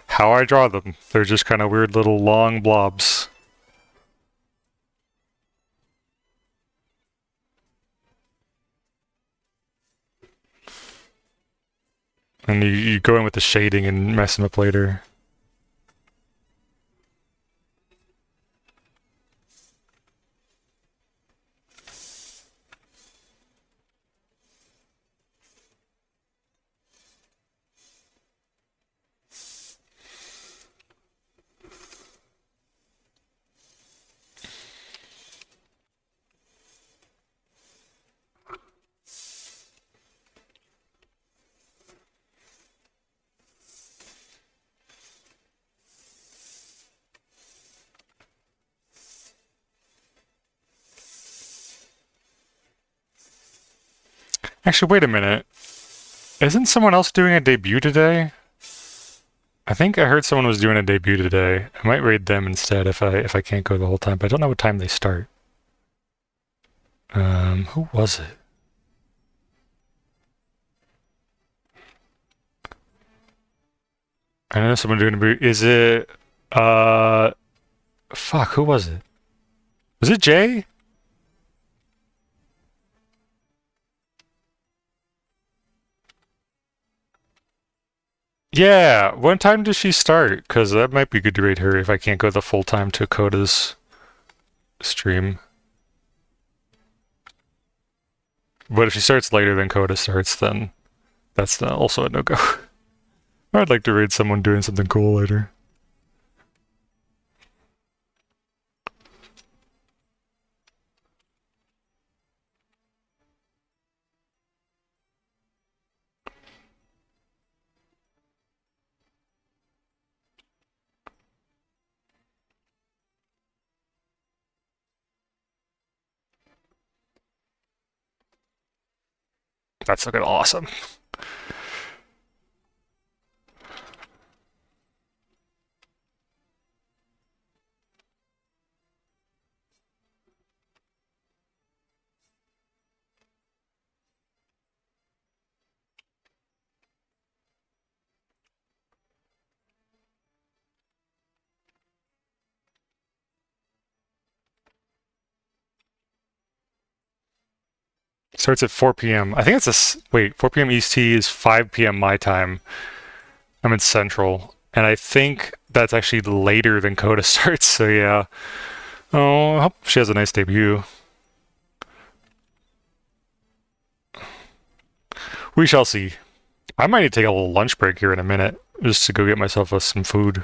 how I draw them. They're just kind of weird little long blobs. And you go in with the shading and mess them up later. Actually, wait a minute. Isn't someone else doing a debut today? I think I heard someone was doing a debut today. I might raid them instead if I can't go the whole time, but I don't know what time they start. Who was it? I know someone doing a debut. Is it fuck, who was it? Was it Jay? Yeah, what time does she start? Because that might be good to rate her if I can't go the full time to Coda's stream. But if she starts later than Coda starts, then that's also a no-go. I'd like to raid someone doing something cool later. That's looking awesome. Starts at 4 p.m. I think it's wait, 4 p.m. EST is 5 p.m. my time. I'm in Central, and I think that's actually later than Coda starts. So yeah. Oh, I hope she has a nice debut. We shall see. I might need to take a little lunch break here in a minute, just to go get myself some food.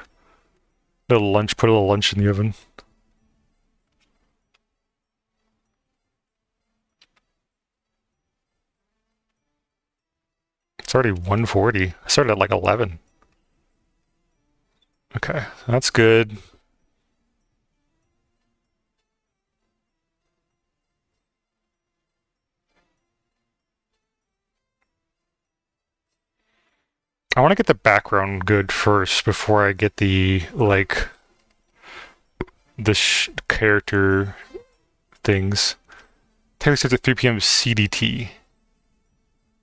A little lunch, put a little lunch in the oven. It's already 1:40. I started at like 11. Okay, that's good. I want to get the background good first before I get the, like, the character things. Taylor starts at 3 p.m. CDT.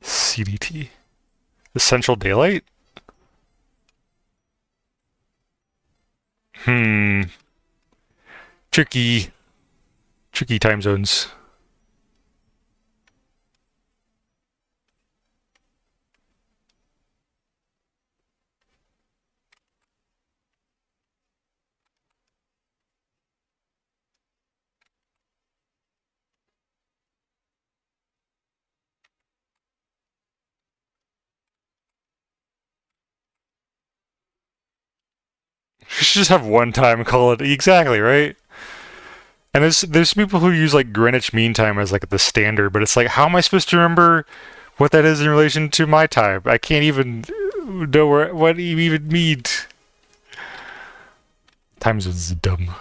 CDT. Essential Daylight? Tricky. Tricky time zones. You should just have one time call it exactly, right? And there's people who use like Greenwich Mean Time as like the standard, but it's like, how am I supposed to remember what that is in relation to my time? I can't even know what you even mean. Time zones is dumb.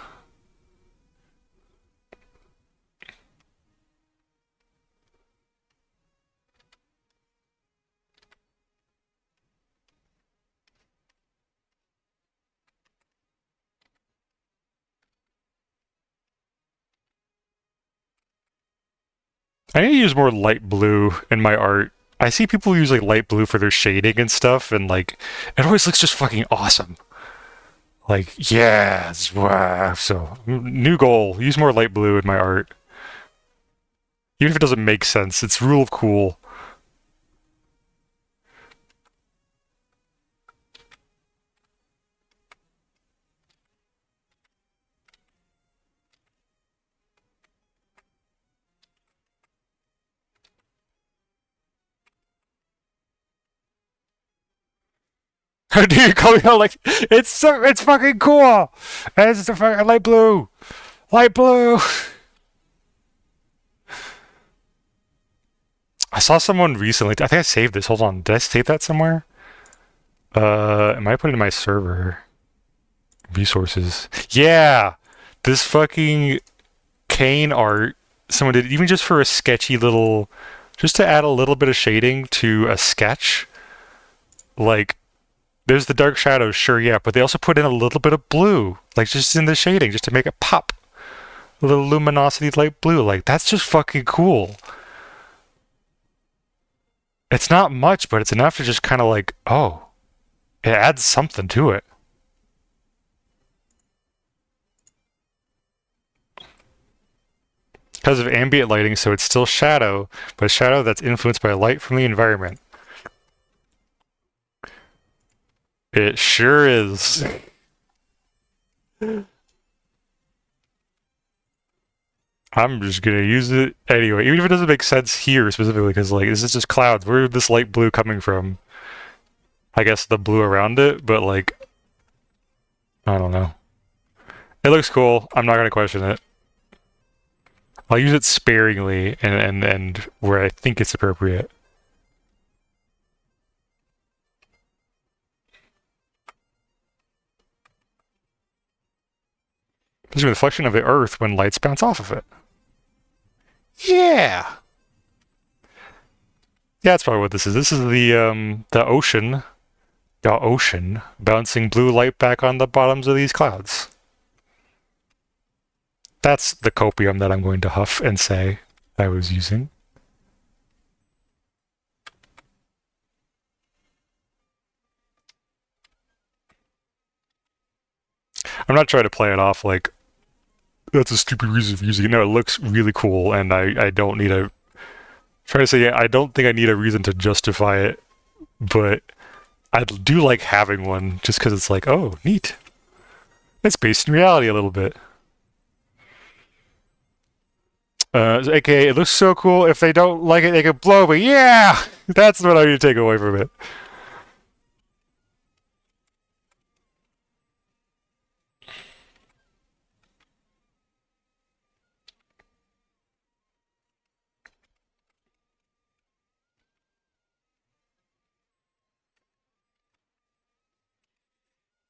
I need to use more light blue in my art. I see people use like light blue for their shading and stuff, and like it always looks just fucking awesome. Like, yes, wow. So, new goal: use more light blue in my art, even if it doesn't make sense. It's rule of cool. How do you call me out like it's fucking cool? And it's the fucking light blue, light blue. I saw someone recently. I think I saved this. Hold on, did I save that somewhere? Am I putting it in my server? Resources. Yeah, this fucking Kane art. Someone did even just for a sketchy little, just to add a little bit of shading to a sketch. Like, there's the dark shadows, sure, yeah, but they also put in a little bit of blue, like just in the shading, just to make it pop. A little luminosity light blue, like that's just fucking cool. It's not much, but it's enough to just kind of like, oh, it adds something to it. Because of ambient lighting, so it's still shadow, but shadow that's influenced by light from the environment. It sure is. I'm just gonna use it anyway, even if it doesn't make sense here specifically, because like this is just clouds. Where is this light blue coming from? I guess the blue around it, but like I don't know. It looks cool. I'm not gonna question it. I'll use it sparingly and where I think it's appropriate. There's a reflection of the Earth when lights bounce off of it. Yeah. Yeah, that's probably what this is. This is the ocean bouncing blue light back on the bottoms of these clouds. That's the copium that I'm going to huff and say I was using. I'm not trying to play it off like that's a stupid reason for using it. No, it looks really cool, and I don't need a. Trying to say, yeah, I don't think I need a reason to justify it, but I do like having one just because it's like, oh, neat. It's based in reality a little bit. AKA, it looks so cool. If they don't like it, they can blow me. Yeah, that's what I need to take away from it.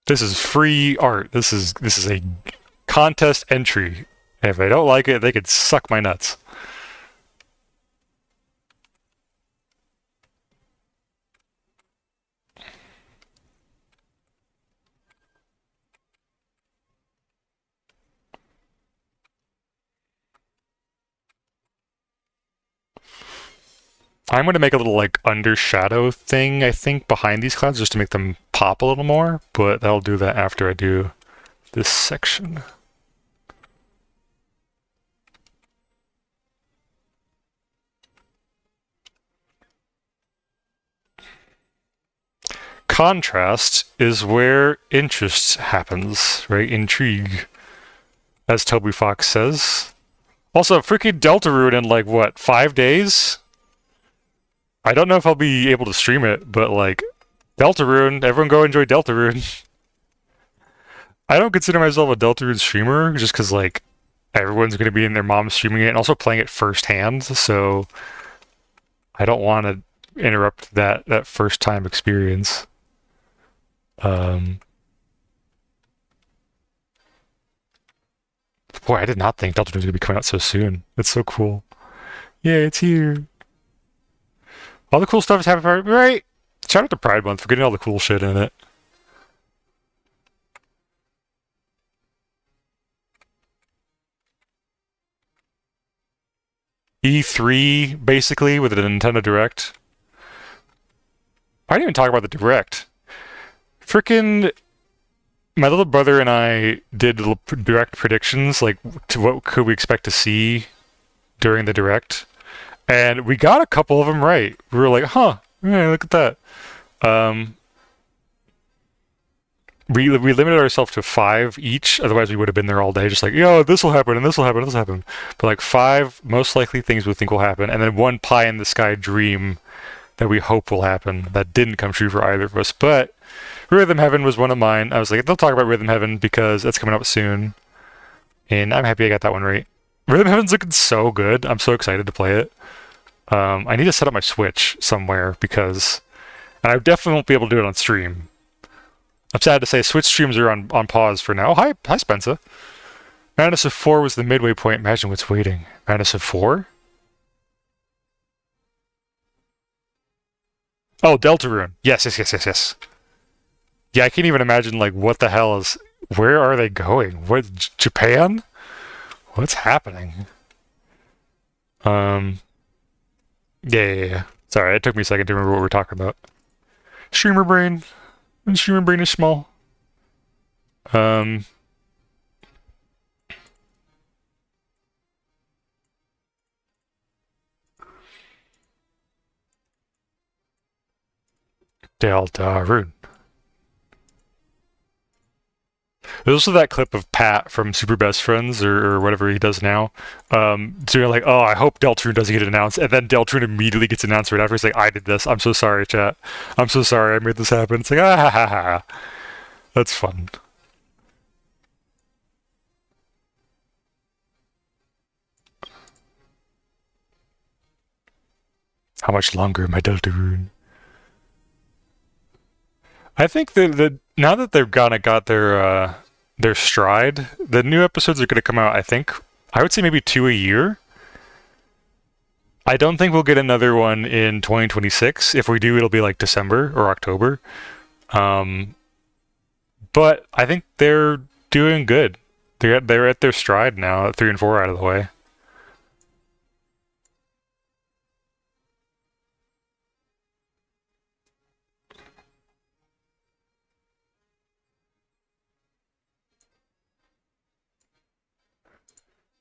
This is free art. This is a contest entry. And if they don't like it, they could suck my nuts. I'm going to make a little like undershadow thing, I think, behind these clouds just to make them pop a little more, but I'll do that after I do this section. Contrast is where interest happens, right? Intrigue, as Toby Fox says. Also, freaking Deltarune in like what, 5 days? I don't know if I'll be able to stream it, but like Deltarune, everyone go enjoy Deltarune. I don't consider myself a Deltarune streamer just because like everyone's gonna be in their mom streaming it and also playing it firsthand, so I don't want to interrupt that first time experience. Um, Boy, I did not think Deltarune was gonna be coming out so soon. It's so cool. Yeah, it's here. All the cool stuff is happening, right? Shout out to Pride Month for getting all the cool shit in it. E3, basically, with the Nintendo Direct. I didn't even talk about the Direct. Frickin' my little brother and I did direct predictions, like to what could we expect to see during the direct, and we got a couple of them right. We were like, "Huh, yeah, look at that." Um, we limited ourselves to 5 each, otherwise we would have been there all day, just like, "Yo, this will happen, and this will happen, and this will happen." But like 5 most likely things we think will happen, and then one pie in the sky dream that we hope will happen that didn't come true for either of us, but. Rhythm Heaven was one of mine. I was like, they'll talk about Rhythm Heaven because that's coming up soon. And I'm happy I got that one right. Rhythm Heaven's looking so good. I'm so excited to play it. I need to set up my Switch somewhere because... And I definitely won't be able to do it on stream. I'm sad to say Switch streams are on pause for now. Oh, hi Spencer. Madness of 4 was the midway point. Imagine what's waiting. Madness of 4? Oh, Deltarune. Yes. Yeah, I can't even imagine, like, what the hell is... Where are they going? What, Japan? What's happening? Yeah. Sorry, it took me a second to remember what we were talking about. Streamer brain. And streamer brain is small. Deltarune. There's also that clip of Pat from Super Best Friends or whatever he does now. So you're like, oh, I hope Deltarune doesn't get announced, and then Deltarune immediately gets announced right after. He's like, I did this. I'm so sorry, chat. I'm so sorry I made this happen. It's like, ah ha ha ha. That's fun. How much longer, my Deltarune? I think that now that they've got their stride, the new episodes are going to come out. I think I would say maybe 2 a year. I don't think we'll get another one in 2026. If we do, it'll be like December or October. But I think they're doing good. They're at their stride now. 3 and 4 out of the way.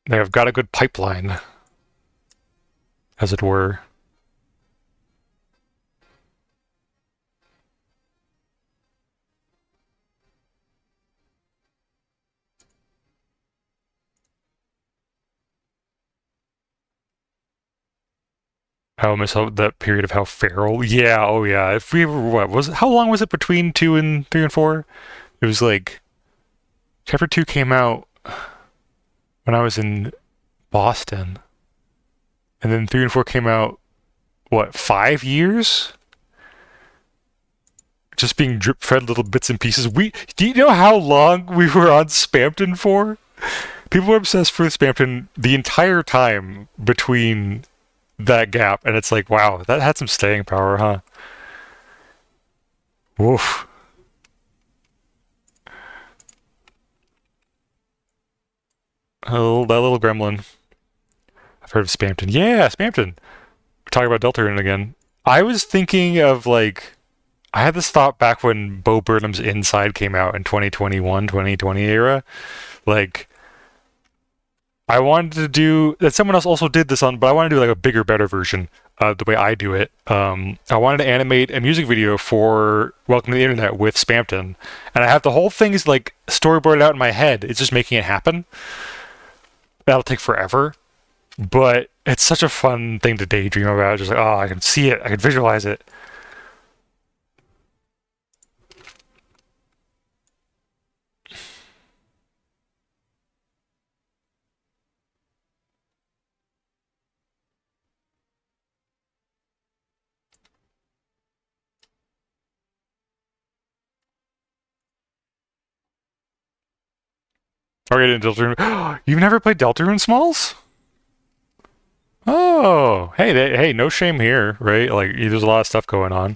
They have got a good pipeline, as it were. I miss that period of how feral. Yeah, oh yeah. If we ever, what was it? How long was it between 2 and 3 and 4? It was like chapter 2 came out when I was in Boston, and then 3 and 4 came out. What, 5 years? Just being drip fed little bits and pieces. Do you know how long we were on Spamton for? People were obsessed with Spamton the entire time between that gap, and it's like, wow, that had some staying power, huh? Woof. That little gremlin. I've heard of Spamton. Yeah, Spamton. We're talking about Deltarune again. I was thinking of, like, I had this thought back when Bo Burnham's Inside came out in 2021, 2020 era. Like, I wanted to do that. Someone else also did this on, but I want to do like a bigger, better version of the way I do it. I wanted to animate a music video for Welcome to the Internet with Spamton, and I have the whole thing is like storyboarded out in my head. It's just making it happen. That'll take forever, but it's such a fun thing to daydream about. Just like, oh, I can see it, I can visualize it. Target in Deltarune. You've never played Deltarune Smalls? Oh, hey, no shame here, right? Like, there's a lot of stuff going on.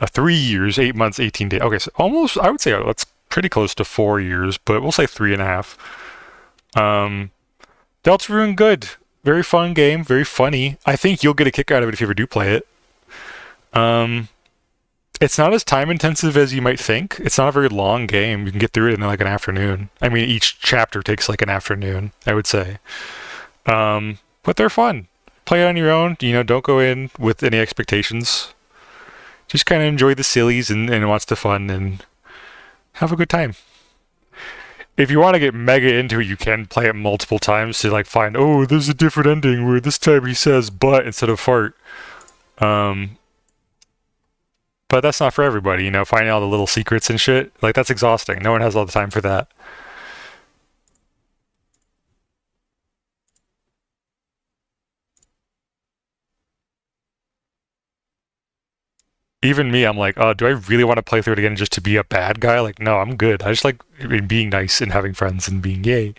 3 years, 8 months, 18 days. Okay, so almost, I would say that's pretty close to 4 years, but we'll say 3.5. Deltarune, good. Very fun game, very funny. I think you'll get a kick out of it if you ever do play it. It's not as time intensive as you might think. It's not a very long game. You can get through it in like an afternoon. I mean, each chapter takes like an afternoon, I would say. But they're fun. Play it on your own. You know, don't go in with any expectations. Just kind of enjoy the sillies and watch the fun and have a good time. If you want to get mega into it, you can play it multiple times to like find, oh, there's a different ending where this time he says but instead of fart. But that's not for everybody, you know, finding all the little secrets and shit. Like, that's exhausting. No one has all the time for that. Even me, I'm like, oh, do I really want to play through it again just to be a bad guy? Like, no, I'm good. I just like being nice and having friends and being yay.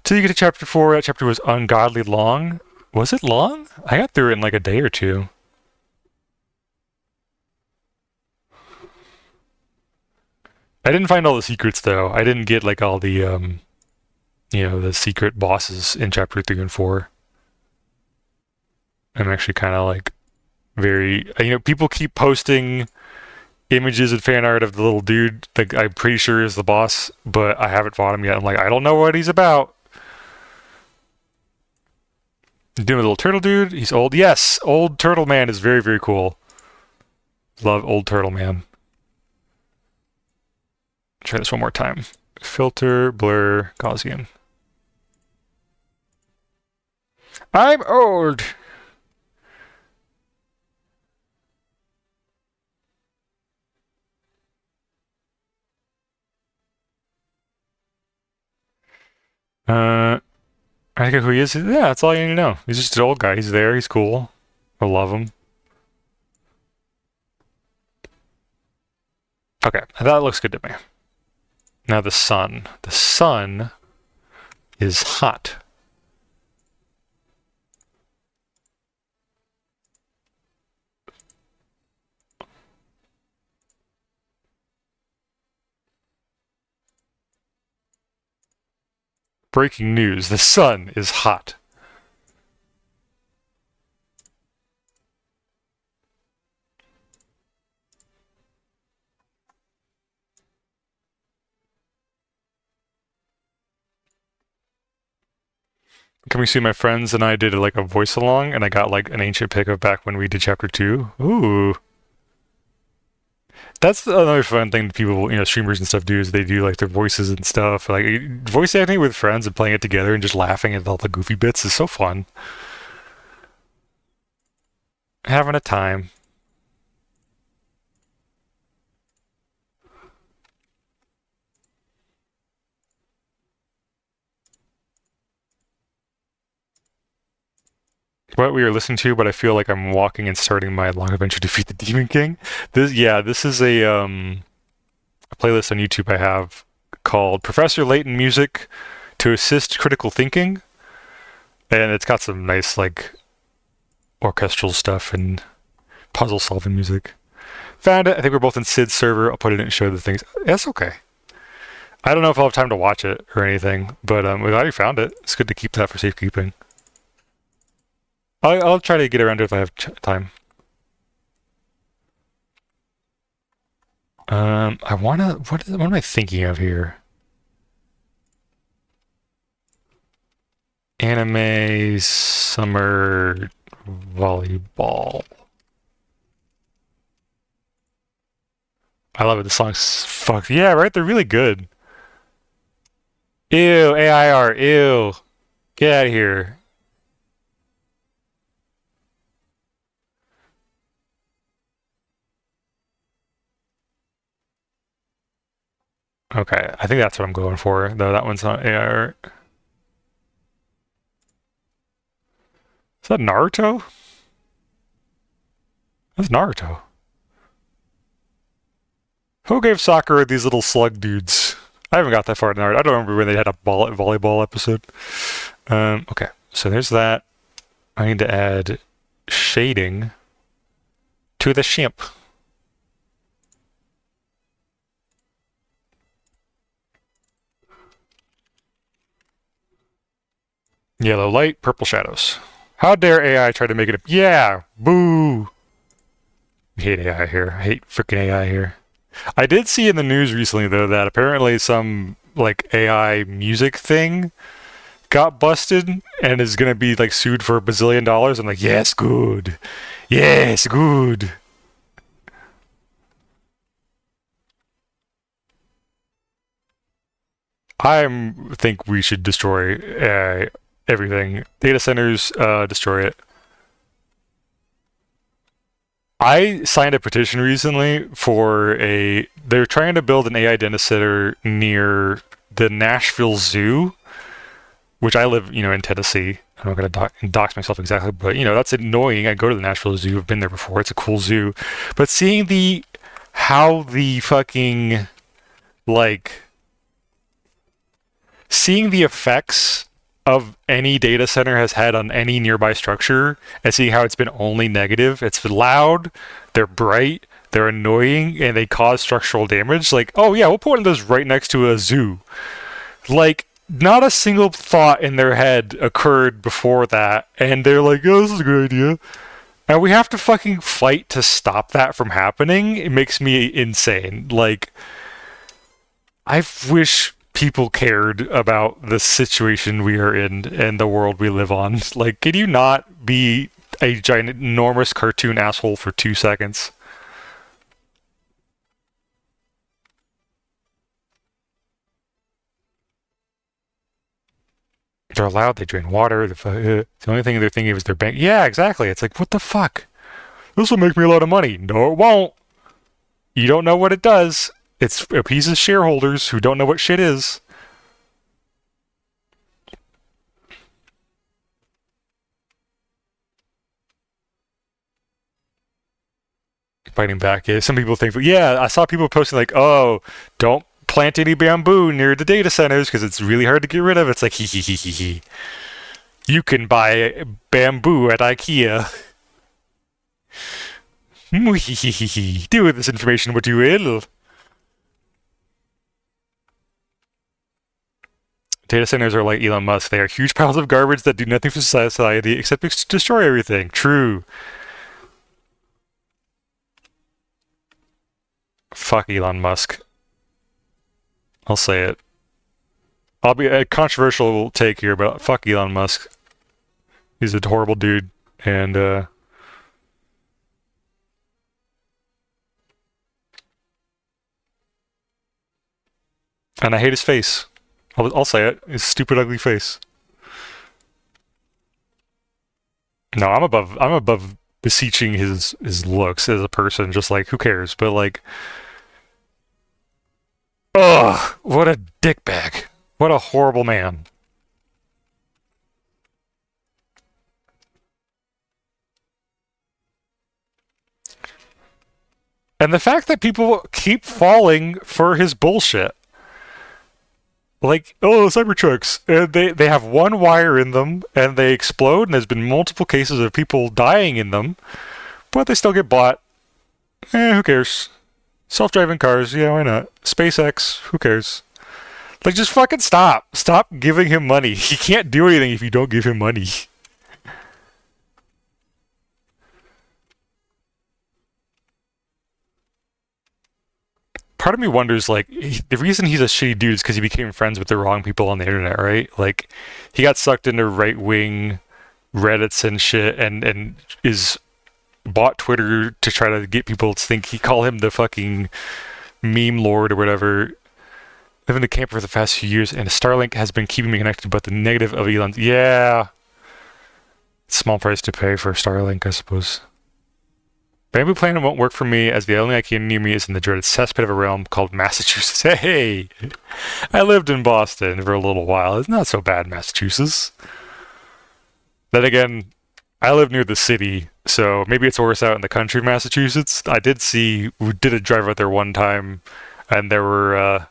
Till you get to chapter 4, that chapter was ungodly long. Was it long? I got through it in like a day or two. I didn't find all the secrets though. I didn't get like all the the secret bosses in chapter 3 and 4. I'm actually kind of like very, people keep posting images and fan art of the little dude that I'm pretty sure is the boss, but I haven't fought him yet. I'm like, I don't know what he's about. Doing a little turtle dude. He's old. Yes, old turtle man is very, very cool. Love old turtle man. Try this one more time. Filter, blur, Gaussian. I'm old. I think who he is. Yeah, that's all you need to know. He's just an old guy. He's there. He's cool. I love him. Okay, that looks good to me. Now the sun. The sun is hot. Breaking news. The sun is hot. Coming soon, my friends and I did like a voice along, and I got like an ancient pick of back when we did chapter 2. Ooh. That's another fun thing that people, streamers and stuff do is they do like their voices and stuff. Like voice acting with friends and playing it together and just laughing at all the goofy bits is so fun. Having a time. What we were listening to, but I feel like I'm walking and starting my long adventure to defeat the Demon King. This is a playlist on YouTube I have called Professor Layton Music to Assist Critical Thinking, and it's got some nice like orchestral stuff and puzzle solving music. Found it. I think we're both in Sid's server. I'll put it in and show the things. That's okay. I don't know if I'll have time to watch it or anything, but we already found it. It's good to keep that for safekeeping. I'll try to get around to it if I have time. I wanna. What am I thinking of here? Anime summer volleyball. I love it. The songs, fuck yeah, right? They're really good. Ew, AI art. Ew, get out of here. Okay, I think that's what I'm going for. Though that one's not AI art. Is that Naruto? That's Naruto. Who gave Sakura these little slug dudes? I haven't got that far in Naruto. I don't remember when they had a volleyball episode. Okay, so there's that. I need to add shading to the shimp. Yellow light, purple shadows. How dare AI try to make it? Yeah, boo. I hate AI here. I hate freaking AI here. I did see in the news recently though that apparently some like AI music thing got busted and is gonna be like sued for $1 bazillion. I'm like, yes, good. Yes, good. I think we should destroy everything. Data centers, destroy it. I signed a petition recently for they're trying to build an AI data center near the Nashville Zoo, which I live, in Tennessee. I'm not going to dox myself exactly, but, that's annoying. I go to the Nashville Zoo. I've been there before. It's a cool zoo. But seeing how the fucking, like, seeing the effects of any data center has had on any nearby structure and seeing how it's been only negative. It's loud, they're bright, they're annoying, and they cause structural damage. Like, oh yeah, we'll put one of those right next to a zoo. Like, not a single thought in their head occurred before that, and they're like, oh, this is a good idea. And we have to fucking fight to stop that from happening. It makes me insane. Like, I wish people cared about the situation we are in and the world we live on. Like, can you not be a giant, enormous cartoon asshole for 2 seconds? They're allowed. They drain water. The only thing they're thinking of is their bank. Yeah, exactly. It's like, what the fuck? This will make me a lot of money. No, it won't. You don't know what it does. It's appeases shareholders who don't know what shit is. Fighting back. Yeah, some people think, yeah, I saw people posting like, oh, don't plant any bamboo near the data centers because it's really hard to get rid of. It's like, hee hee hee hee hee. You can buy bamboo at IKEA. Do with this information what you will. Data centers are like Elon Musk. They are huge piles of garbage that do nothing for society except destroy everything. True. Fuck Elon Musk. I'll say it. I'll be a controversial take here, but fuck Elon Musk. He's a horrible dude, and I hate his face. I'll say it. His stupid, ugly face. No, I'm above beseeching his looks as a person. Just like, who cares? But like, ugh, what a dickbag. What a horrible man. And the fact that people keep falling for his bullshit. Like, oh, Cybertrucks, and they have one wire in them, and they explode, and there's been multiple cases of people dying in them, but they still get bought. Who cares? Self-driving cars, yeah, why not? SpaceX, who cares? Like, just fucking stop. Stop giving him money. He can't do anything if you don't give him money. Part of me wonders, like, the reason he's a shitty dude is because he became friends with the wrong people on the internet, right? Like, he got sucked into right-wing Reddits and shit, and is bought Twitter to try to get people to think he call him the fucking meme lord or whatever. Living in the camp for the past few years, and Starlink has been keeping me connected, but the negative of Elon's, yeah, small price to pay for Starlink, I suppose. Bamboo Planet won't work for me, as the only IKEA near me is in the dreaded cesspit of a realm called Massachusetts. Hey! I lived in Boston for a little while. It's not so bad, Massachusetts. Then again, I live near the city, so maybe it's worse out in the country of Massachusetts. We did a drive out there one time, and there were,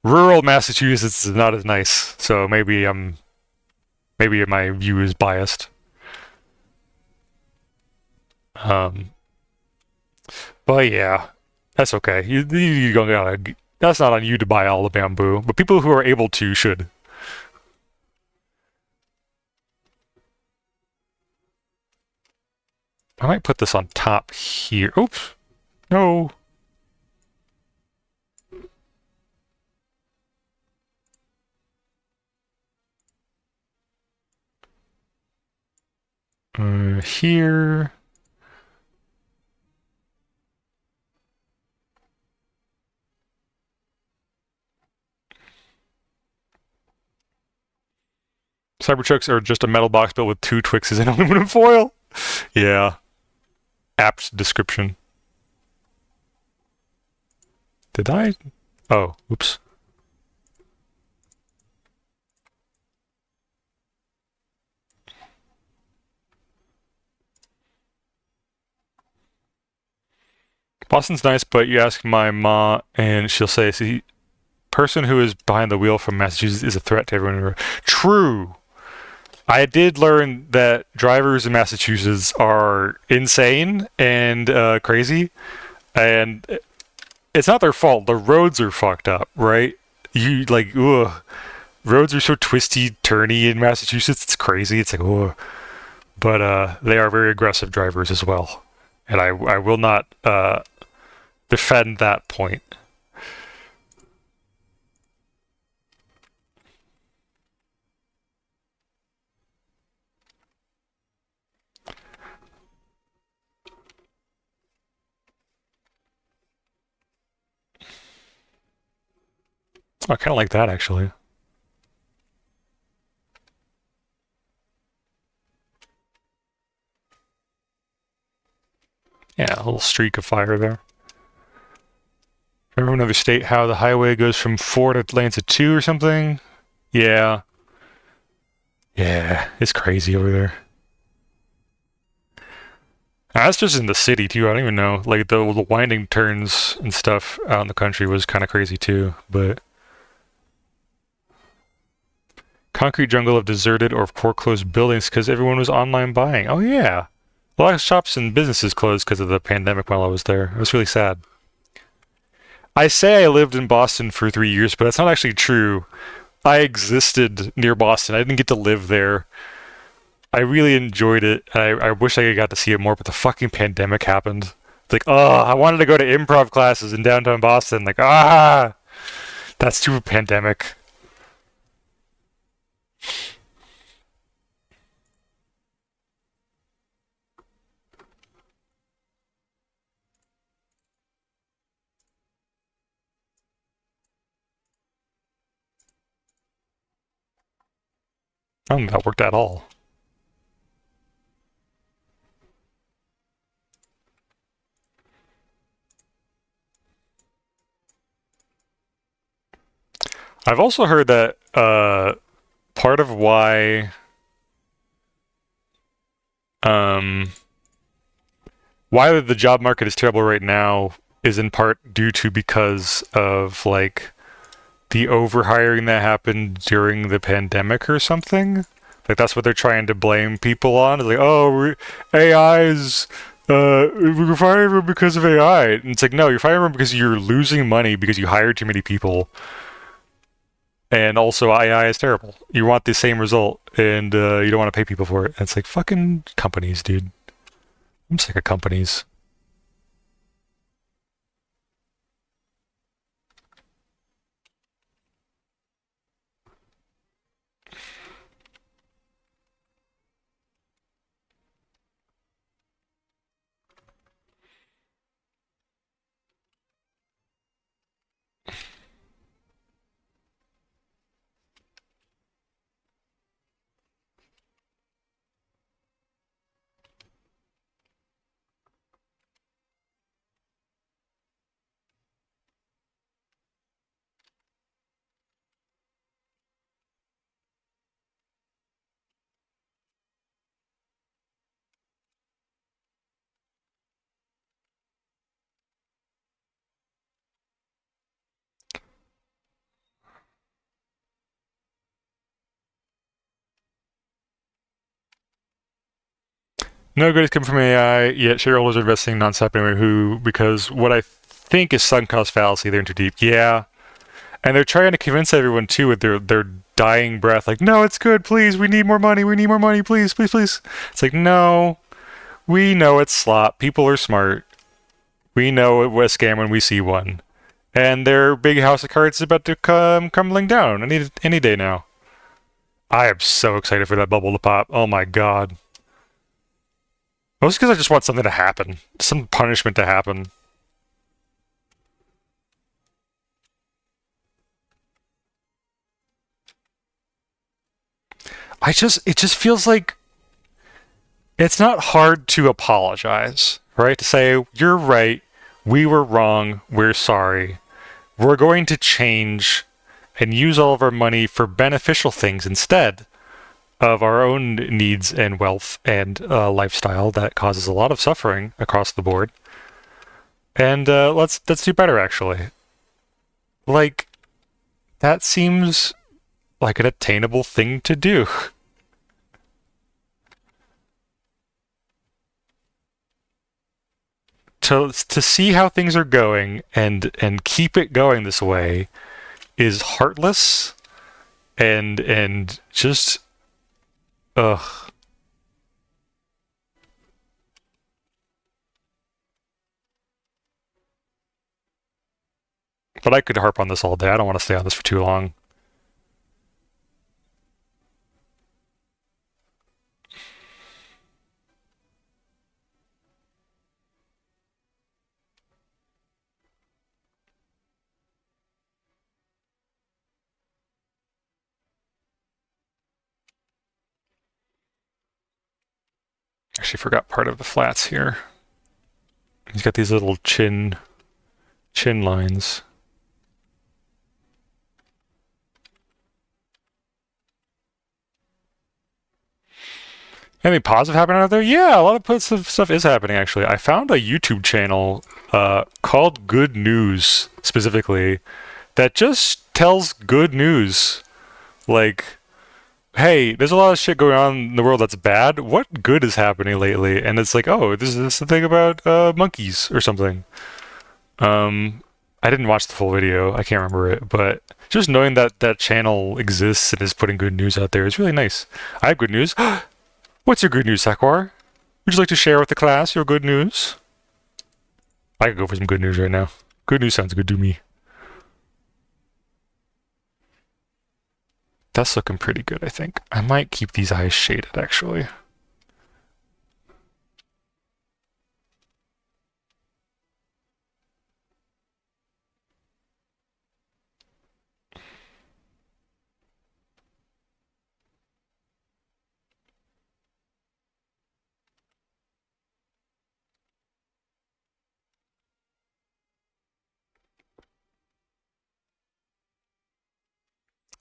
rural Massachusetts is not as nice, so maybe my view is biased. But yeah, that's okay. You don't gotta. That's not on you to buy all the bamboo, but people who are able to should. I might put this on top here. Oops. No. Here. Cybertrucks are just a metal box built with 2 Twixes and aluminum foil. Yeah. Apt description. Did I? Oh, oops. Boston's nice, but you ask my ma, and she'll say, "See, person who is behind the wheel from Massachusetts is a threat to everyone." True. I did learn that drivers in Massachusetts are insane and crazy, and it's not their fault. The roads are fucked up, right? You like, ugh. Roads are so twisty, turny in Massachusetts. It's crazy. It's like, ugh. But they are very aggressive drivers as well, and I will not defend that point. I kind of like that actually. little streak of fire there. Remember another state how the highway goes from 4 lanes to 2 or something? Yeah. Yeah, it's crazy over there. That's just in the city too. I don't even know. Like the winding turns and stuff out in the country was kind of crazy too. But concrete jungle of deserted or foreclosed buildings because everyone was online buying. Oh yeah, a lot of shops and businesses closed because of the pandemic while I was there. It was really sad. I say I lived in Boston for 3 years, but that's not actually true. I existed near Boston. I didn't get to live there. I really enjoyed it. I wish I got to see it more, but the fucking pandemic happened. It's like, oh, I wanted to go to improv classes in downtown Boston. Like, that's too pandemic. I don't think that worked at all. I've also heard that part of um, why the job market is terrible right now is in part due to because of like the overhiring that happened during the pandemic or something. Like that's what they're trying to blame people on. It's like, oh, AI is we're firing everyone because of AI. And it's like, no, you're firing everyone because you're losing money because you hired too many people. And also, AI is terrible. You want the same result, and you don't want to pay people for it. And it's like, fucking companies, dude. I'm sick of companies. No good is coming from AI, yet shareholders are investing non-stop anyway. Who? Because what I think is sunk cost fallacy. They're in too deep. Yeah, and they're trying to convince everyone too with their dying breath. Like, no, it's good. Please, we need more money. We need more money. Please, please, please. It's like, no, we know it's slop. People are smart. We know it was a scam when we see one. And their big house of cards is about to come crumbling down any day now. I am so excited for that bubble to pop. Oh my god. Mostly because I just want something to happen. Some punishment to happen. It just feels like it's not hard to apologize, right? To say, you're right, we were wrong, we're sorry. We're going to change and use all of our money for beneficial things instead of our own needs and wealth and lifestyle that causes a lot of suffering across the board. And let's do better, actually. Like, that seems like an attainable thing to do. To see how things are going and keep it going this way is heartless and just ugh. But I could harp on this all day. I don't want to stay on this for too long. Actually forgot part of the flats here. He's got these little chin lines. Anything positive happening out there? Yeah, a lot of positive stuff is happening actually. I found a YouTube channel called Good News specifically that just tells good news. Like, hey, there's a lot of shit going on in the world that's bad. What good is happening lately? And it's like, oh, this is the thing about monkeys or something. I didn't watch the full video. I can't remember it, but just knowing that that channel exists and is putting good news out there is really nice. I have good news. What's your good news, Sakwar? Would you like to share with the class your good news? I could go for some good news right now. Good news sounds good to me. That's looking pretty good, I think. I might keep these eyes shaded, actually.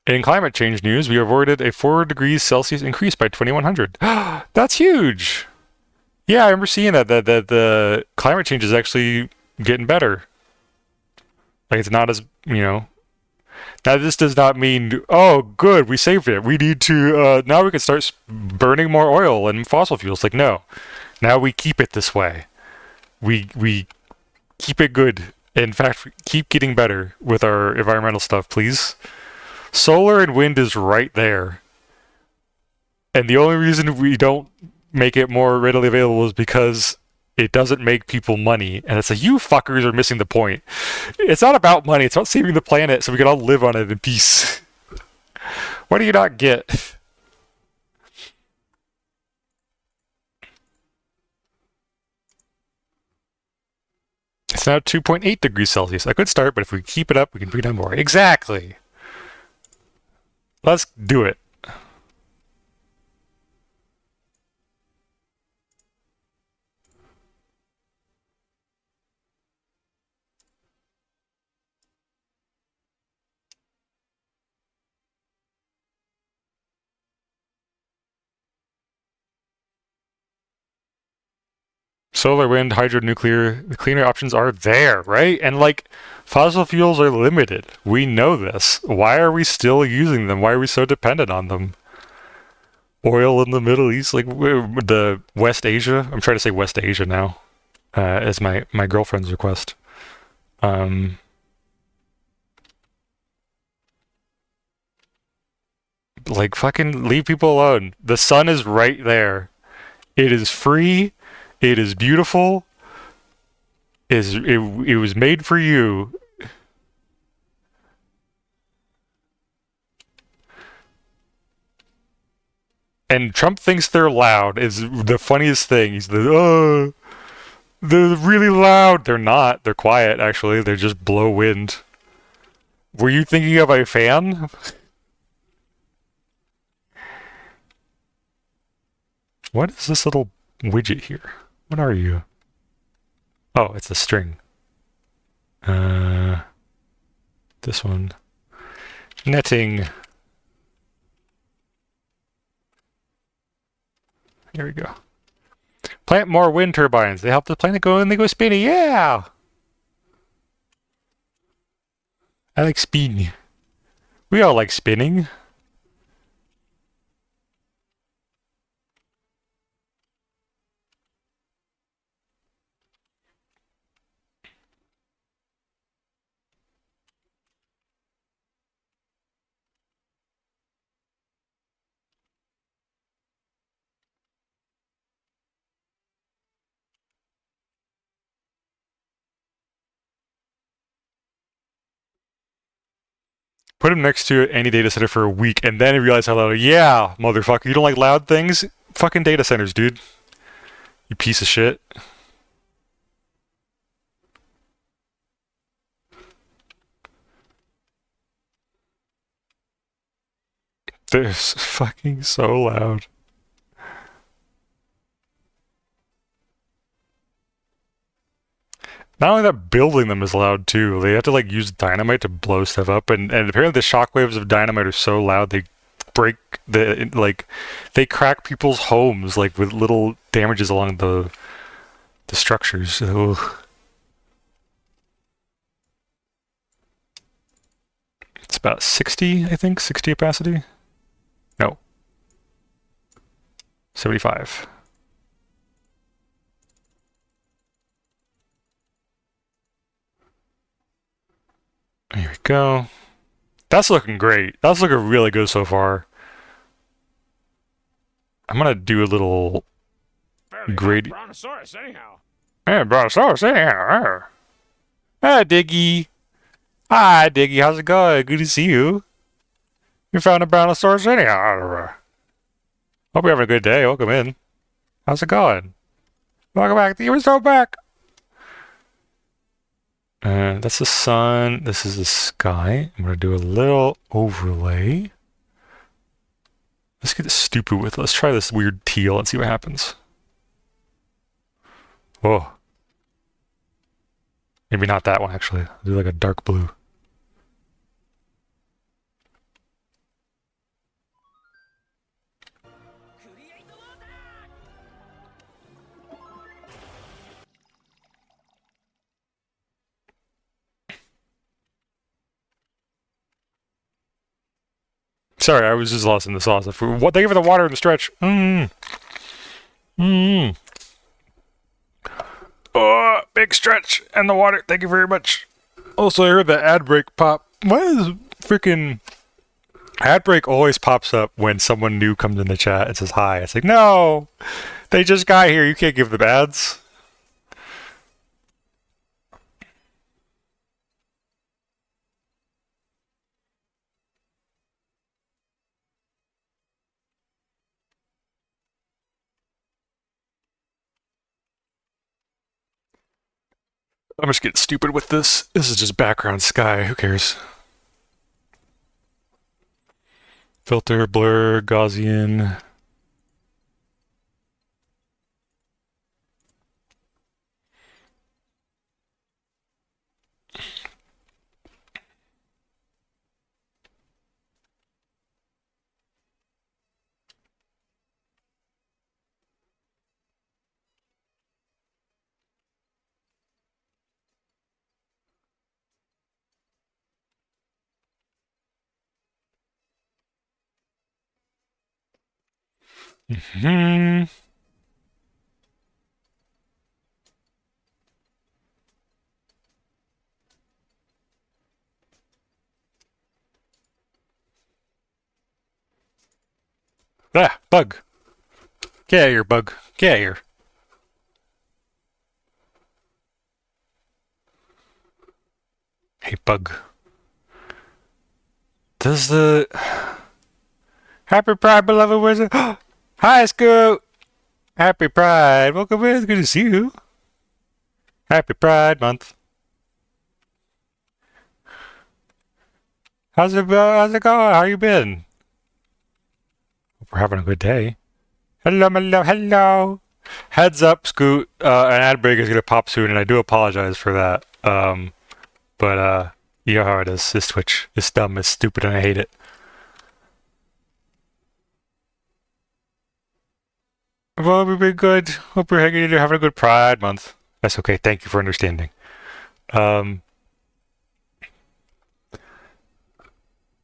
In climate change news, we avoided a 4 degrees Celsius increase by 2100. That's huge! Yeah, I remember seeing that the climate change is actually getting better. Like, it's not as, you know... Now, this does not mean, oh, good, we saved it. We need to, now we can start burning more oil and fossil fuels. Like, no. Now we keep it this way. We keep it good. In fact, keep getting better with our environmental stuff, please. Solar and wind is right there. And the only reason we don't make it more readily available is because it doesn't make people money. And it's like, you fuckers are missing the point. It's not about money. It's about saving the planet so we can all live on it in peace. What do you not get? It's now 2.8 degrees Celsius. A good start, but if we keep it up, we can bring down more. Exactly. Let's do it. Solar, wind, hydro, nuclear, the cleaner options are there, right? And like, fossil fuels are limited. We know this. Why are we still using them? Why are we so dependent on them? Oil in the Middle East, like the West Asia. I'm trying to say West Asia now, as my girlfriend's request. Like, fucking leave people alone. The sun is right there. It is free. It is beautiful. It was made for you. And Trump thinks they're loud is the funniest thing. He's the, oh, they're really loud. They're not. They're quiet, actually. They just blow wind. Were you thinking of a fan? What is this little widget here? What are you? Oh, it's a string. This one. Netting. Here we go. Plant more wind turbines. They help the planet go and they go spinning. Yeah! I like spinning. We all like spinning. Put him next to any data center for a week, and then he realized how loud. Yeah, motherfucker, you don't like loud things? Fucking data centers, dude. You piece of shit. They're fucking so loud. Not only that, building them is loud too. They have to like use dynamite to blow stuff up, and apparently the shockwaves of dynamite are so loud they break they crack people's homes like with little damages along the structures. Ugh. It's about 60, I think, 60 opacity. No, 75. Here we go. That's looking great. That's looking really good so far. I'm gonna do a little grade. Brontosaurus, anyhow. Hey, Brontosaurus, hey, hi, Diggy. Hi, Diggy. How's it going? Good to see you. You found a Brontosaurus anyhow. Hope you're having a good day. Welcome in. How's it going? Welcome back. You were so back. That's the sun. This is the sky. I'm gonna do a little overlay. Let's get stupid with it. Let's try this weird teal and see what happens. Whoa. Maybe not that one, actually. I'll do like a dark blue. Sorry, I was just lost in the sauce. What? Thank you for the water in the stretch. Oh, big stretch and the water. Thank you very much. Also, I heard the ad break pop. Why is freaking ad break always pops up when someone new comes in the chat and says hi? It's like, no, they just got here. You can't give them ads. I'm just getting stupid with this. This is just background sky. Who cares? Filter, blur, Gaussian. Hmm. Ah, bug. Get out of here, bug. Get out of here. Hey, bug. Does the... Happy Pride, beloved wizard. Hi, Scoot. Happy Pride. Welcome in. Good to see you. Happy Pride Month. How's it going? How you been? Hope we're having a good day. Hello, my love. Hello. Heads up, Scoot. An ad break is gonna pop soon, and I do apologize for that. But you know how it is. This Twitch is dumb, it's stupid, and I hate it. Well, we've been good. Hope you're having a good Pride Month. That's okay. Thank you for understanding.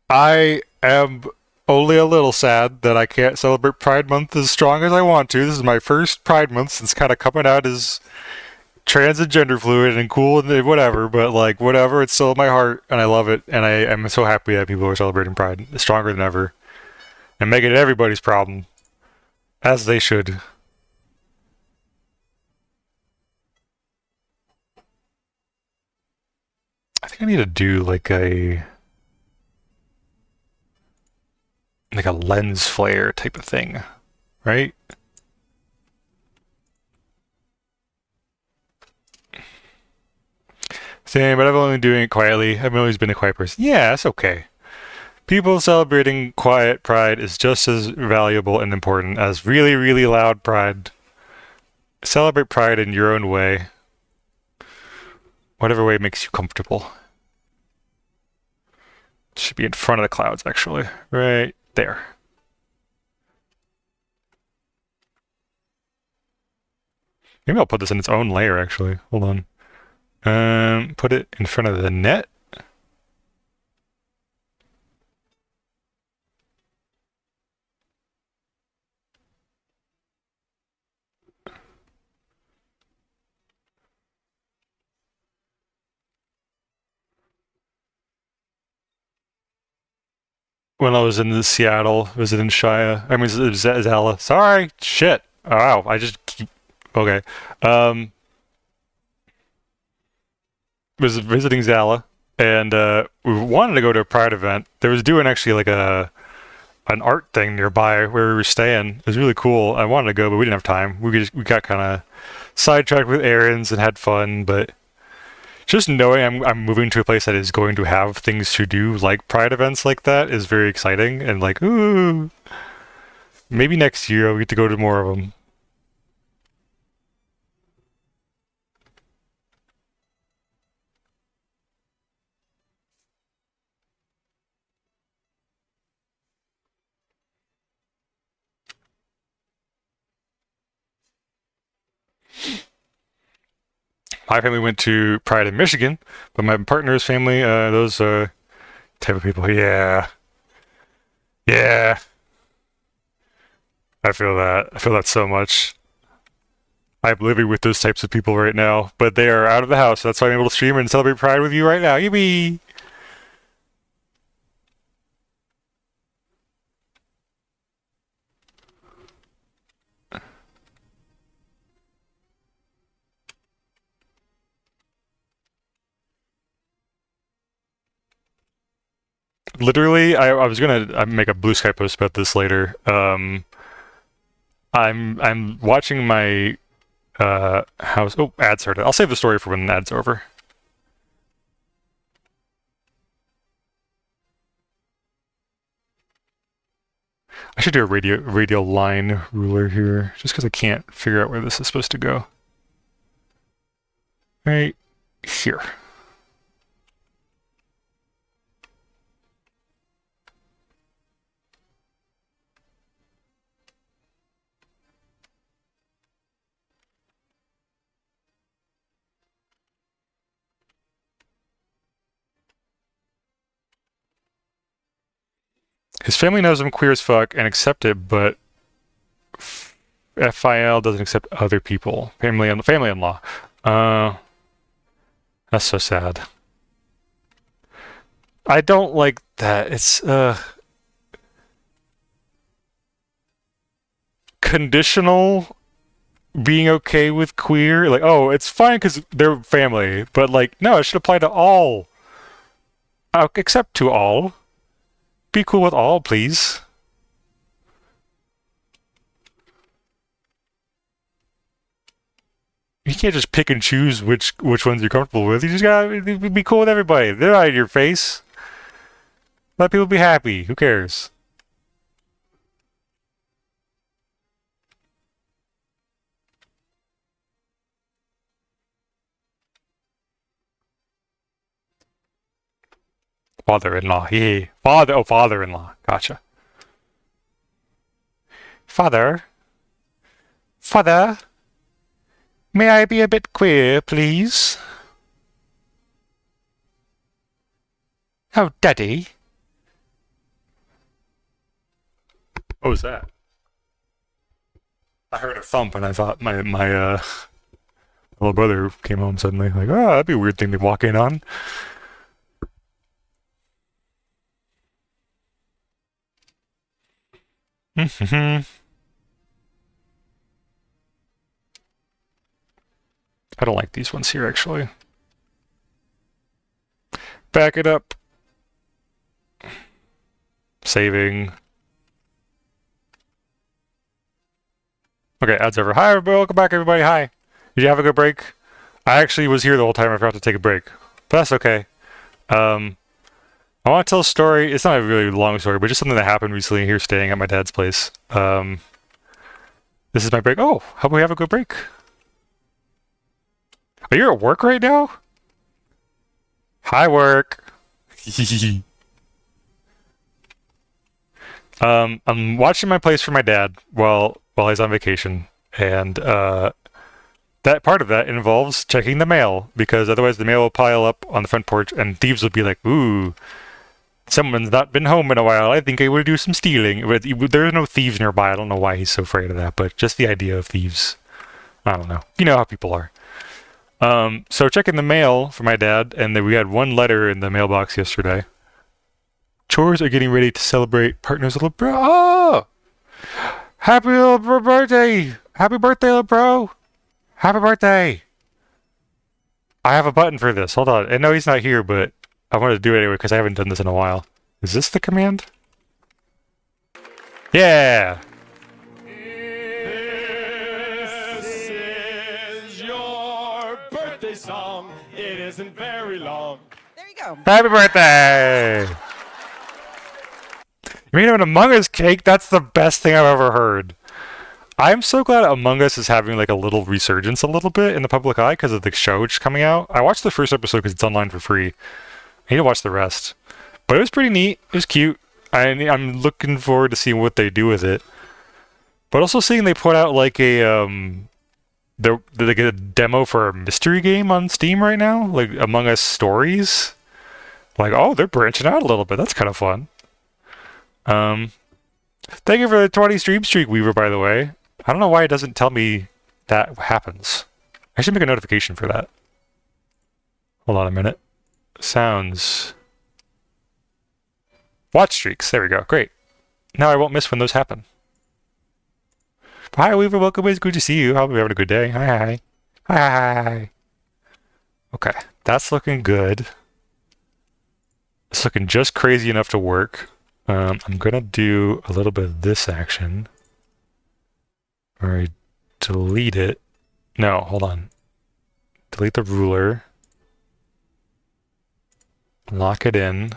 I am only a little sad that I can't celebrate Pride Month as strong as I want to. This is my first Pride Month since kind of coming out as trans and gender fluid and cool and whatever, but like whatever, it's still in my heart and I love it, and I am so happy that people are celebrating Pride stronger than ever and making it everybody's problem, as they should. I think I need to do like a lens flare type of thing, right? Same, but I've only been doing it quietly. I've always been a quiet person. Yeah, that's okay. People celebrating quiet pride is just as valuable and important as really, really loud pride. Celebrate pride in your own way. Whatever way makes you comfortable. Should be in front of the clouds, actually. Right there. Maybe I'll put this in its own layer, actually. Hold on. Put it in front of the net. When I was in Seattle, visiting Shia. I mean, Zala. Sorry, shit. Wow, I just keep. Okay. Was visiting Zala, and we wanted to go to a Pride event. They was doing actually like an art thing nearby where we were staying. It was really cool. I wanted to go, but we didn't have time. We got kind of sidetracked with errands and had fun, but just knowing I'm moving to a place that is going to have things to do like Pride events like that is very exciting, and like, ooh, maybe next year I'll get to go to more of them. My family went to Pride in Michigan, but my partner's family, those type of people, yeah, yeah, I feel that. I feel that so much. I'm living with those types of people right now, but they are out of the house. That's why I'm able to stream and celebrate Pride with you right now. Yippee! Literally, I was gonna make a Blue Sky post about this later. I'm watching my house. Oh, ad started. I'll save the story for when the ad's over. I should do a radial line ruler here, just because I can't figure out where this is supposed to go. Right here. His family knows I'm queer as fuck and accept it, but FIL doesn't accept other people. Family-in-law. That's so sad. I don't like that. It's conditional being okay with queer. Like, oh, it's fine because they're family, but like, no, it should apply to all. Except to all. Be cool with all, please. You can't just pick and choose which ones you're comfortable with. You just gotta be cool with everybody. They're out of your face. Let people be happy. Who cares? Father-in-law. Yeah. Father-in-law. Gotcha. Father. Father. May I be a bit queer, please? Oh, Daddy. What was that? I heard a thump and I thought my little brother came home suddenly. Like, oh, that'd be a weird thing to walk in on. I don't like these ones here, actually. Back it up. Saving. Okay, ads over. Hi, everybody. Welcome back, everybody. Hi. Did you have a good break? I actually was here the whole time. I forgot to take a break. But that's okay. I want to tell a story. It's not a really long story, but just something that happened recently here staying at my dad's place. This is my break. Oh, how about we have a good break? Are you at work right now? Hi, work. I'm watching my place for my dad while he's on vacation, and that part of that involves checking the mail because otherwise the mail will pile up on the front porch, and thieves will be like, "Ooh, someone's not been home in a while. I think I will do some stealing." But there's no thieves nearby. I don't know why he's so afraid of that, but just the idea of thieves. I don't know. You know how people are. So checking the mail for my dad, and then we had one letter in the mailbox yesterday. Chores are getting ready to celebrate partner's little bro. Oh! Happy little birthday! Happy birthday, little bro! Happy birthday! I have a button for this. Hold on. I know he's not here, but I wanted to do it anyway because I haven't done this in a while. Is this the command? Yeah! This is your birthday song. It isn't very long. There you go. Happy birthday! You mean an Among Us cake? That's the best thing I've ever heard. I'm so glad Among Us is having like a little resurgence a little bit in the public eye because of the show which is coming out. I watched the first episode because it's online for free. I need to watch the rest. But it was pretty neat. It was cute. I'm looking forward to seeing what they do with it. But also seeing they put out like they get a demo for a mystery game on Steam right now, like Among Us Stories. Like, oh, they're branching out a little bit. That's kind of fun. Thank you for the 20 stream streak, Weaver, by the way. I don't know why it doesn't tell me that happens. I should make a notification for that. Hold on a minute. Sounds. Watch streaks. There we go. Great. Now I won't miss when those happen. Hi, Weaver. Welcome. It's good to see you. Hope you're having a good day. Hi. Hi. Okay. That's looking good. It's looking just crazy enough to work. I'm gonna do a little bit of this action. Where I delete it. No, hold on. Delete the ruler. Lock it in.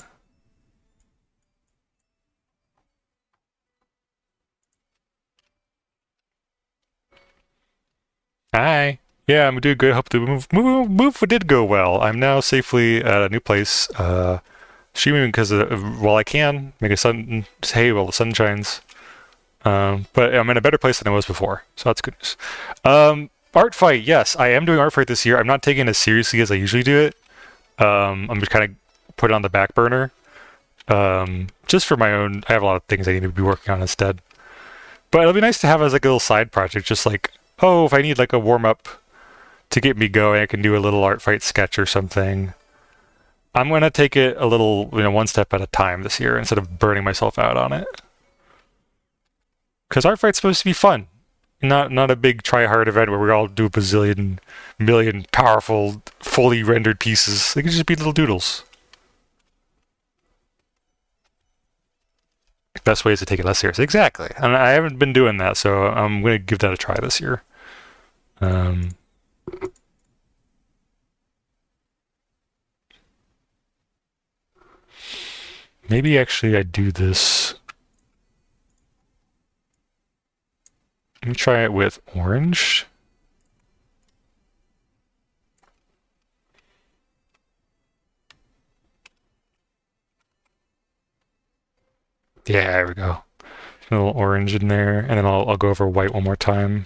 Hi. Yeah, I'm doing good. Hope the move did go well. I'm now safely at a new place. Streaming because while I can make a sun hay while the sun shines. But I'm in a better place than I was before, so that's good news. Art fight, yes, I am doing art fight this year. I'm not taking it as seriously as I usually do it. I'm just kind of put it on the back burner. Just for my own. I have a lot of things I need to be working on instead. But it'll be nice to have as like a little side project, just like, oh, if I need like a warm up to get me going, I can do a little art fight sketch or something. I'm gonna take it a little, one step at a time this year instead of burning myself out on it. Because art fight's supposed to be fun, not a big try-hard event where we all do a bazillion, million powerful, fully rendered pieces. They can just be little doodles. Best way is to take it less seriously. Exactly, and I haven't been doing that, so I'm gonna give that a try this year. Maybe actually I do this. Let me try it with orange. Yeah, there we go. A little orange in there, and then I'll go over white one more time.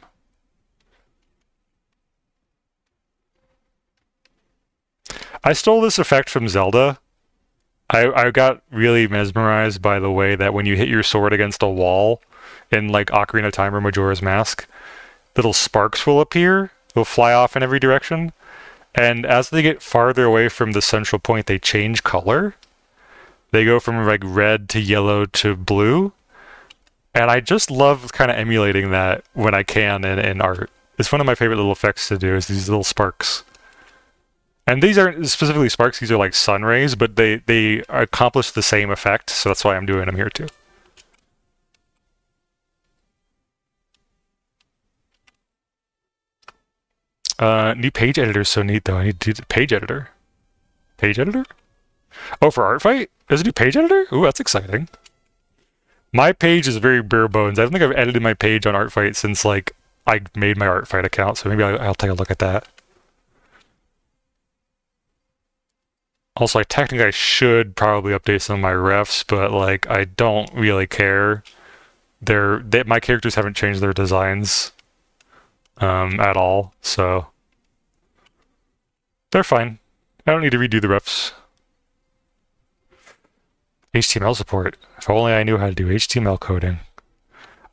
I stole this effect from Zelda. I got really mesmerized by the way that when you hit your sword against a wall in like Ocarina of Time or Majora's Mask, little sparks will appear. They'll fly off in every direction. And as they get farther away from the central point, they change color. They go from like red to yellow to blue. And I just love kind of emulating that when I can in art. It's one of my favorite little effects to do is these little sparks. And these aren't specifically sparks, these are like sun rays, but they accomplish the same effect, so that's why I'm doing them here too. New page editor is so neat though. I need to do the page editor. Page editor? Oh, for art fight? There's a new page editor? Ooh, that's exciting. My page is very bare bones. I don't think I've edited my page on art fight since like I made my art fight account, so maybe I'll take a look at that. Also, like, technically I should probably update some of my refs, but like I don't really care. My characters haven't changed their designs at all, so they're fine. I don't need to redo the refs. HTML support. If only I knew how to do HTML coding.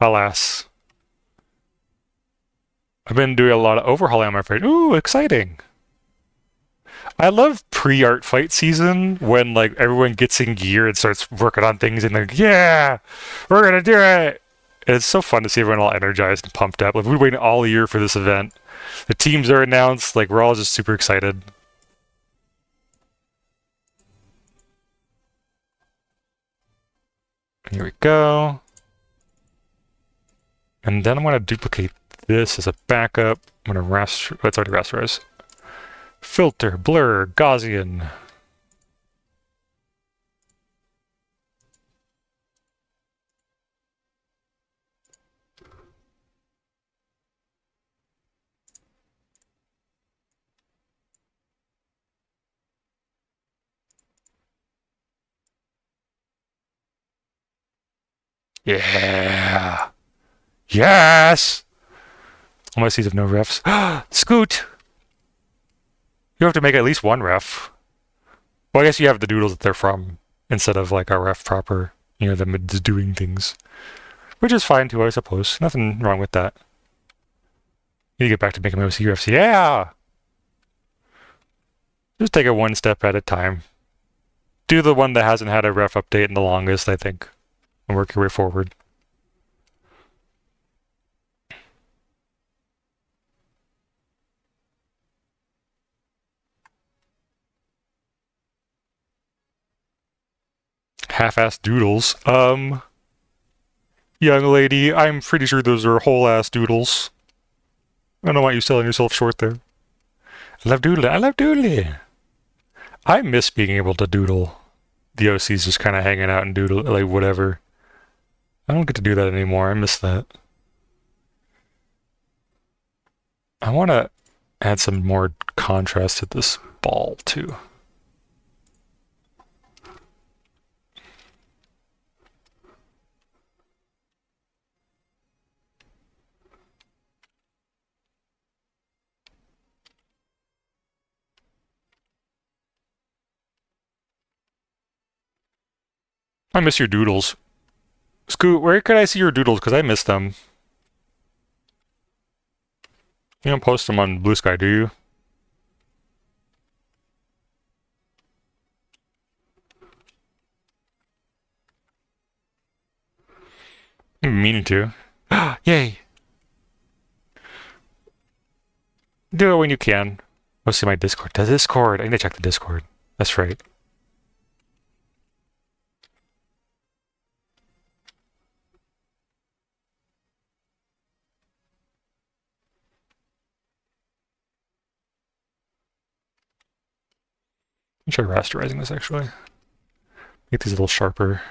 Alas. I've been doing a lot of overhauling on my friend. Ooh, exciting! I love pre-art fight season when like everyone gets in gear and starts working on things and like, yeah, we're gonna do it. It's so fun to see everyone all energized and pumped up. Like we've been waiting all year for this event. The teams are announced. Like we're all just super excited. Here we go. And then I'm gonna duplicate this as a backup. I'm gonna raster. Oh, it's already rasterized. Filter, blur, Gaussian. Yeah. Yes! All my seeds have no refs. Scoot! You have to make at least one ref. Well, I guess you have the doodles that they're from instead of like a ref proper, them just doing things. Which is fine too, I suppose. Nothing wrong with that. You need to get back to making OC refs. Yeah! Just take it one step at a time. Do the one that hasn't had a ref update in the longest, I think, and work your way forward. Half-assed doodles. Young lady, I'm pretty sure those are whole-ass doodles. I don't want you selling yourself short there. I love doodling. I love doodling. I miss being able to doodle. The OC's just kind of hanging out and doodle, like whatever. I don't get to do that anymore. I miss that. I want to add some more contrast to this ball too. I miss your doodles. Scoot, where could I see your doodles? Because I miss them. You don't post them on Blue Sky, do you? I'm meaning to. Yay! Do it when you can. Go see my Discord. The Discord! I need to check the Discord. That's right. Let me try rasterizing this actually. Make these a little sharper.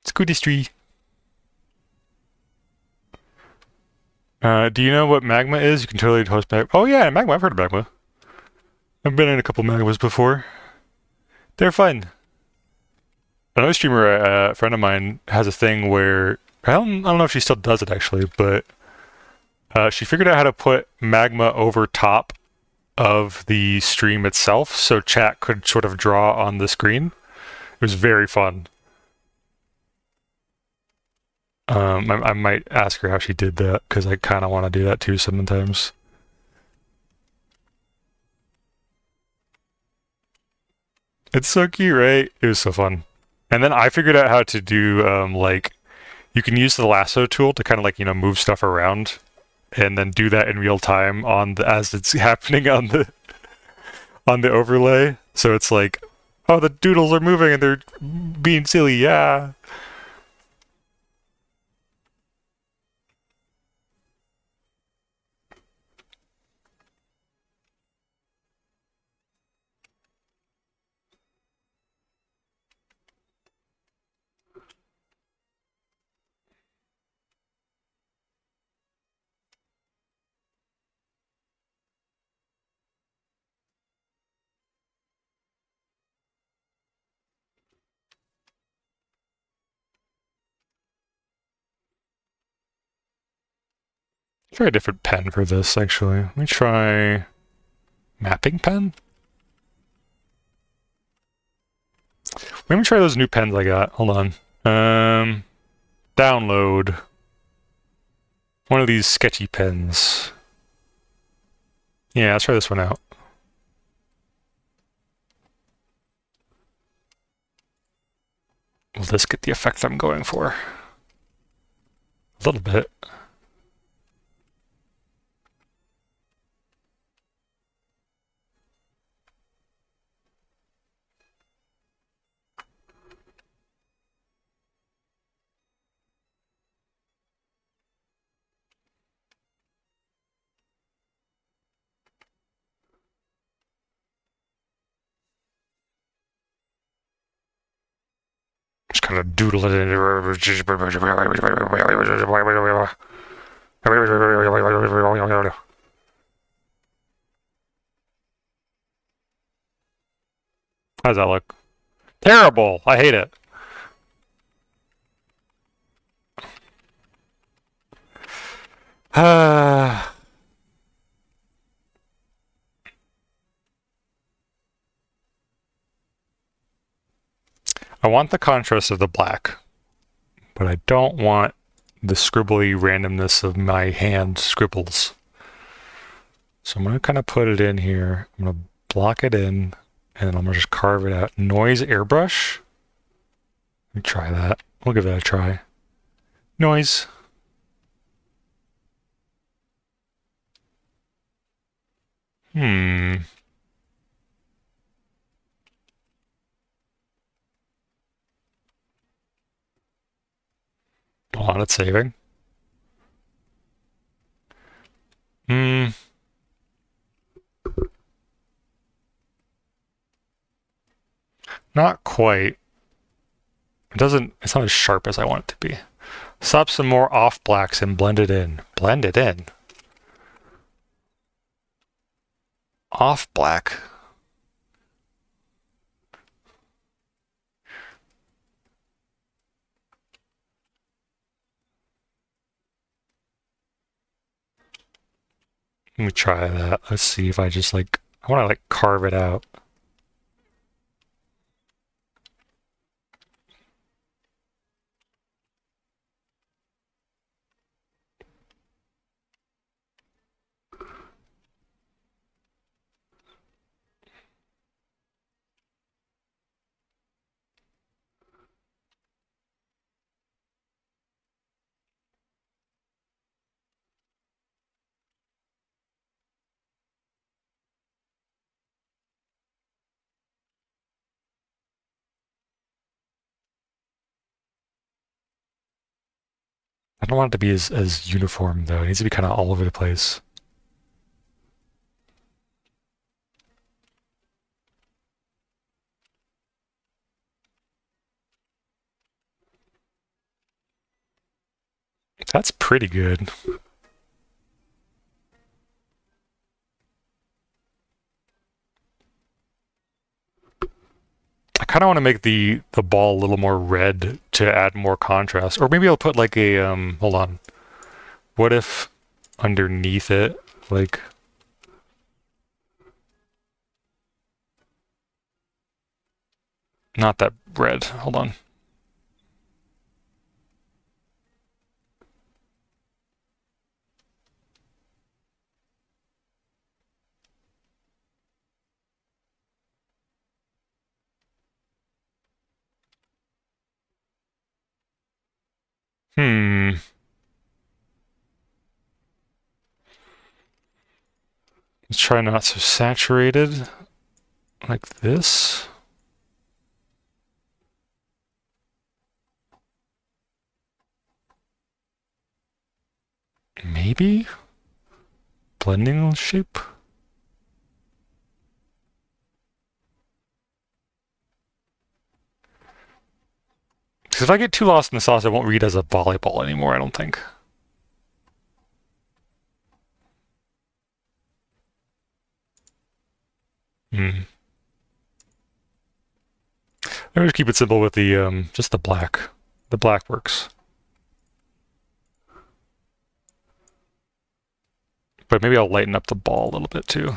Scooty Street. Do you know what Magma is? You can totally host Magma. Oh yeah, Magma. I've heard of Magma. I've been in a couple Magmas before. They're fun. Another streamer, a friend of mine, has a thing where I don't know if she still does it actually, but she figured out how to put Magma over top of the stream itself, so chat could sort of draw on the screen. It was very fun. I might ask her how she did that because I kind of want to do that too sometimes. It's so cute, right? It was so fun. And then I figured out how to do like you can use the lasso tool to kind of like move stuff around, and then do that in real time as it's happening on the overlay. So it's like, oh, the doodles are moving and they're being silly, yeah. Try a different pen for this, actually. Let me try mapping pen. Let me try those new pens I got. Hold on. Download one of these sketchy pens. Yeah, let's try this one out. Will this get the effect I'm going for? A little bit. Just kind of doodle it in. How does that look? Terrible! I hate it. I want the contrast of the black, but I don't want the scribbly randomness of my hand scribbles. So I'm going to kind of put it in here. I'm going to block it in, and then I'm going to just carve it out. Noise airbrush. Let me try that. We'll give that a try. Noise. Hold on, it's saving. Not quite. It's not as sharp as I want it to be. Slap some more off blacks and blend it in. Blend it in. Off black. Let me try that. Let's see if I just I want to carve it out. I don't want it to be as uniform, though. It needs to be kind of all over the place. That's pretty good. I kind of want to make the ball a little more red to add more contrast. Or maybe I'll put hold on. What if underneath it, not that red. Hold on. Let's try not so saturated. Like this. Maybe? Blending shape? Because if I get too lost in the sauce, I won't read as a volleyball anymore, I don't think. Maybe just keep it simple with the, just the black. The black works. But maybe I'll lighten up the ball a little bit too.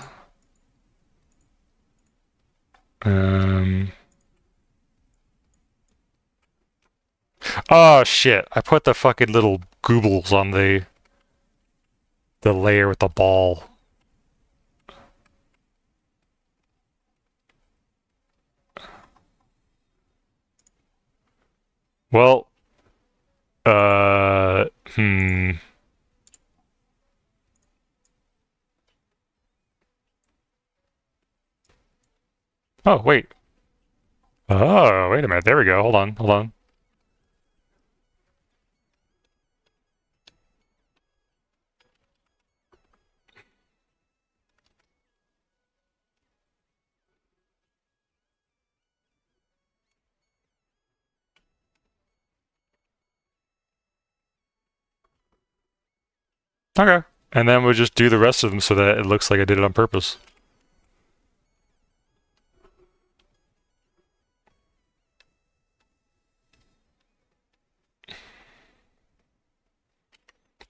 Oh shit! I put the fucking little goobles on the layer with the ball. Well, hmm. Oh, wait. Oh, wait a minute. There we go. Hold on. Hold on. Okay. And then we'll just do the rest of them so that it looks like I did it on purpose.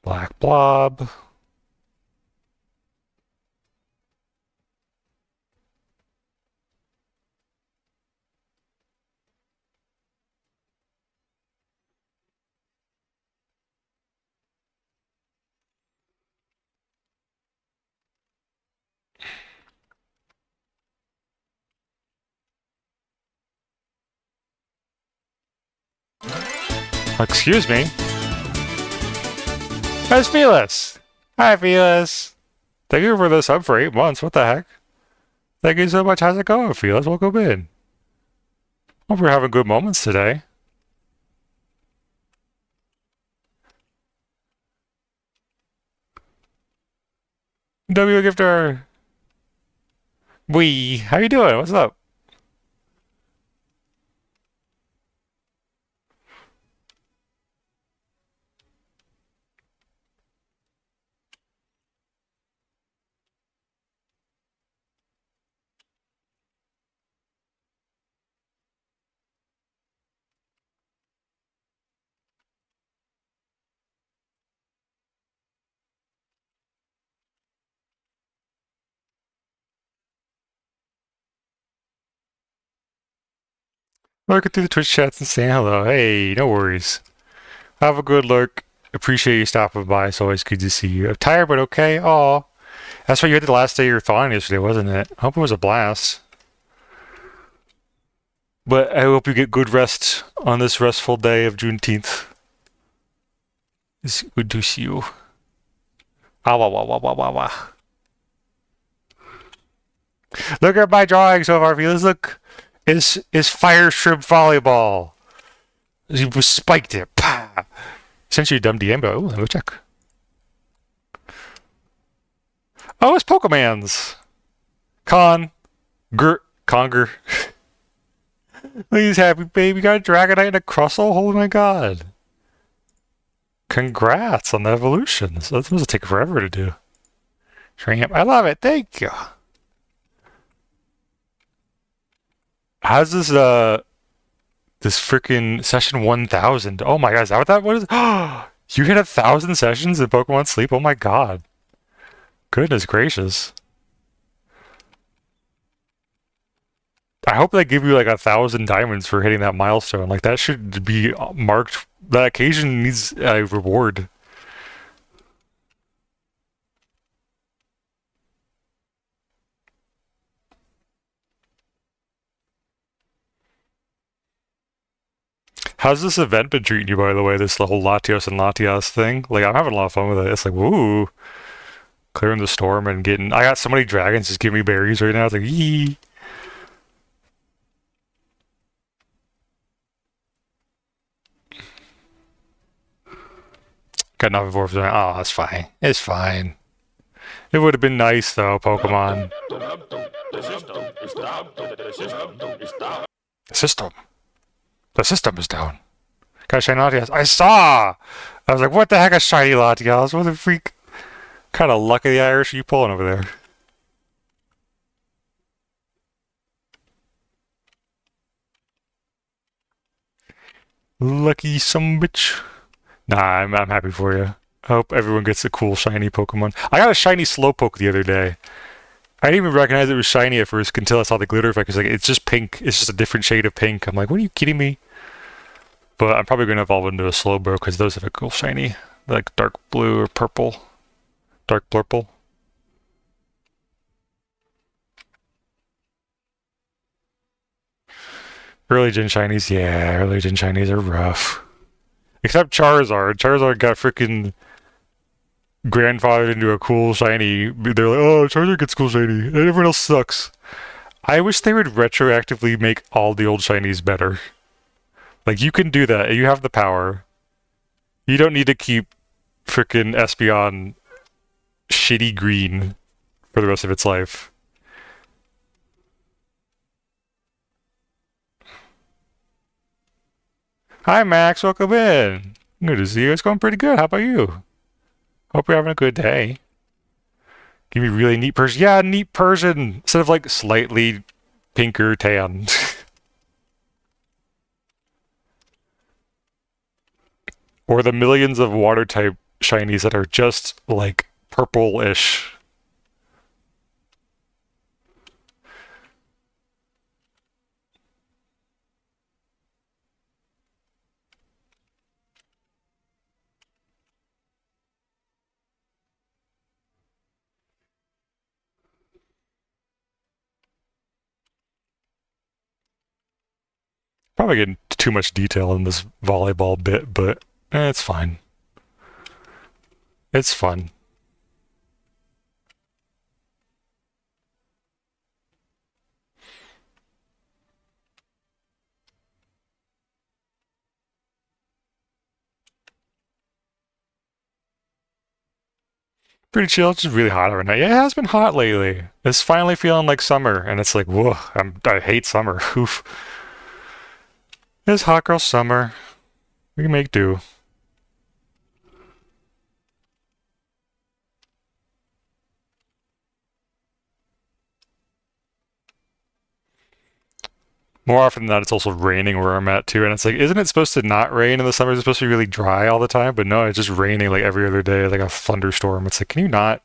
Black blob. Excuse me. That's Felis. Hi, Felis. Thank you for the sub for 8 months. What the heck? Thank you so much. How's it going, Felis? Welcome in. Hope you're having good moments today. W Gifter. Wee. How you doing? What's up? Lurking through the Twitch chats and saying hello. Hey, no worries. Have a good lurk. Appreciate you stopping by. It's always good to see you. I'm tired, but okay. Aw. That's what you had the last day of your thawing yesterday, wasn't it? I hope it was a blast. But I hope you get good rest on this restful day of Juneteenth. It's good to see you. Ah, wah, wah, wah, wah, wah, wah. Look at my drawing so far, Felix. Look. It's fire shrimp volleyball. You spiked it. Pah. Sent you a dumb DM, but let me check. Oh, it's Pokemans. Conger. He's happy, baby. Got a Dragonite and a Crustle. Oh my god. Congrats on the evolutions. That must take forever to do. Shrimp. I love it. Thank you. How's this freaking session 1000? Oh my god, is that what that was? You hit 1,000 sessions in Pokemon Sleep? Oh my god. Goodness gracious. I hope they give you like 1,000 diamonds for hitting that milestone. Like that should be marked. That occasion needs a reward. How's this event been treating you, by the way? This whole Latios and Latias thing? Like, I'm having a lot of fun with it. It's like, woo. Clearing the storm and getting... I got so many dragons just giving me berries right now. It's like, yee. Got nothing for it. Oh, that's fine. It's fine. It would have been nice, though, Pokemon. System. The system is down. Got a shiny Latias. I saw! I was like, what the heck, a shiny Latias? What the freak? Kind of luck of the Irish are you pulling over there? Lucky some bitch. Nah, I'm happy for you. I hope everyone gets a cool shiny Pokemon. I got a shiny Slowpoke the other day. I didn't even recognize it was shiny at first until I saw the glitter effect. It's like, it's just pink. It's just a different shade of pink. I'm like, what are you kidding me? But I'm probably going to evolve into a Slowbro because those have a cool shiny. Like dark blue or purple. Dark purple. Early gen shinies, yeah, early gen shinies are rough. Except Charizard. Charizard got freaking grandfathered into a cool shiny. They're like, oh, Charizard gets cool shiny, and everyone else sucks. I wish they would retroactively make all the old shinies better. Like, you can do that. You have the power. You don't need to keep freaking Espeon shitty green for the rest of its life. Hi, Max. Welcome in. Good to see you. It's going pretty good. How about you? Hope you're having a good day. Give me really neat Persian. Yeah, neat Persian. Instead of like slightly pinker tan. Or the millions of water type shinies that are just like purple-ish. Probably getting too much detail in this volleyball bit, but it's fine. It's fun. Pretty chill. It's just really hot right now. Yeah, it has been hot lately. It's finally feeling like summer, and it's like, whoa, I hate summer. Oof. It's hot girl summer. We can make do. More often than not, it's also raining where I'm at too, and it's like, isn't it supposed to not rain in the summer? It's supposed to be really dry all the time, but no, it's just raining like every other day, like a thunderstorm. It's like, can you not?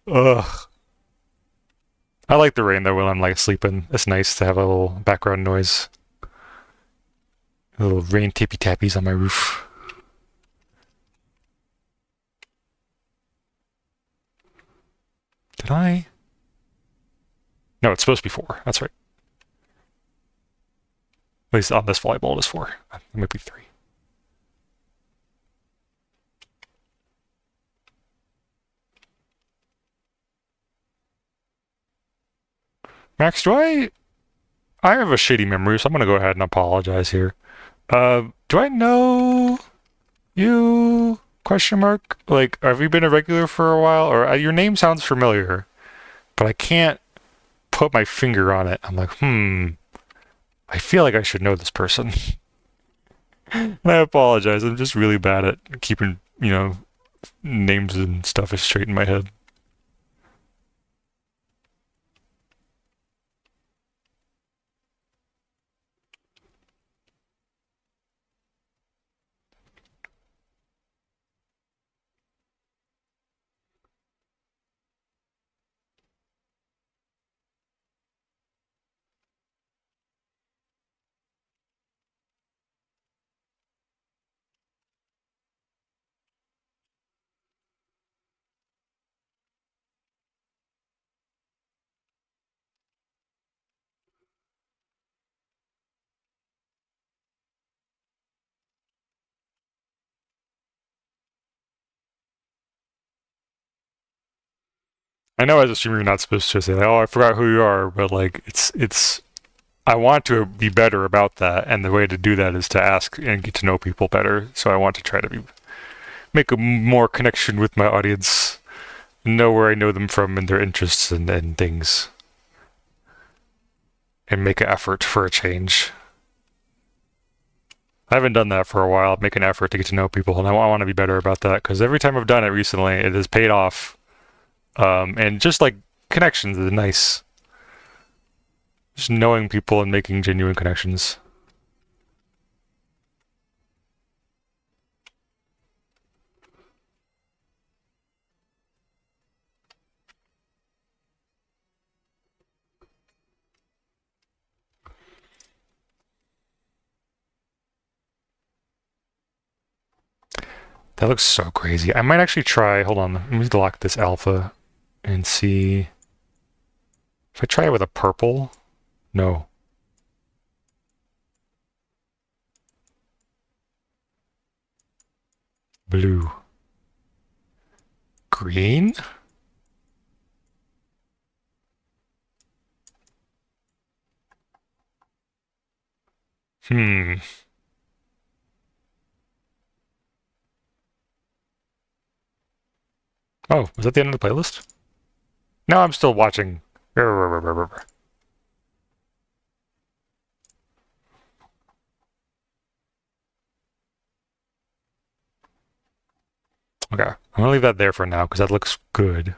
Ugh. I like the rain though when I'm like sleeping. It's nice to have a little background noise. A little rain tippy tappies on my roof. Did I? No, it's supposed to be 4. That's right. At least on this volleyball, it is 4. It might be 3. Max, I have a shitty memory, so I'm gonna go ahead and apologize here. Do I know you? Question mark. Like, have you been a regular for a while? Or your name sounds familiar, but I can't put my finger on it. I'm like, I feel like I should know this person. And I apologize. I'm just really bad at keeping, names and stuff straight in my head. I know as a streamer you're not supposed to say like, oh, I forgot who you are, but like it's I want to be better about that, and the way to do that is to ask and get to know people better. So I want to try to make a more connection with my audience, know where I know them from and their interests and things, and make an effort for a change. I haven't done that for a while. Make an effort to get to know people, and I want to be better about that because every time I've done it recently, it has paid off. And just like connections is nice. Just knowing people and making genuine connections. That looks so crazy. I might actually try, hold on, let me lock this alpha and see. If I try it with a purple, no. Blue. Green? Hmm. Oh, was that the end of the playlist? No, I'm still watching. Okay, I'm gonna leave that there for now because that looks good.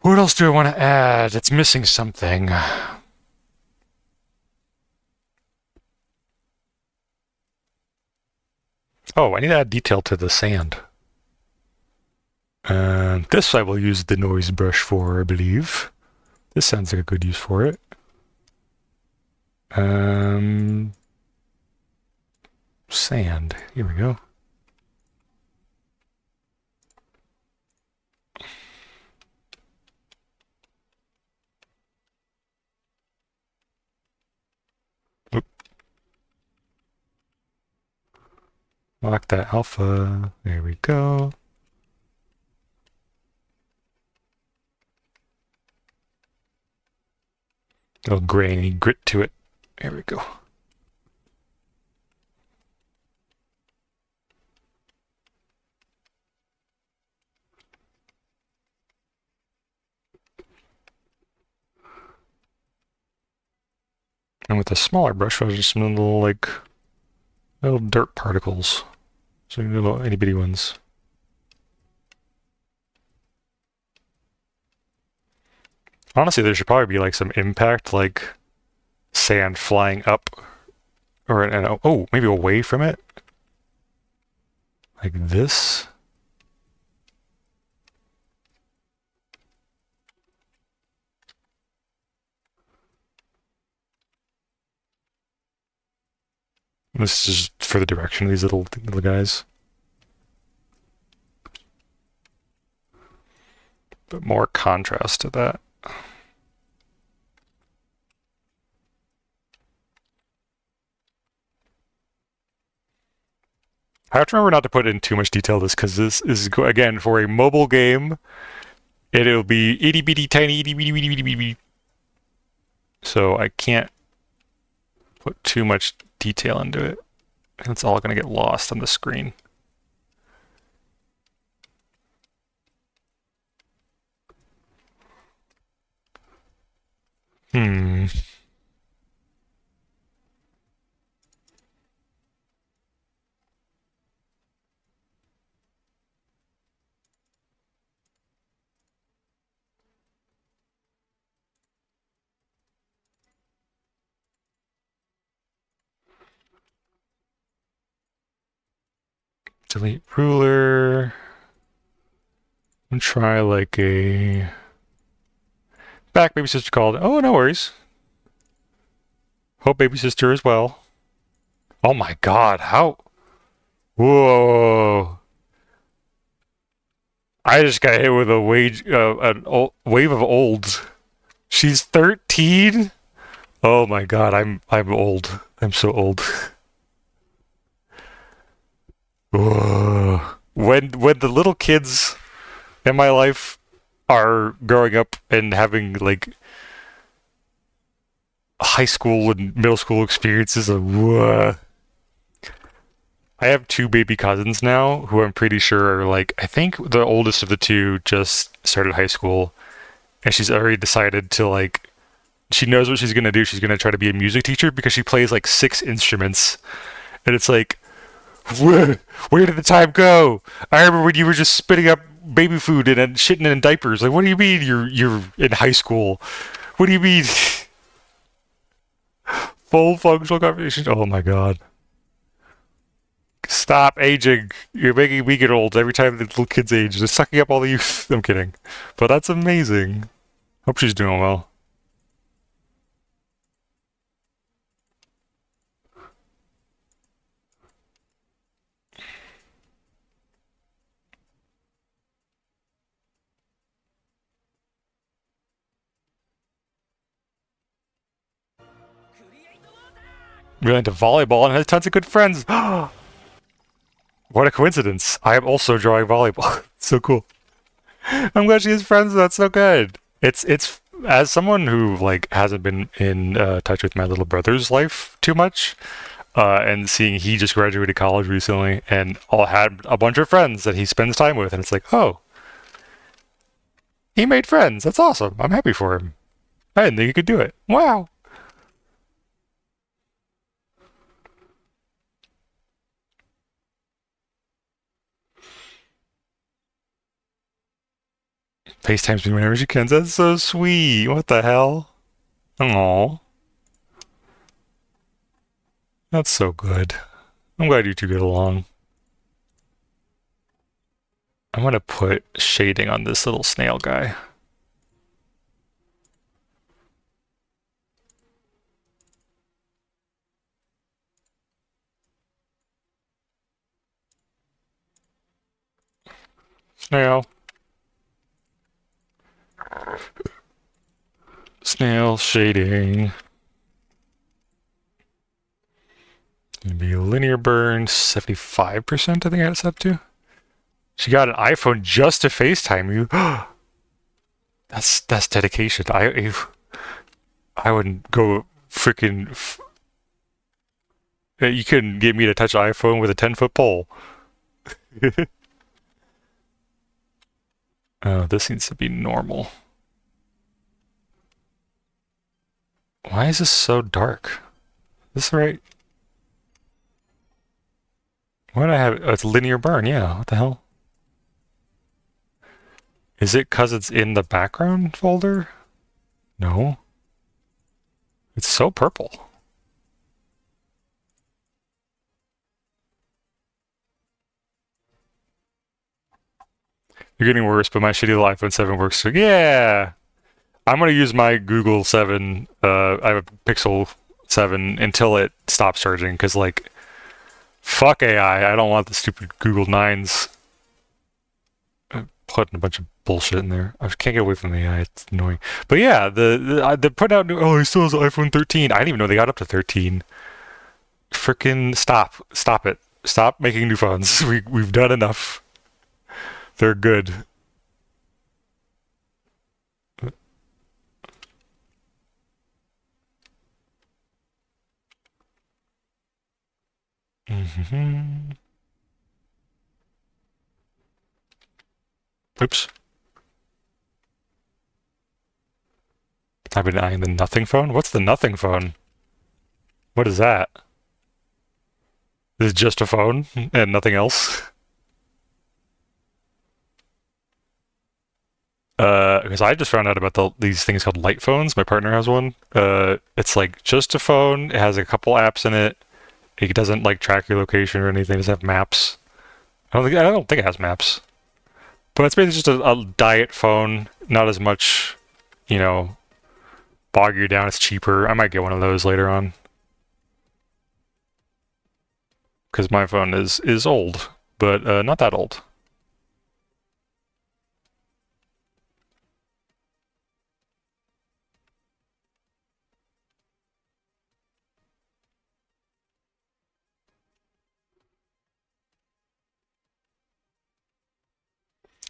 What else do I want to add? It's missing something. Oh, I need to add detail to the sand. And this I will use the noise brush for, I believe. This sounds like a good use for it. Sand. Here we go. Oop. Lock that alpha. There we go. A little grainy grit to it. There we go. And with a smaller brush, I'll just some little like little dirt particles. So little itty bitty ones. Honestly, there should probably be like some impact, like sand flying up, or oh, maybe away from it, like this. This is for the direction of these little guys. But more contrast to that. I have to remember not to put in too much detail this because this is, again, for a mobile game, it'll be itty bitty tiny itty bitty bitty bitty bitty. So I can't put too much detail into it. It's all going to get lost on the screen. Delete ruler. And try like a back baby sister called. Oh, no worries. Hope baby sister as well. Oh my god, how? Whoa. I just got hit with a wave of olds. She's 13? Oh my god, I'm old. I'm so old. Whoa. When the little kids in my life are growing up and having like high school and middle school experiences of whoa. I have two baby cousins now who I'm pretty sure are like, I think the oldest of the two just started high school and she's already decided to like, she knows what she's going to do. She's going to try to be a music teacher because she plays like 6 instruments. And it's like, where did the time go? I remember when you were just spitting up baby food and shitting in diapers. Like, what do you mean you're in high school? What do you mean? Full functional conversation? Oh my god. Stop aging. You're making me get old every time the little kids age. Just sucking up all the youth. I'm kidding. But that's amazing. Hope she's doing well. really into volleyball and has tons of good friends. What a coincidence. I am also drawing volleyball. So cool. I'm glad she has friends. That's so good. It's as someone who like hasn't been in touch with my little brother's life too much, and seeing he just graduated college recently and all had a bunch of friends that he spends time with, and it's like, oh, he made friends. That's awesome. I'm happy for him. I didn't think he could do it. Wow. FaceTimes me whenever she can. That's so sweet. What the hell? Aww. That's so good. I'm glad you two get along. I'm gonna put shading on this little snail guy. Snail. Snail shading. Gonna be linear burn, 75%, I think I got it set to. She got an iPhone just to FaceTime you. That's dedication. I wouldn't go freaking. You couldn't get me to touch an iPhone with a 10-foot pole. Oh, this needs to be normal. Why is this so dark? Is this right? Why do I have... Oh, it's linear burn, yeah. What the hell? Is it because it's in the background folder? No. It's so purple. You're getting worse, but my shitty little iPhone 7 works too. Yeah! I'm gonna use my Google 7, I have a Pixel 7 until it stops charging, because, like, fuck AI, I don't want the stupid Google 9s putting a bunch of bullshit in there. I can't get away from AI, it's annoying. But yeah, the putting out new, oh, he still has an iPhone 13. I didn't even know they got up to 13. Frickin' stop it. Stop making new phones. We've done enough. They're good. Mm-hmm. Oops. I've been eyeing the nothing phone? What's the nothing phone? What is that? Is it just a phone and nothing else? Because I just found out about these things called light phones. My partner has one. It's like just a phone. It has a couple apps in it. It doesn't like track your location or anything. It doesn't have maps. I don't think it has maps. But it's basically just a diet phone. Not as much, you know, bog you down. It's cheaper. I might get one of those later on. Because my phone is old, but not that old.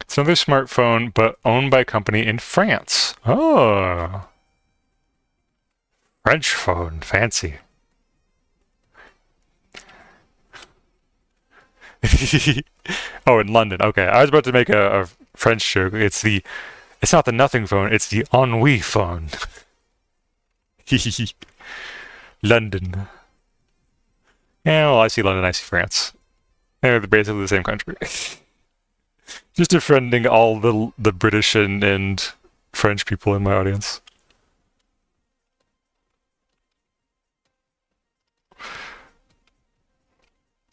It's another smartphone, but owned by a company in France. Oh. French phone. Fancy. Oh, in London. Okay, I was about to make a French joke. It's not the nothing phone. It's the ennui phone. London. Yeah, well, I see London. I see France. They're basically the same country. Just offending all the British and French people in my audience.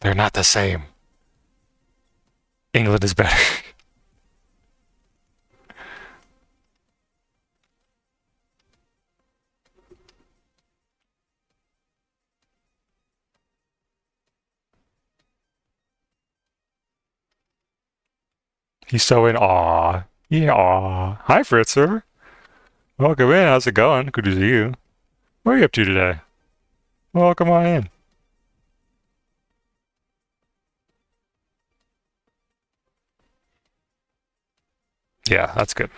They're not the same. England is better. He's so in awe. Yeah, aw. Hi, Fritzer. Welcome in. How's it going? Good to see you. What are you up to today? Welcome on in. Yeah, that's good.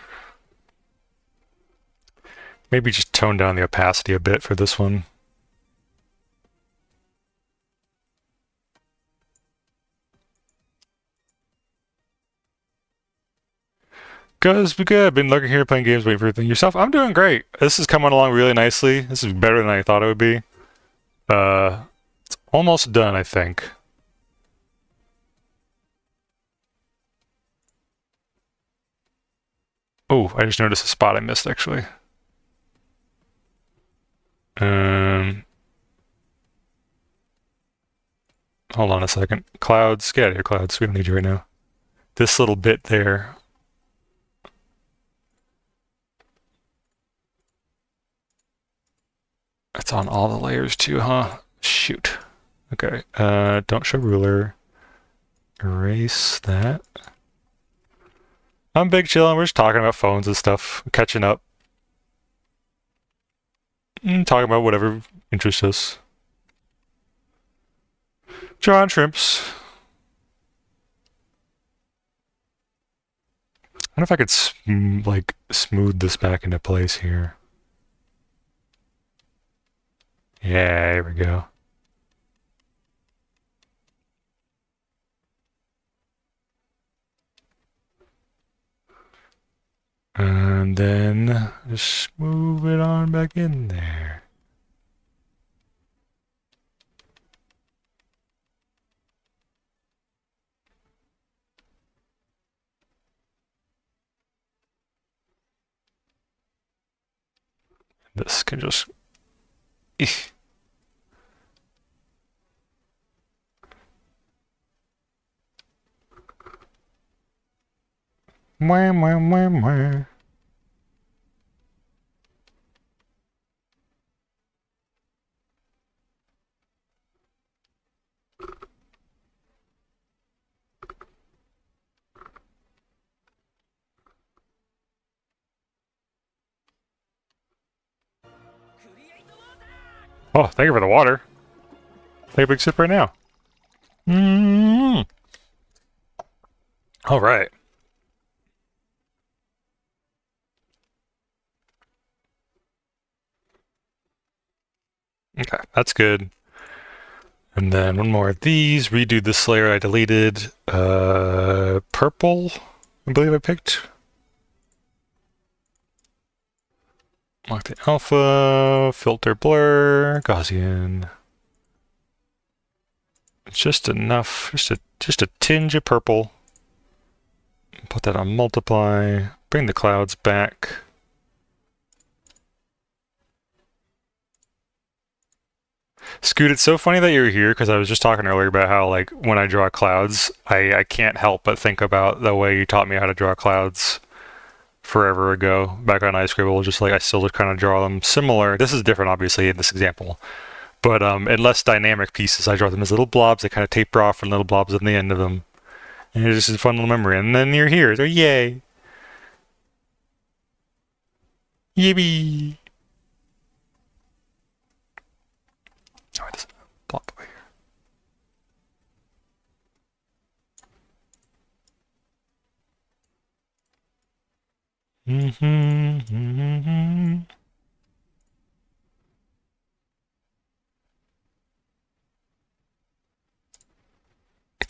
Maybe just tone down the opacity a bit for this one. Guys, we good. I've been lurking here playing games, waiting for everything. Yourself? I'm doing great. This is coming along really nicely. This is better than I thought it would be. It's almost done, I think. Oh, I just noticed a spot I missed, actually. Hold on a second. Clouds, get out of here, Clouds. We don't need you right now. This little bit there. It's on all the layers too, huh? Shoot. Okay. Don't show ruler. Erase that. I'm big chillin'. We're just talking about phones and stuff, catching up. Talking about whatever interests us. Drawing shrimps. I wonder if I could smooth this back into place here. Yeah, here we go. And then just move it on back in there. This can just... Eesh. Mwah, mwah, mwah, mwah. Oh, thank you for the water. Take a big sip right now. All right. Okay, that's good. And then one more of these. Redo this layer I deleted. Purple, I believe I picked. Lock the alpha, filter blur, Gaussian. Just enough, just a tinge of purple. Put that on multiply. Bring the clouds back. Scoot, it's so funny that you're here because I was just talking earlier about how, like, when I draw clouds, I can't help but think about the way you taught me how to draw clouds forever ago, back on iScribble. Just like I still just kind of draw them similar. This is different, obviously, in this example. But in less dynamic pieces, I draw them as little blobs that kind of taper off and little blobs on the end of them. And it's just a fun little memory. And then you're here, so yay! Yippee! Oh, it doesn't plop over here.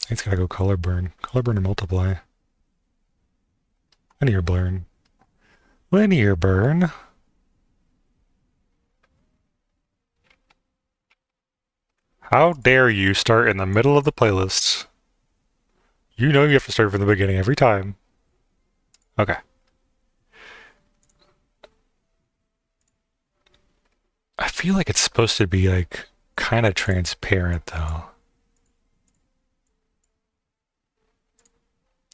It's gotta go color burn. Color burn and multiply. Linear burn. Linear burn. How dare you start in the middle of the playlist? You know you have to start from the beginning every time. Okay. I feel like it's supposed to be, like, kind of transparent, though.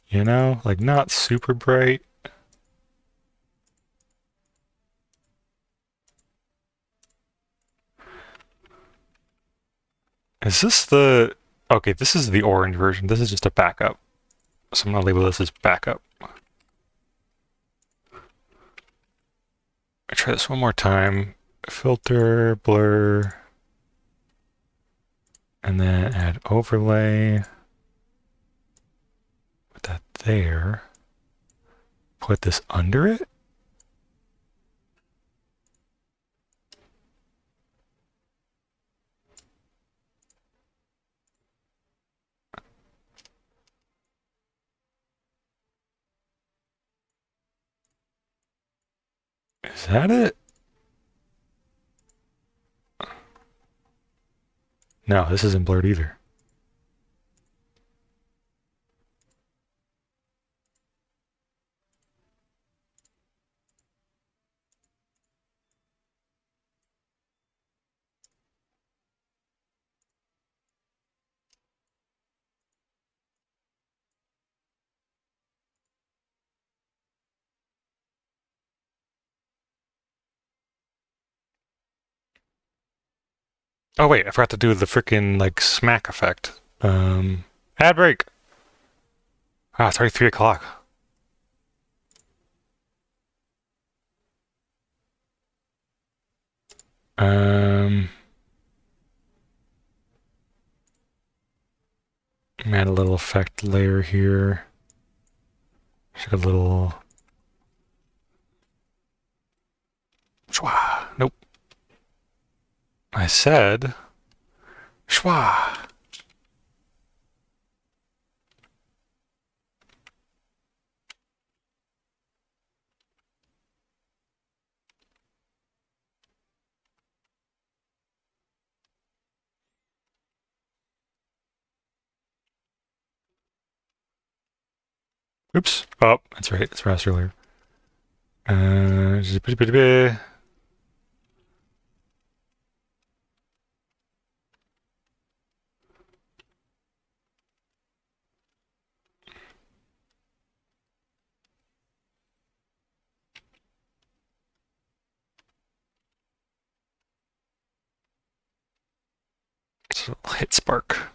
You know? Like, not super bright. Is this the... Okay, this is the orange version. This is just a backup. So I'm gonna label this as backup. I try this one more time. Filter, blur, and then add overlay. Put that there. put this under it? Is that it? No, this isn't blurred either. Oh wait, I forgot to do the freaking like smack effect. Ad break. Ah, it's already 3 o'clock. Um, add a little effect layer here. Just a little. Shwa. Nope. I said. Shwa. Oops. Oh, that's right. It's raster layer. So hit spark.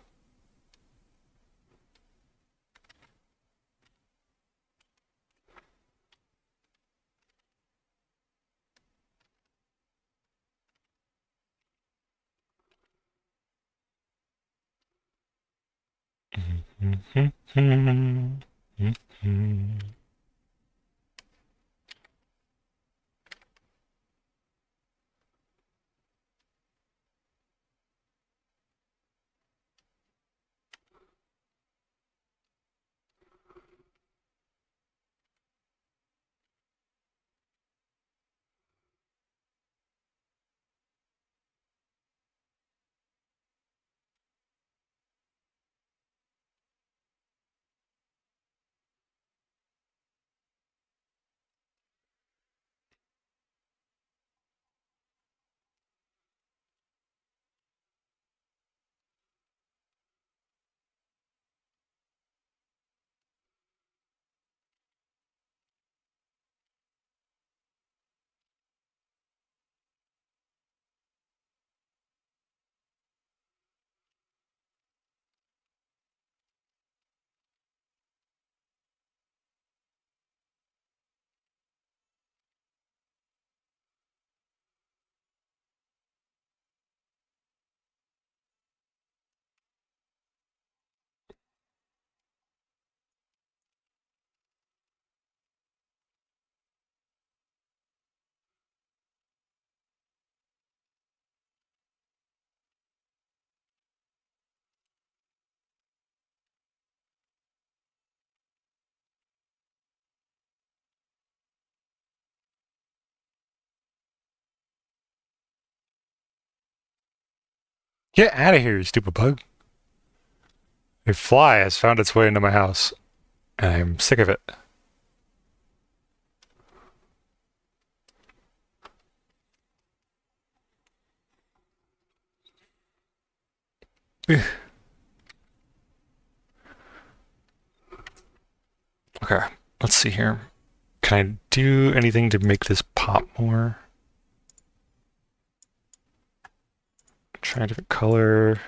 Get out of here, you stupid bug. A fly has found its way into my house, and I'm sick of it. Okay, let's see here. Can I do anything to make this pop more? Try a different color.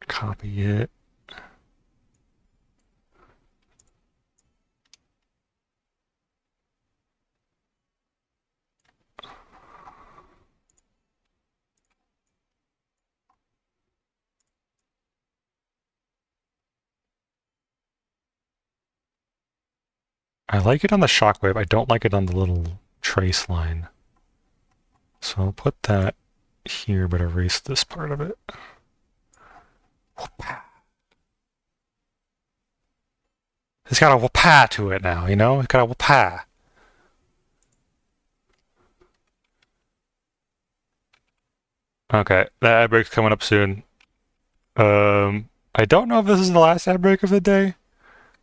Copy it. I like it on the shockwave. I don't like it on the little trace line. So I'll put that here, but erase this part of it. It's got a whoop-ah to it now, you know? It's got a whoop-ah. Okay, that ad break's coming up soon. I don't know if this is the last ad break of the day.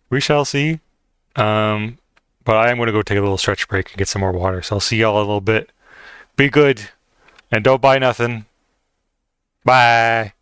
We shall see. But I am going to go take a little stretch break and get some more water. So I'll see y'all a little bit. Be good. And don't buy nothing. Bye.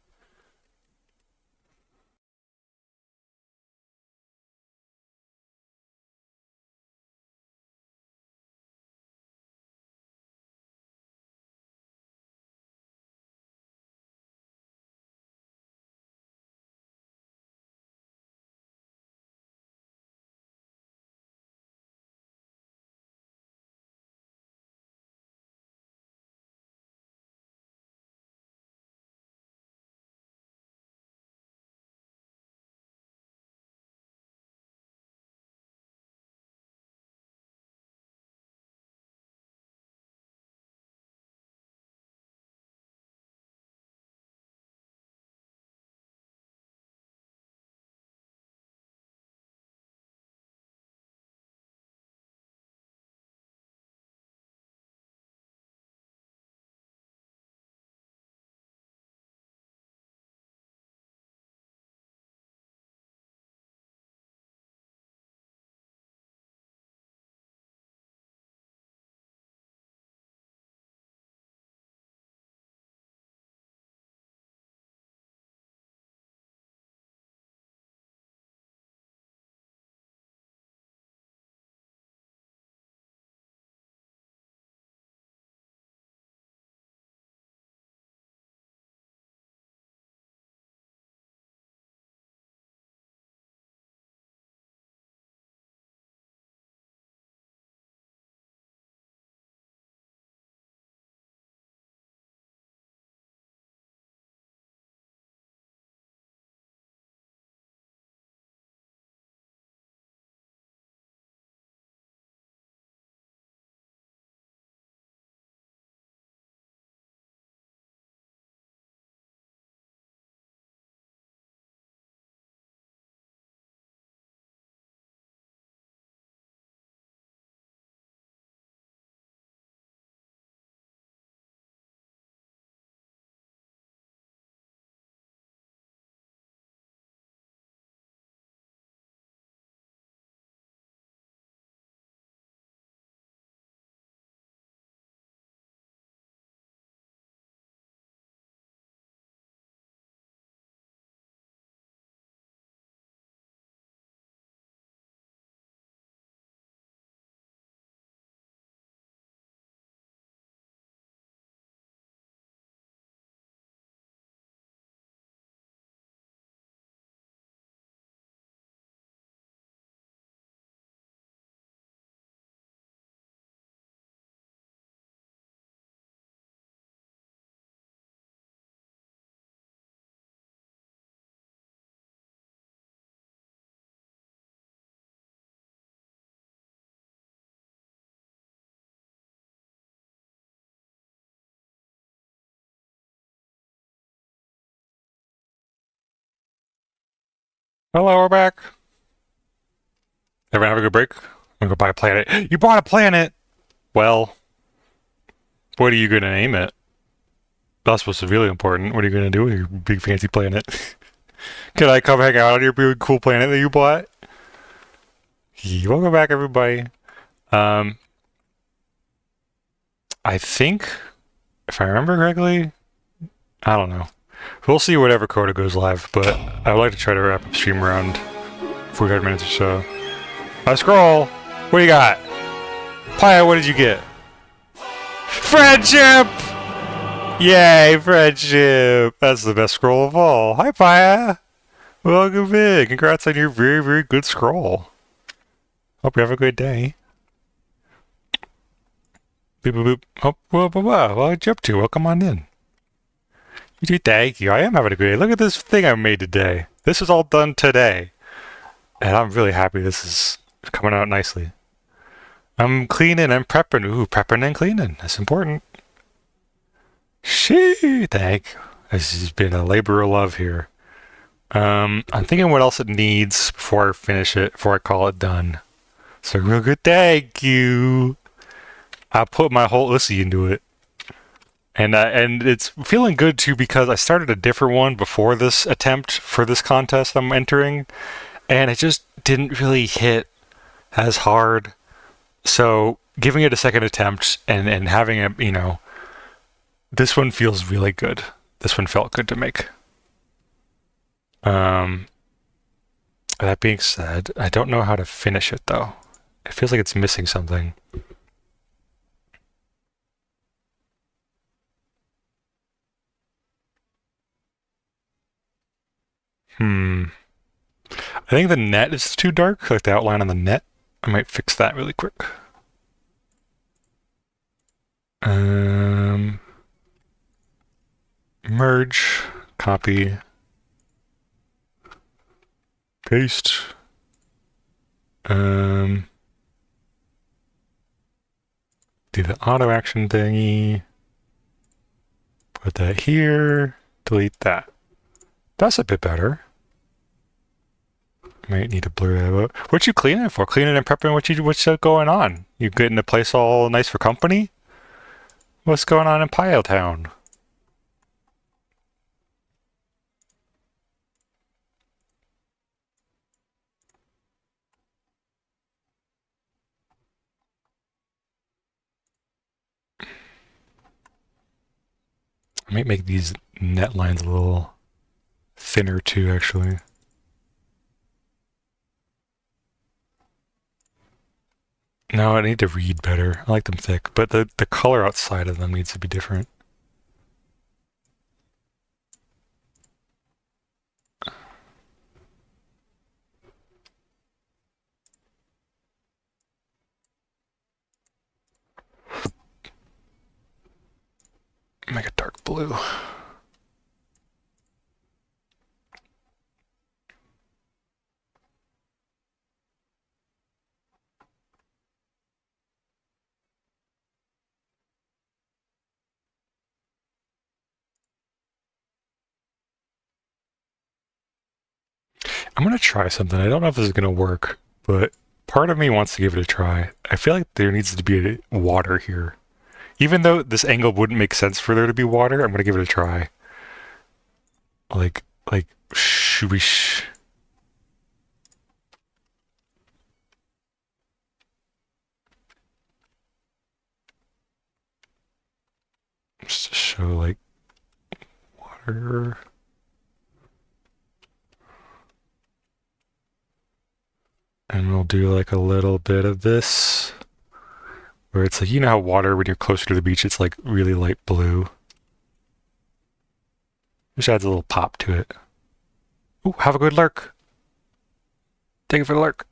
Hello, we're back. Everyone have a good break? I'm gonna go buy a planet. You bought a planet! Well, what are you gonna name it? That's what's really important. What are you gonna do with your big fancy planet? Can I come hang out on your big cool planet that you bought? Welcome back, everybody. I think, if I remember correctly, I don't know. We'll see whatever quota goes live, but I would like to try to wrap up stream around 45 minutes or so. I scroll. What do you got? Paya, what did you get? Friendship! Yay, friendship! That's the best scroll of all. Hi, Paya! Welcome in. Congrats on your very, very good scroll. Hope you have a good day. Boop, boop, boop. Oh, whoa, whoa, whoa. What'd you up to? Welcome on in. You do, thank you. I am having a good day. Look at this thing I made today. This is all done today. And I'm really happy this is coming out nicely. I'm cleaning and prepping. Ooh, prepping and cleaning. That's important. Shee, thank you. This has been a labor of love here. I'm thinking what else it needs before I finish it, before I call it done. So real good, thank you. I put my whole Ussy into it. And it's feeling good too because I started a different one before this attempt for this contest I'm entering, and it just didn't really hit as hard. So giving it a second attempt and having it, this one feels really good. This one felt good to make. That being said, I don't know how to finish it though. It feels like it's missing something. I think the net is too dark, like the outline on the net. I might fix that really quick. Merge, copy, paste. Do the auto action thingy. Put that here. Delete that. That's a bit better. Might need to blur that out. What you cleaning for? Cleaning and prepping? What's going on? You getting the place all nice for company? What's going on in Pile Town? I might make these net lines a little thinner too, actually. No, I need to read better. I like them thick, but the color outside of them needs to be different. Make it dark blue. I'm gonna try something. I don't know if this is gonna work, but part of me wants to give it a try. I feel like there needs to be water here. Even though this angle wouldn't make sense for there to be water, I'm gonna give it a try. Like, shooish. Just to show, like, water. And we'll do, like, a little bit of this. Where it's like, you know how water, when you're closer to the beach, it's, like, really light blue. Just adds a little pop to it. Ooh, have a good lurk. Take it for the lurk.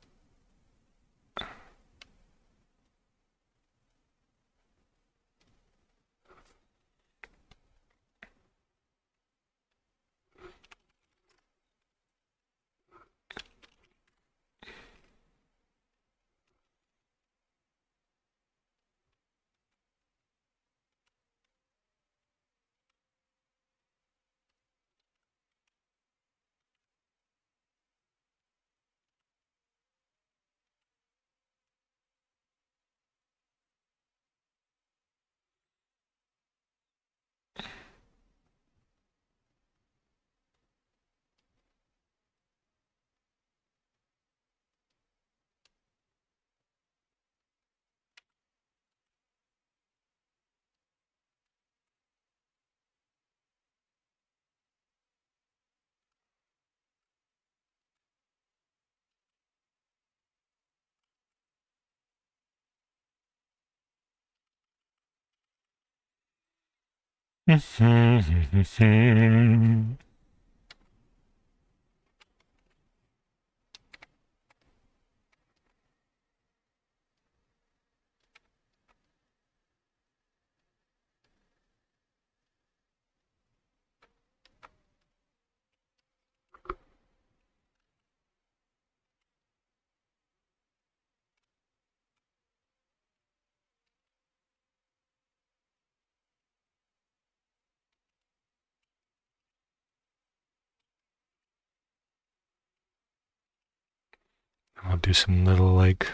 I'll do some little like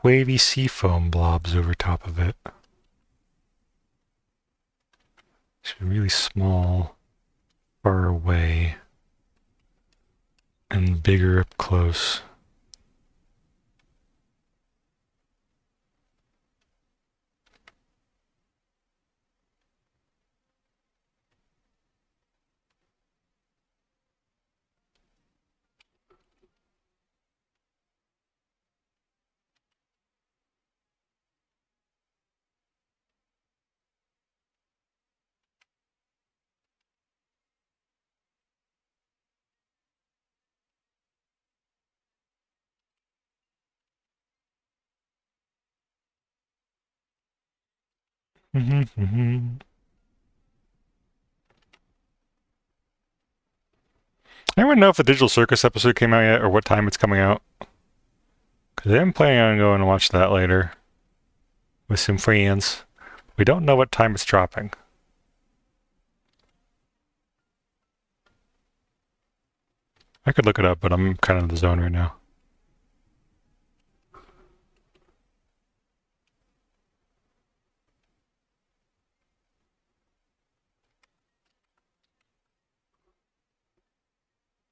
wavy sea foam blobs over top of it. Should be really small, far away, and bigger up close. I don't even know if the Digital Circus episode came out yet or what time it's coming out. Because I'm planning on going to watch that later with some friends. We don't know what time it's dropping. I could look it up, but I'm kind of in the zone right now.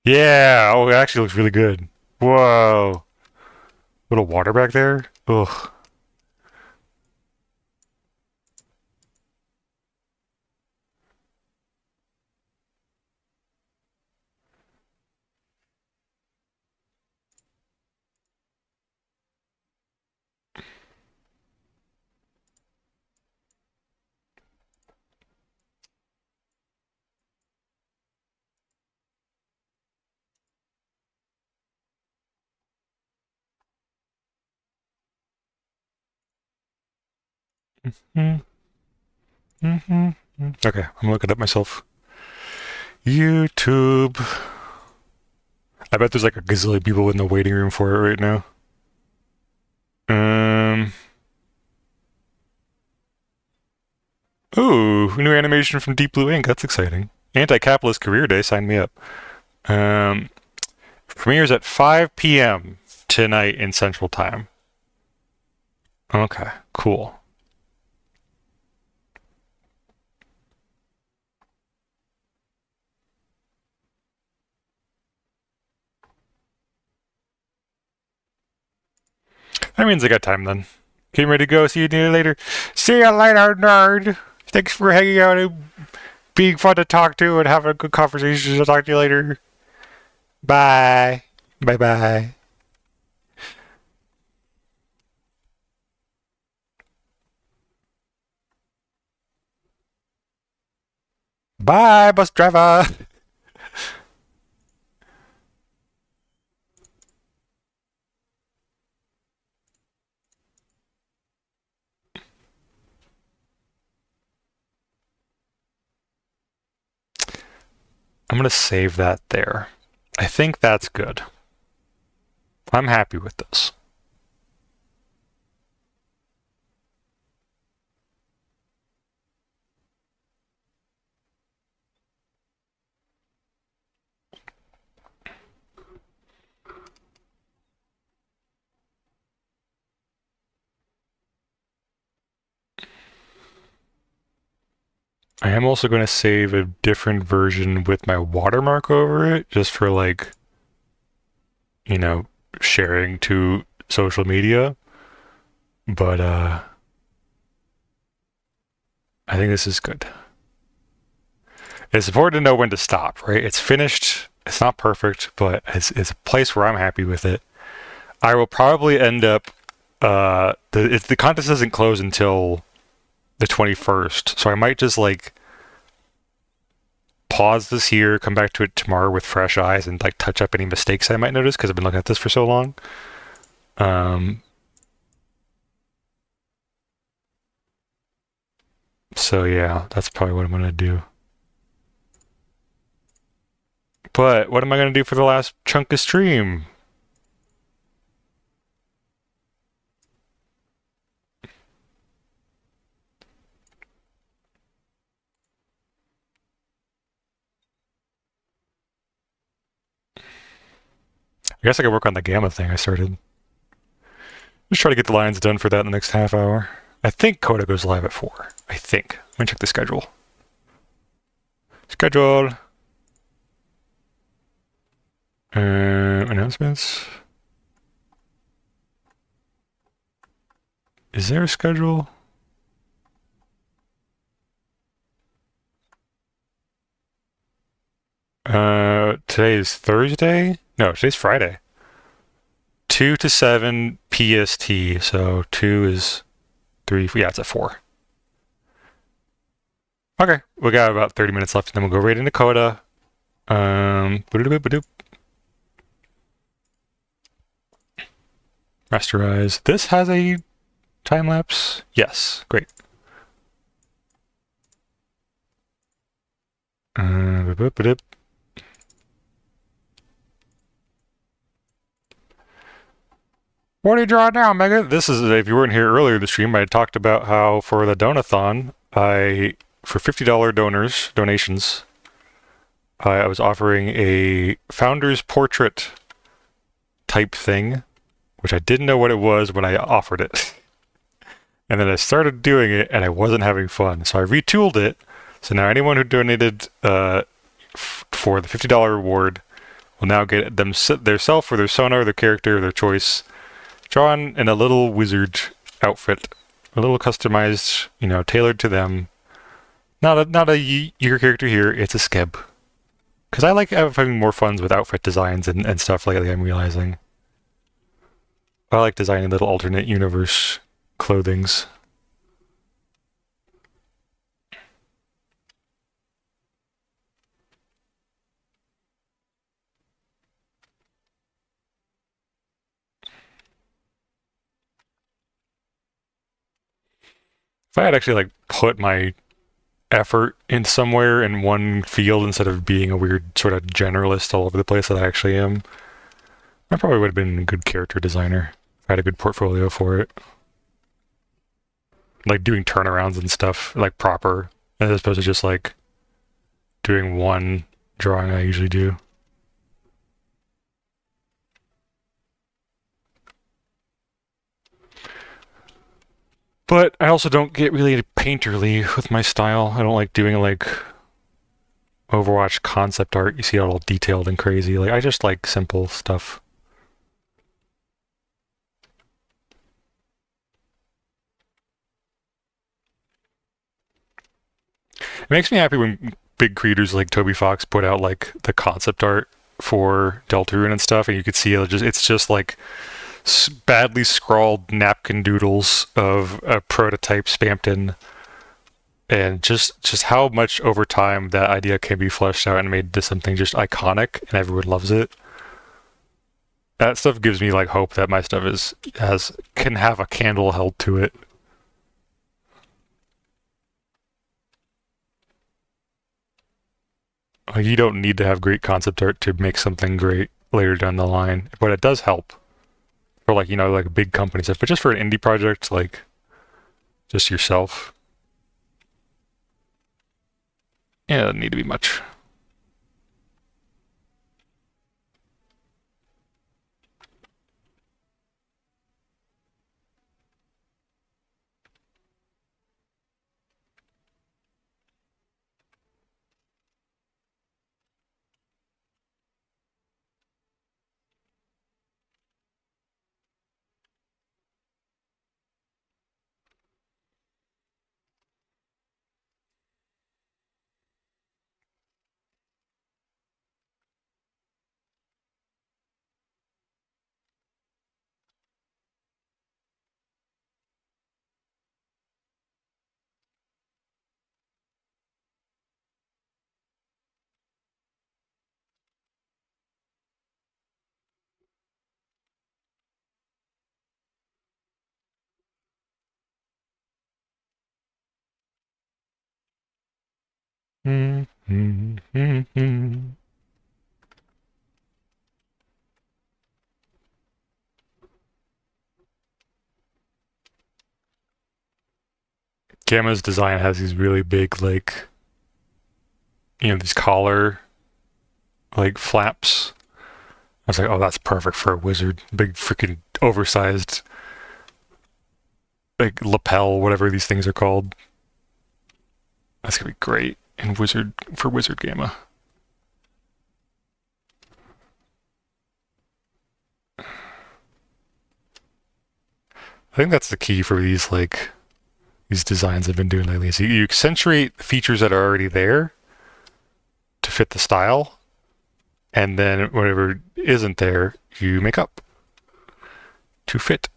Yeah! Oh, it actually looks really good. Whoa! Little water back there? Ugh. Okay, I'm gonna look it up myself. YouTube. I bet there's like a gazillion people in the waiting room for it right now. Ooh, new animation from Deep Blue Ink. That's exciting. Anti-capitalist career day. Sign me up. Premieres at 5 p.m. tonight in Central Time. Okay, cool. That means I got time then. Getting ready to go. See you later. See you later, nerd. Thanks for hanging out and being fun to talk to and having a good conversation. I'll talk to you later. Bye. Bye bye. Bye, bus driver. I'm going to save that there. I think that's good. I'm happy with this. I am also going to save a different version with my watermark over it, just for like, you know, sharing to social media. But I think this is good. It's important to know when to stop, right? It's finished. It's not perfect, but it's a place where I'm happy with it. I will probably end up the contest doesn't close until the 21st, so I might just like pause this here, come back to it tomorrow with fresh eyes, and like touch up any mistakes I might notice because I've been looking at this for so long. So yeah, that's probably what I'm gonna do. But what am I gonna do for the last chunk of stream? I guess I could work on the Gamma thing I started. Just try to get the lines done for that in the next half hour. I think Coda goes live at 4. I think. Let me check the schedule. Schedule. Announcements. Is there a schedule? Today is Thursday? No, today's Friday. 2 to 7 PST, so 2 is 3, yeah, it's at 4. Okay, we got about 30 minutes left, and then we'll go right into Coda. Rasterize. This has a time lapse? Yes, great. What are you drawing now, Mega? This is, if you weren't here earlier in the stream, I talked about how for the Donathon, for $50 donations, I was offering a founder's portrait type thing, which I didn't know what it was when I offered it. And then I started doing it, and I wasn't having fun. So I retooled it. So now anyone who donated for the $50 reward will now get their self or their sonar, their character, their choice, drawn in a little wizard outfit, a little customized, tailored to them. Not a your character here. It's a skeb. Because I like having more fun with outfit designs and stuff lately. I'm realizing I like designing little alternate universe clothings. If I had actually put my effort in somewhere in one field instead of being a weird sort of generalist all over the place that I actually am, I probably would have been a good character designer if I had a good portfolio for it. Like doing turnarounds and stuff, proper, as opposed to just doing one drawing I usually do. But I also don't get really painterly with my style. I don't like doing Overwatch concept art. You see it all detailed and crazy. I just like simple stuff. It makes me happy when big creators like Toby Fox put out the concept art for Deltarune and stuff, and you could see it's just badly scrawled napkin doodles of a prototype spammed in, and just how much over time that idea can be fleshed out and made into something just iconic and everyone loves it. That stuff gives me hope that my stuff can have a candle held to it. You don't need to have great concept art to make something great later down the line, but it does help for big company stuff. But just for an indie project, just yourself, yeah, it doesn't need to be much. Gamma's design has these really big, these collar, flaps. I was like, oh, that's perfect for a wizard. Big freaking oversized, like lapel, whatever these things are called. That's gonna be great in Wizard Gamma. I think that's the key for these designs I've been doing lately. Is you accentuate the features that are already there to fit the style, and then whatever isn't there, you make up to fit.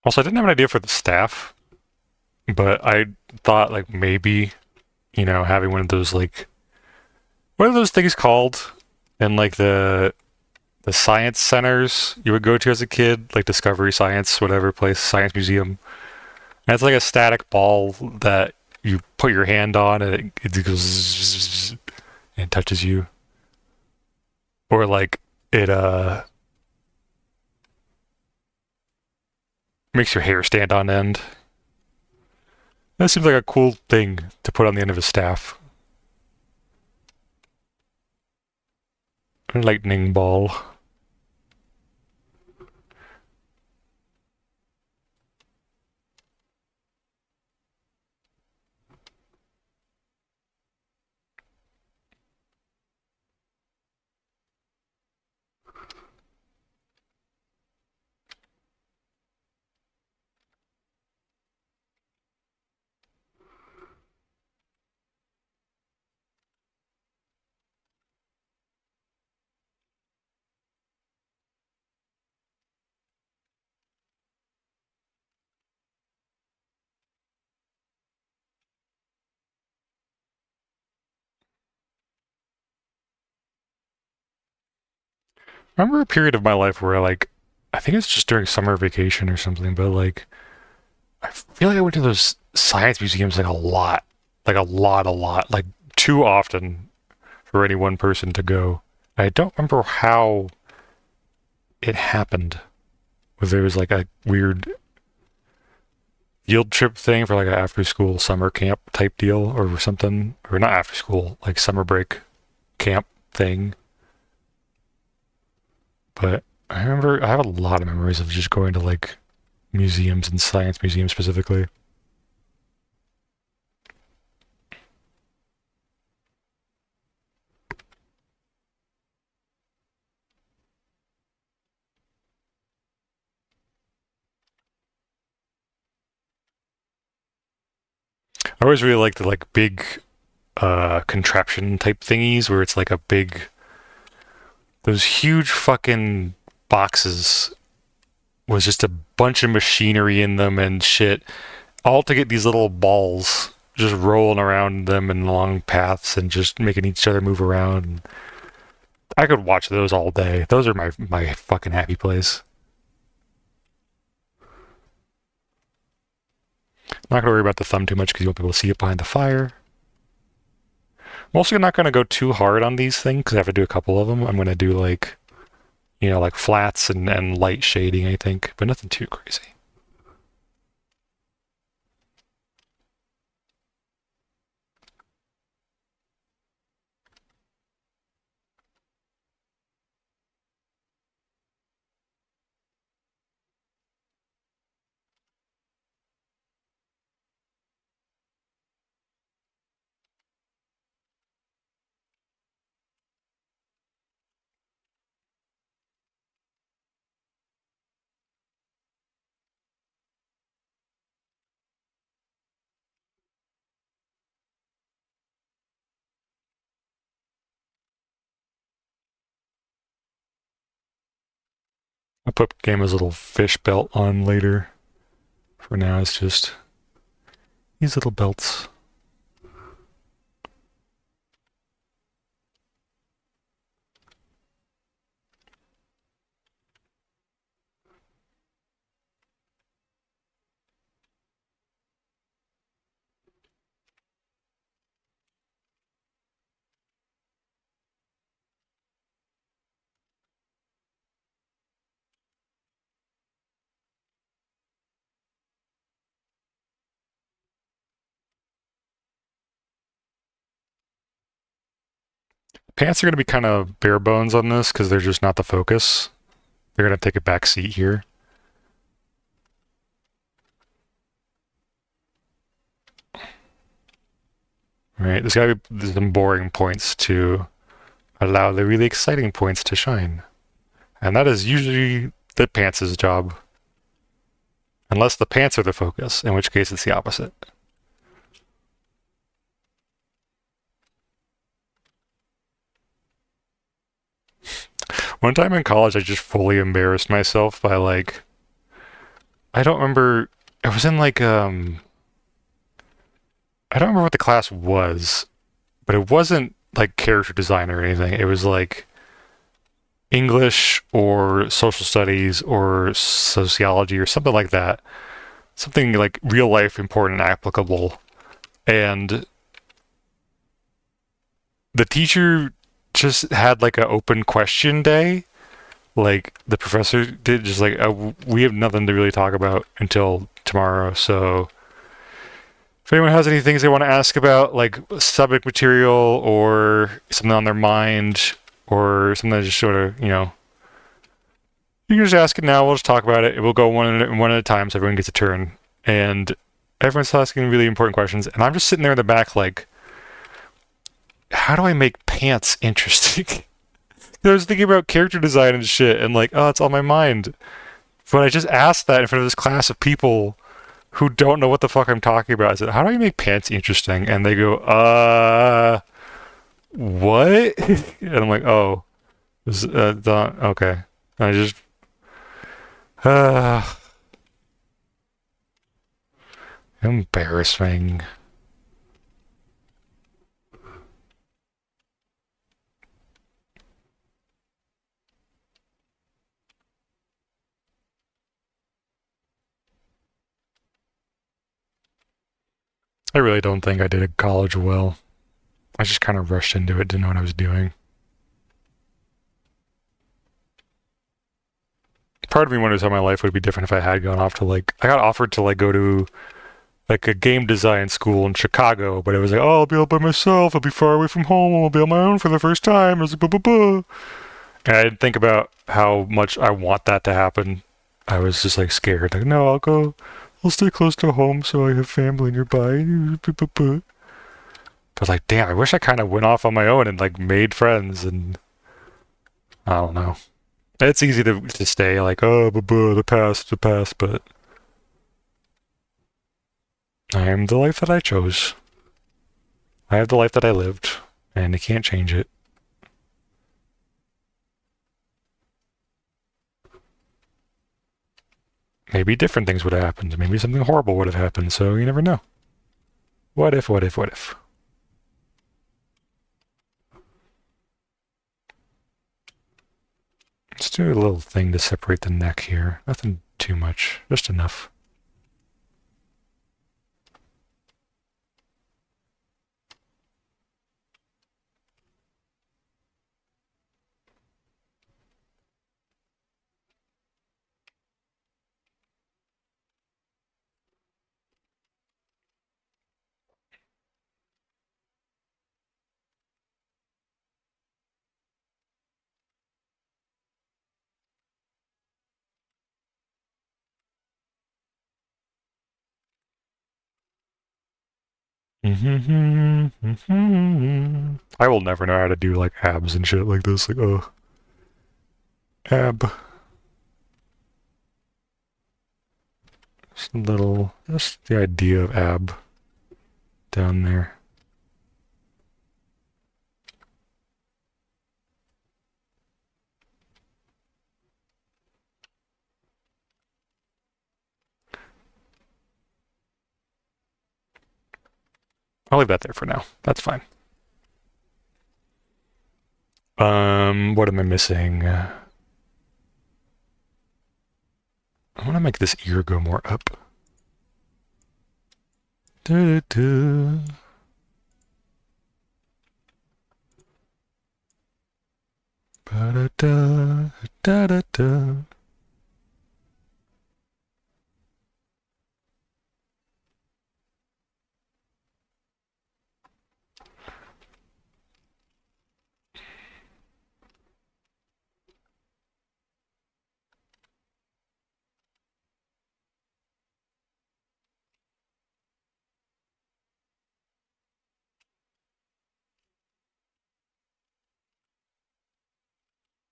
Also, I didn't have an idea for the staff, but I thought like maybe, having one of those like what are those things called in like the science centers you would go to as a kid, like Discovery Science, whatever place, Science Museum. And it's like a static ball that you put your hand on and it goes zzz, and touches you. Or like it makes your hair stand on end. That seems like a cool thing to put on the end of a staff. Lightning ball. I remember a period of my life where I think it's just during summer vacation or something, but like I feel like I went to those science museums like a lot. Like a lot. Like too often for any one person to go. I don't remember how it happened. Whether it was like a weird field trip thing for like an after school summer camp type deal or something. Or not after school, like summer break camp thing. But I remember I have a lot of memories of just going to like museums and science museums specifically. I always really liked the like big contraption type thingies where it's like a big those huge fucking boxes was just a bunch of machinery in them and shit, all to get these little balls just rolling around them in long paths and just making each other move around. I could watch those all day. Those are my fucking happy place. Not gonna worry about the thumb too much because you won't be able to see it behind the fire. I'm also not gonna go too hard on these things because I have to do a couple of them. I'm gonna do like, like flats and light shading, I think, but nothing too crazy. I'll put Gamma's little fish belt on later. For now, it's just these little belts. Pants are going to be kind of bare bones on this because they're just not the focus. They're going to take a back seat here. Right, there's got to be some boring points to allow the really exciting points to shine. And that is usually the pants' job. Unless the pants are the focus, in which case it's the opposite. One time in college, I just fully embarrassed myself by like, I don't remember, it was in like, I don't remember what the class was, but it wasn't like character design or anything. It was like English or social studies or sociology or something like that. Something like real life important and applicable. And the teacher just had like an open question day. Like the professor did, just like, we have nothing to really talk about until tomorrow. So if anyone has any things they want to ask about, like subject material or something on their mind or something that just sort of, you can just ask it now. We'll just talk about it. We'll go one at a time so everyone gets a turn. And everyone's asking really important questions. And I'm just sitting there in the back like, how do I make pants interesting? I was thinking about character design and shit and like, oh, it's on my mind. But I just asked that in front of this class of people who don't know what the fuck I'm talking about. I said, how do I make pants interesting? And they go, what? And I'm like, oh, okay. And I just, embarrassing. I really don't think I did college well. I just kind of rushed into it, didn't know what I was doing. Part of me wonders how my life would be different if I had gone off to like, I got offered to like go to like a game design school in Chicago, but it was like, oh, I'll be all by myself, I'll be far away from home, I'll be on my own for the first time. I was like, blah, blah, blah. And I didn't think about how much I want that to happen. I was just like scared. Like, no, I'll stay close to home so I have family nearby. But like, damn, I wish I kind of went off on my own and like made friends and I don't know. It's easy to stay like, oh, the past, but I am the life that I chose. I have the life that I lived, and I can't change it. Maybe different things would have happened. Maybe something horrible would have happened, so you never know. What if, what if, what if? Let's do a little thing to separate the neck here. Nothing too much, just enough. I will never know how to do like abs and shit like this. Like, oh, ab. Just the idea of ab down there. I'll leave that there for now. That's fine. What am I missing? I want to make this ear go more up. Da-da-da. Ba-da-da, da-da-da.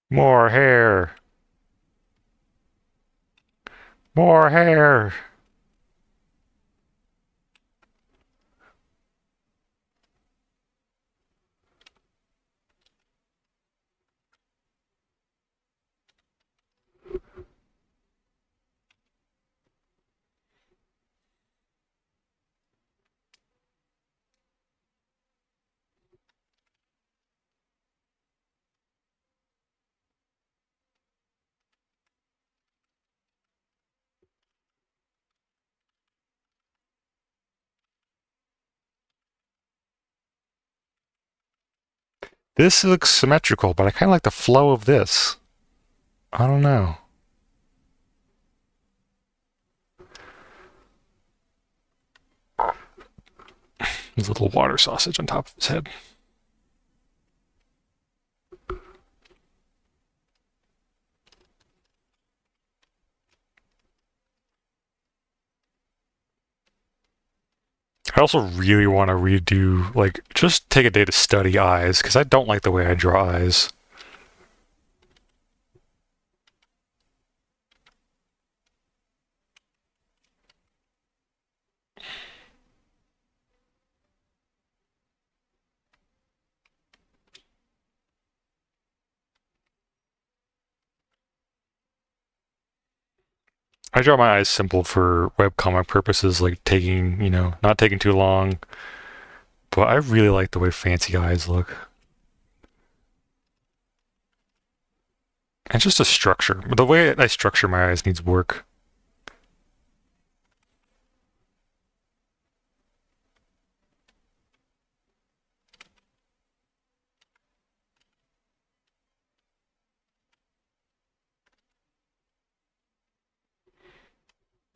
More hair. More hair. This looks symmetrical, but I kind of like the flow of this. I don't know. There's a little water sausage on top of his head. I also really want to redo, like, just take a day to study eyes, because I don't like the way I draw eyes. I draw my eyes simple for webcomic purposes, like taking, not taking too long. But I really like the way fancy eyes look. And just a structure. The way I structure my eyes needs work.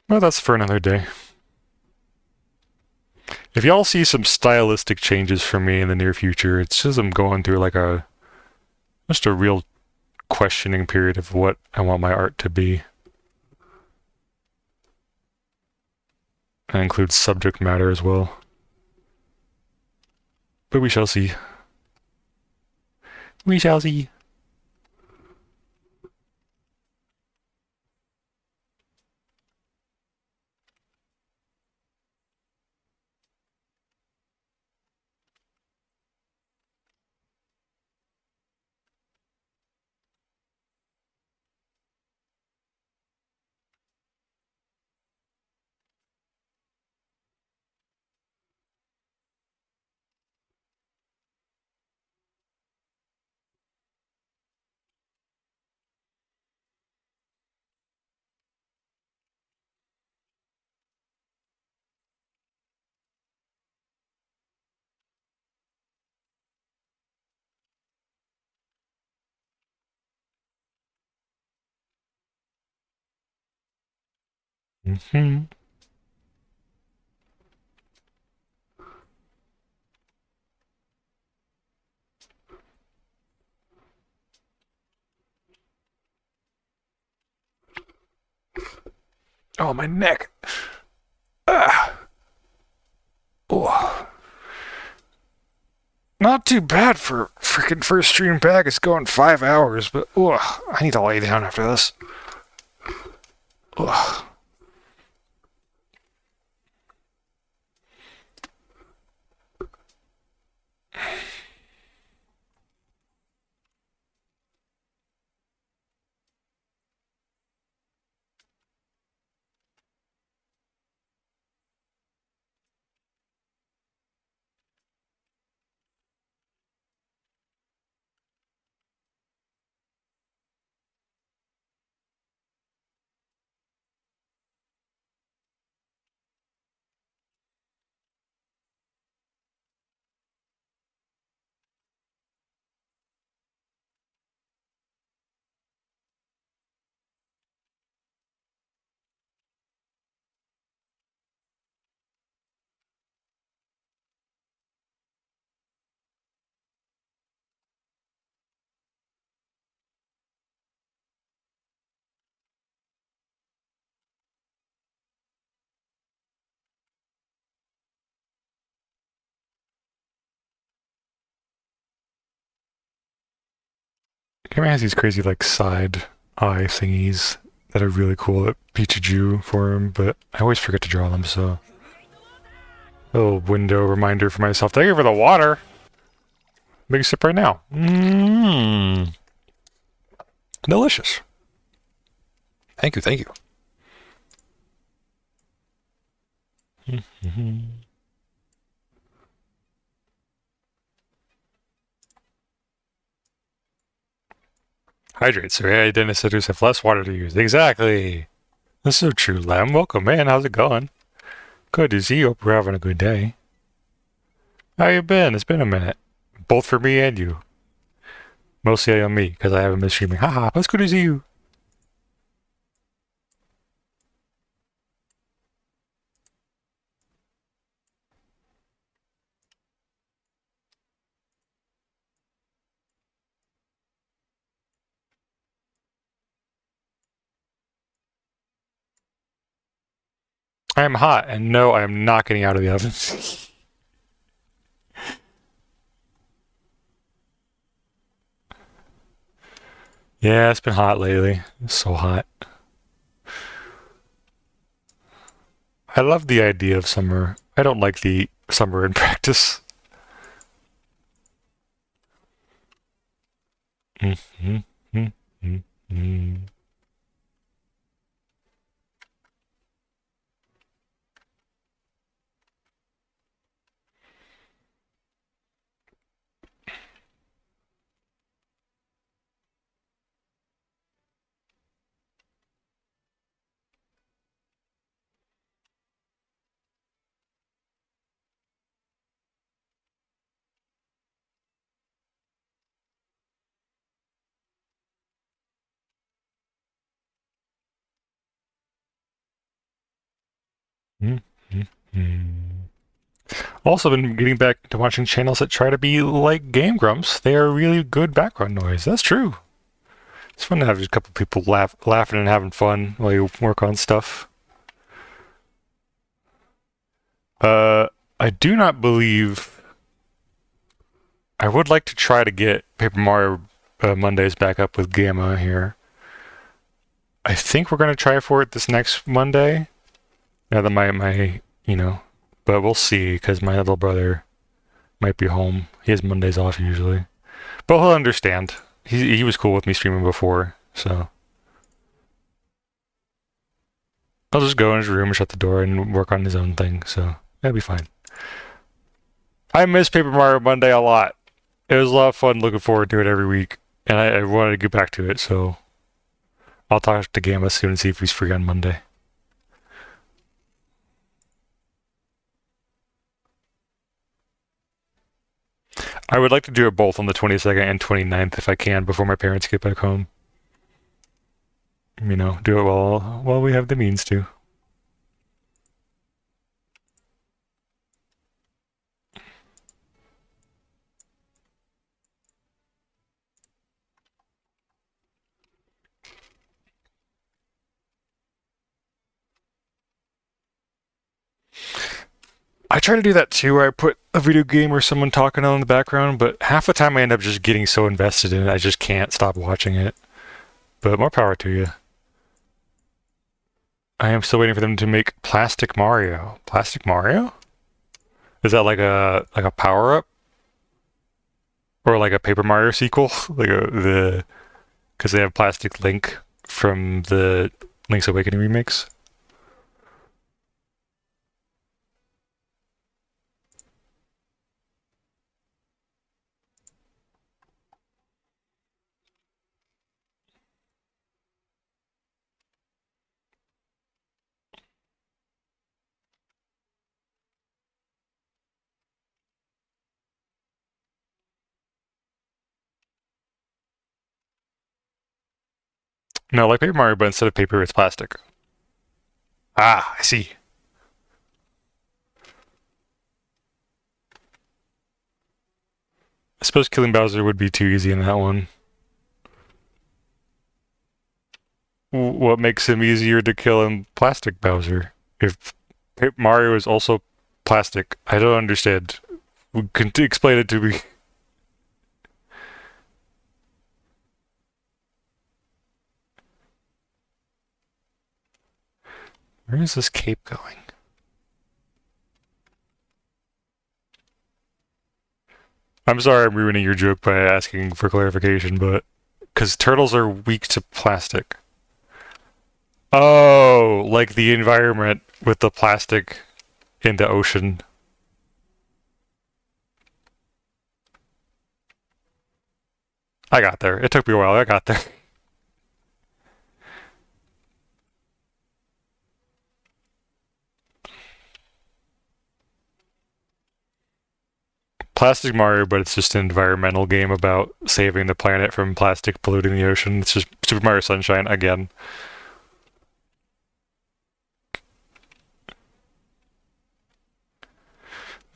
Well, that's for another day. If y'all see some stylistic changes from me in the near future, it's just I'm going through like just a real questioning period of what I want my art to be. That includes subject matter as well. But we shall see. We shall see. Mm-hmm. Oh, my neck. Ah. Oh. Not too bad for freaking first stream back. It's going 5 hours, but I need to lay down after this. Ugh. Game has these crazy like side eye thingies that are really cool that Pichu drew for him, but I always forget to draw them, so... A little window reminder for myself. Thank you for the water! Big sip right now. Mmm. Delicious. Thank you, thank you. Hydrate, so AI dentists have less water to use. Exactly. That's so true, Lem. Welcome, man. How's it going? Good to see you. Hope you're having a good day. How you been? It's been a minute. Both for me and you. Mostly on me, because I haven't been streaming. Haha, it's good to see you. I am hot, and no, I am not getting out of the oven. Yeah, it's been hot lately. It's so hot. I love the idea of summer. I don't like the summer in practice. Also been getting back to watching channels that try to be like Game Grumps. They are really good background noise. That's true. It's fun to have just a couple people laughing and having fun while you work on stuff. I do not believe... I would like to try to get Paper Mario Mondays back up with Gamma here. I think we're going to try for it this next Monday. Now that my but we'll see, because my little brother might be home. He has Mondays off usually. But he'll understand. He was cool with me streaming before, so... I'll just go in his room and shut the door and work on his own thing, so that'll be fine. I miss Paper Mario Monday a lot. It was a lot of fun looking forward to it every week, and I wanted to get back to it, so... I'll talk to Gamma soon and see if he's free on Monday. I would like to do it both on the 22nd and 29th if I can before my parents get back home. You know, do it while we have the means to. I try to do that too, where I put a video game or someone talking on in the background, but half the time I end up just getting so invested in it, I just can't stop watching it. But more power to you. I am still waiting for them to make Plastic Mario. Plastic Mario? Is that like a power up? Or like a Paper Mario sequel? Because they have Plastic Link from the Link's Awakening remix. No, like Paper Mario, but instead of paper, it's plastic. Ah, I see. I suppose killing Bowser would be too easy in that one. What makes him easier to kill in Plastic Bowser? If Mario is also plastic, I don't understand. Can explain it to me. Where is this cape going? I'm sorry I'm ruining your joke by asking for clarification, but because turtles are weak to plastic. Oh, like the environment with the plastic in the ocean. I got there. It took me a while. I got there. Plastic Mario, but it's just an environmental game about saving the planet from plastic polluting the ocean. It's just Super Mario Sunshine again.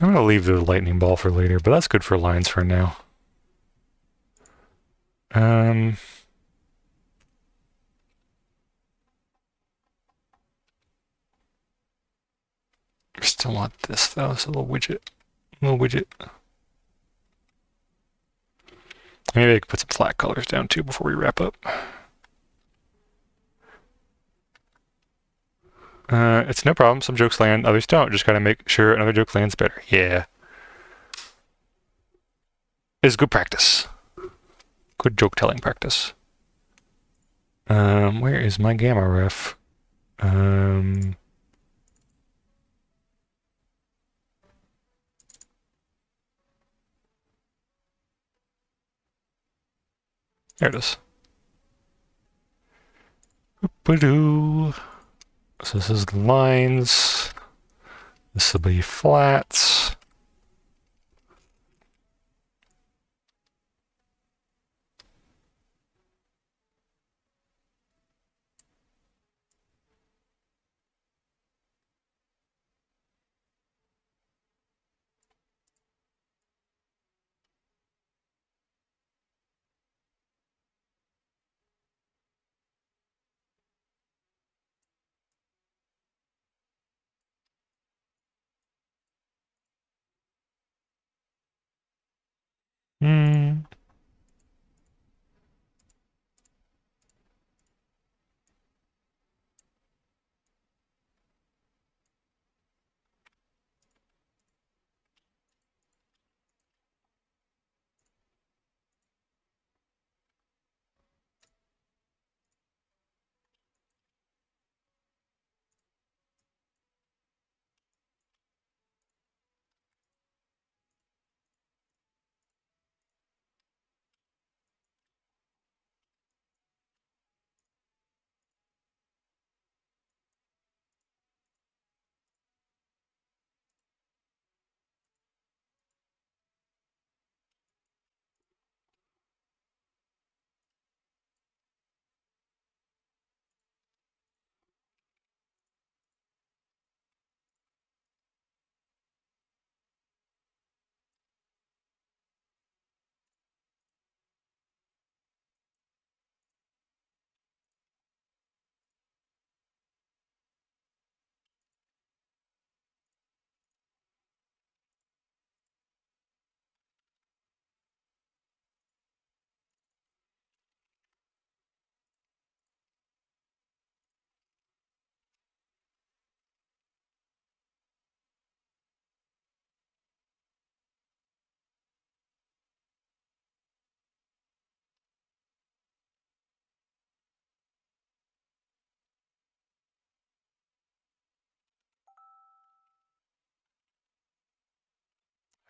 I'm gonna leave the lightning ball for later, but that's good for lines for now. Still want this though. It's a little widget. Maybe I could put some flat colors down too before we wrap up. It's no problem. Some jokes land, others don't. Just gotta make sure another joke lands better. Yeah. It's good practice. Good joke telling practice. Where is my gamma ref? There it is. Oop-a-doo. So this is lines. This will be flats.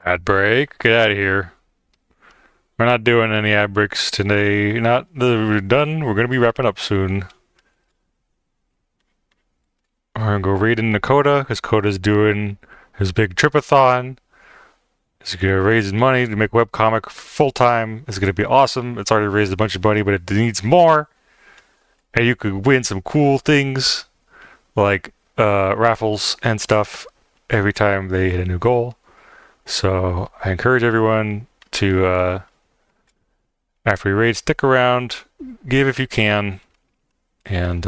Ad break. Get out of here. We're not doing any ad breaks today. We're done. We're gonna be wrapping up soon. We're gonna go raid in Dakota because Coda's doing his big tripathon. He's gonna raise money to make webcomic full time. It's gonna be awesome. It's already raised a bunch of money, but it needs more. And you could win some cool things like raffles and stuff every time they hit a new goal. So I encourage everyone to, after you raid, stick around, give if you can, and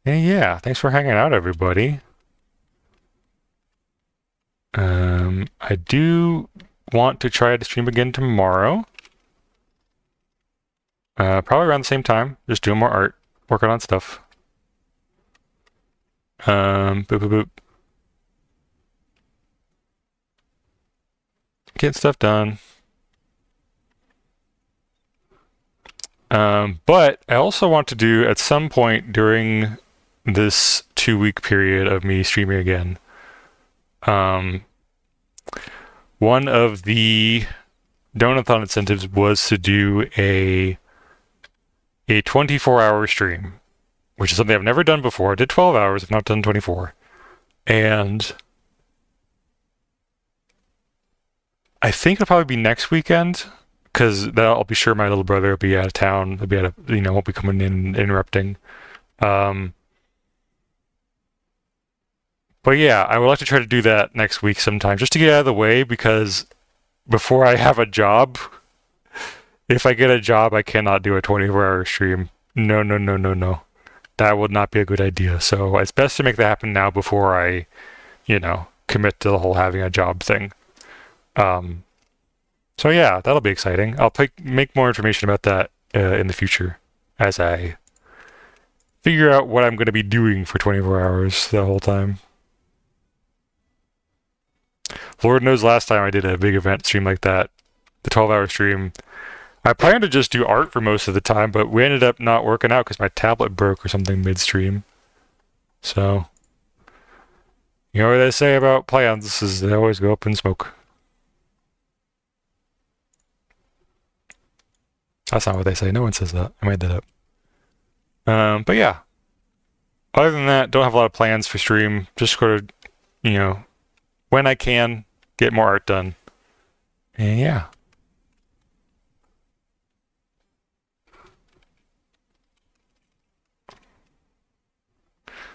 yeah, thanks for hanging out, everybody. I do want to try to stream again tomorrow. Probably around the same time, just doing more art, working on stuff. Boop, boop, boop. Get stuff done. But I also want to do at some point during this 2-week period of me streaming again. One of the Donathon incentives was to do a 24-hour stream, which is something I've never done before. I did 12 hours, I've not done 24. And I think it'll probably be next weekend, because I'll be sure my little brother will be out of town. He'll be won't be coming in and interrupting. But yeah, I would like to try to do that next week sometime, just to get out of the way, because before I have a job, if I get a job, I cannot do a 24-hour stream. No. That would not be a good idea. So it's best to make that happen now before I, commit to the whole having a job thing. So yeah, that'll be exciting. I'll make more information about that in the future as I figure out what I'm going to be doing for 24 hours the whole time. Lord knows last time I did a big event stream like that, the 12-hour stream, I planned to just do art for most of the time, but we ended up not working out because my tablet broke or something midstream. So, you know what they say about plans is they always go up in smoke. That's not what they say. No one says that. I made that up. But yeah. Other than that, don't have a lot of plans for stream. Just sort of, when I can, get more art done. And yeah.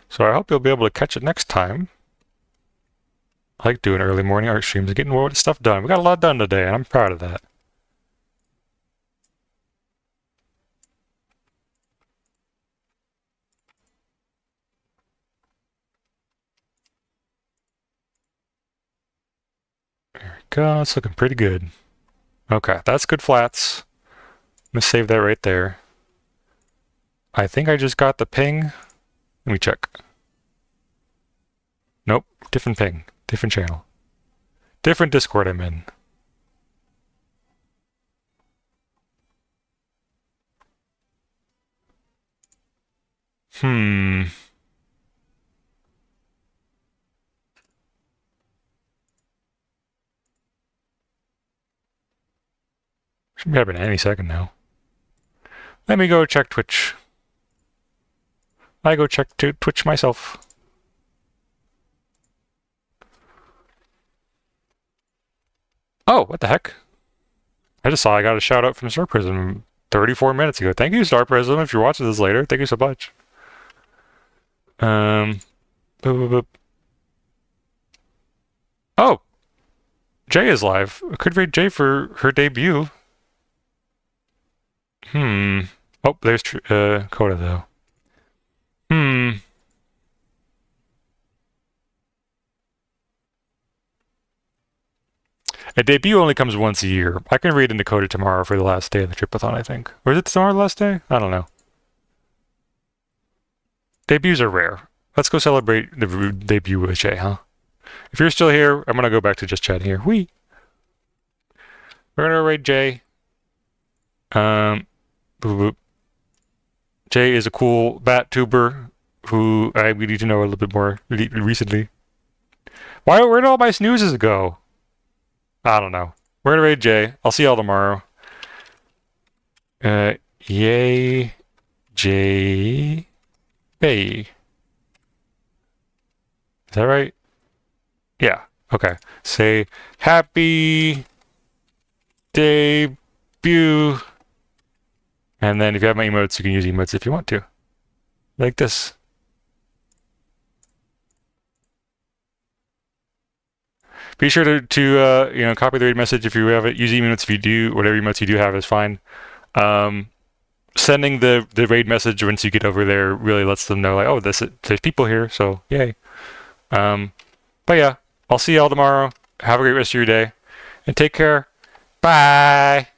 So I hope you'll be able to catch it next time. I like doing early morning art streams and getting more stuff done. We got a lot done today, and I'm proud of that. There we go. It's looking pretty good. Okay, that's good flats. I'm gonna save that right there. I think I just got the ping. Let me check. Nope, different ping, different channel. Different Discord I'm in. Should be happening any second now. Let me go check Twitch. I go check Twitch myself. Oh, what the heck? I just saw I got a shout out from Star Prism 34 minutes ago. Thank you, Star Prism, if you're watching this later. Thank you so much. Boop, boop, boop. Oh! Jay is live. I could rate Jay for her debut. Oh, there's Coda, though. A debut only comes once a year. I can read into Coda tomorrow for the last day of the Tripathon, I think. Or is it tomorrow the last day? I don't know. Debuts are rare. Let's go celebrate the debut with Jay, huh? If you're still here, I'm gonna go back to just chatting here. We're gonna raid Jay. Boop, boop. Jay is a cool bat tuber who we need to know a little bit more recently. Where did all my snoozes go? I don't know. We're gonna raid Jay. I'll see y'all tomorrow. Yay, Jay, Bay. Is that right? Yeah. Okay. Say happy debut. And then if you have my emotes, you can use emotes if you want to. Like this. Be sure to copy the raid message if you have it. Use emotes if you do. Whatever emotes you do have is fine. Sending the raid message once you get over there really lets them know, like, oh, there's people here, so yay. But yeah, I'll see y'all tomorrow. Have a great rest of your day. And take care. Bye!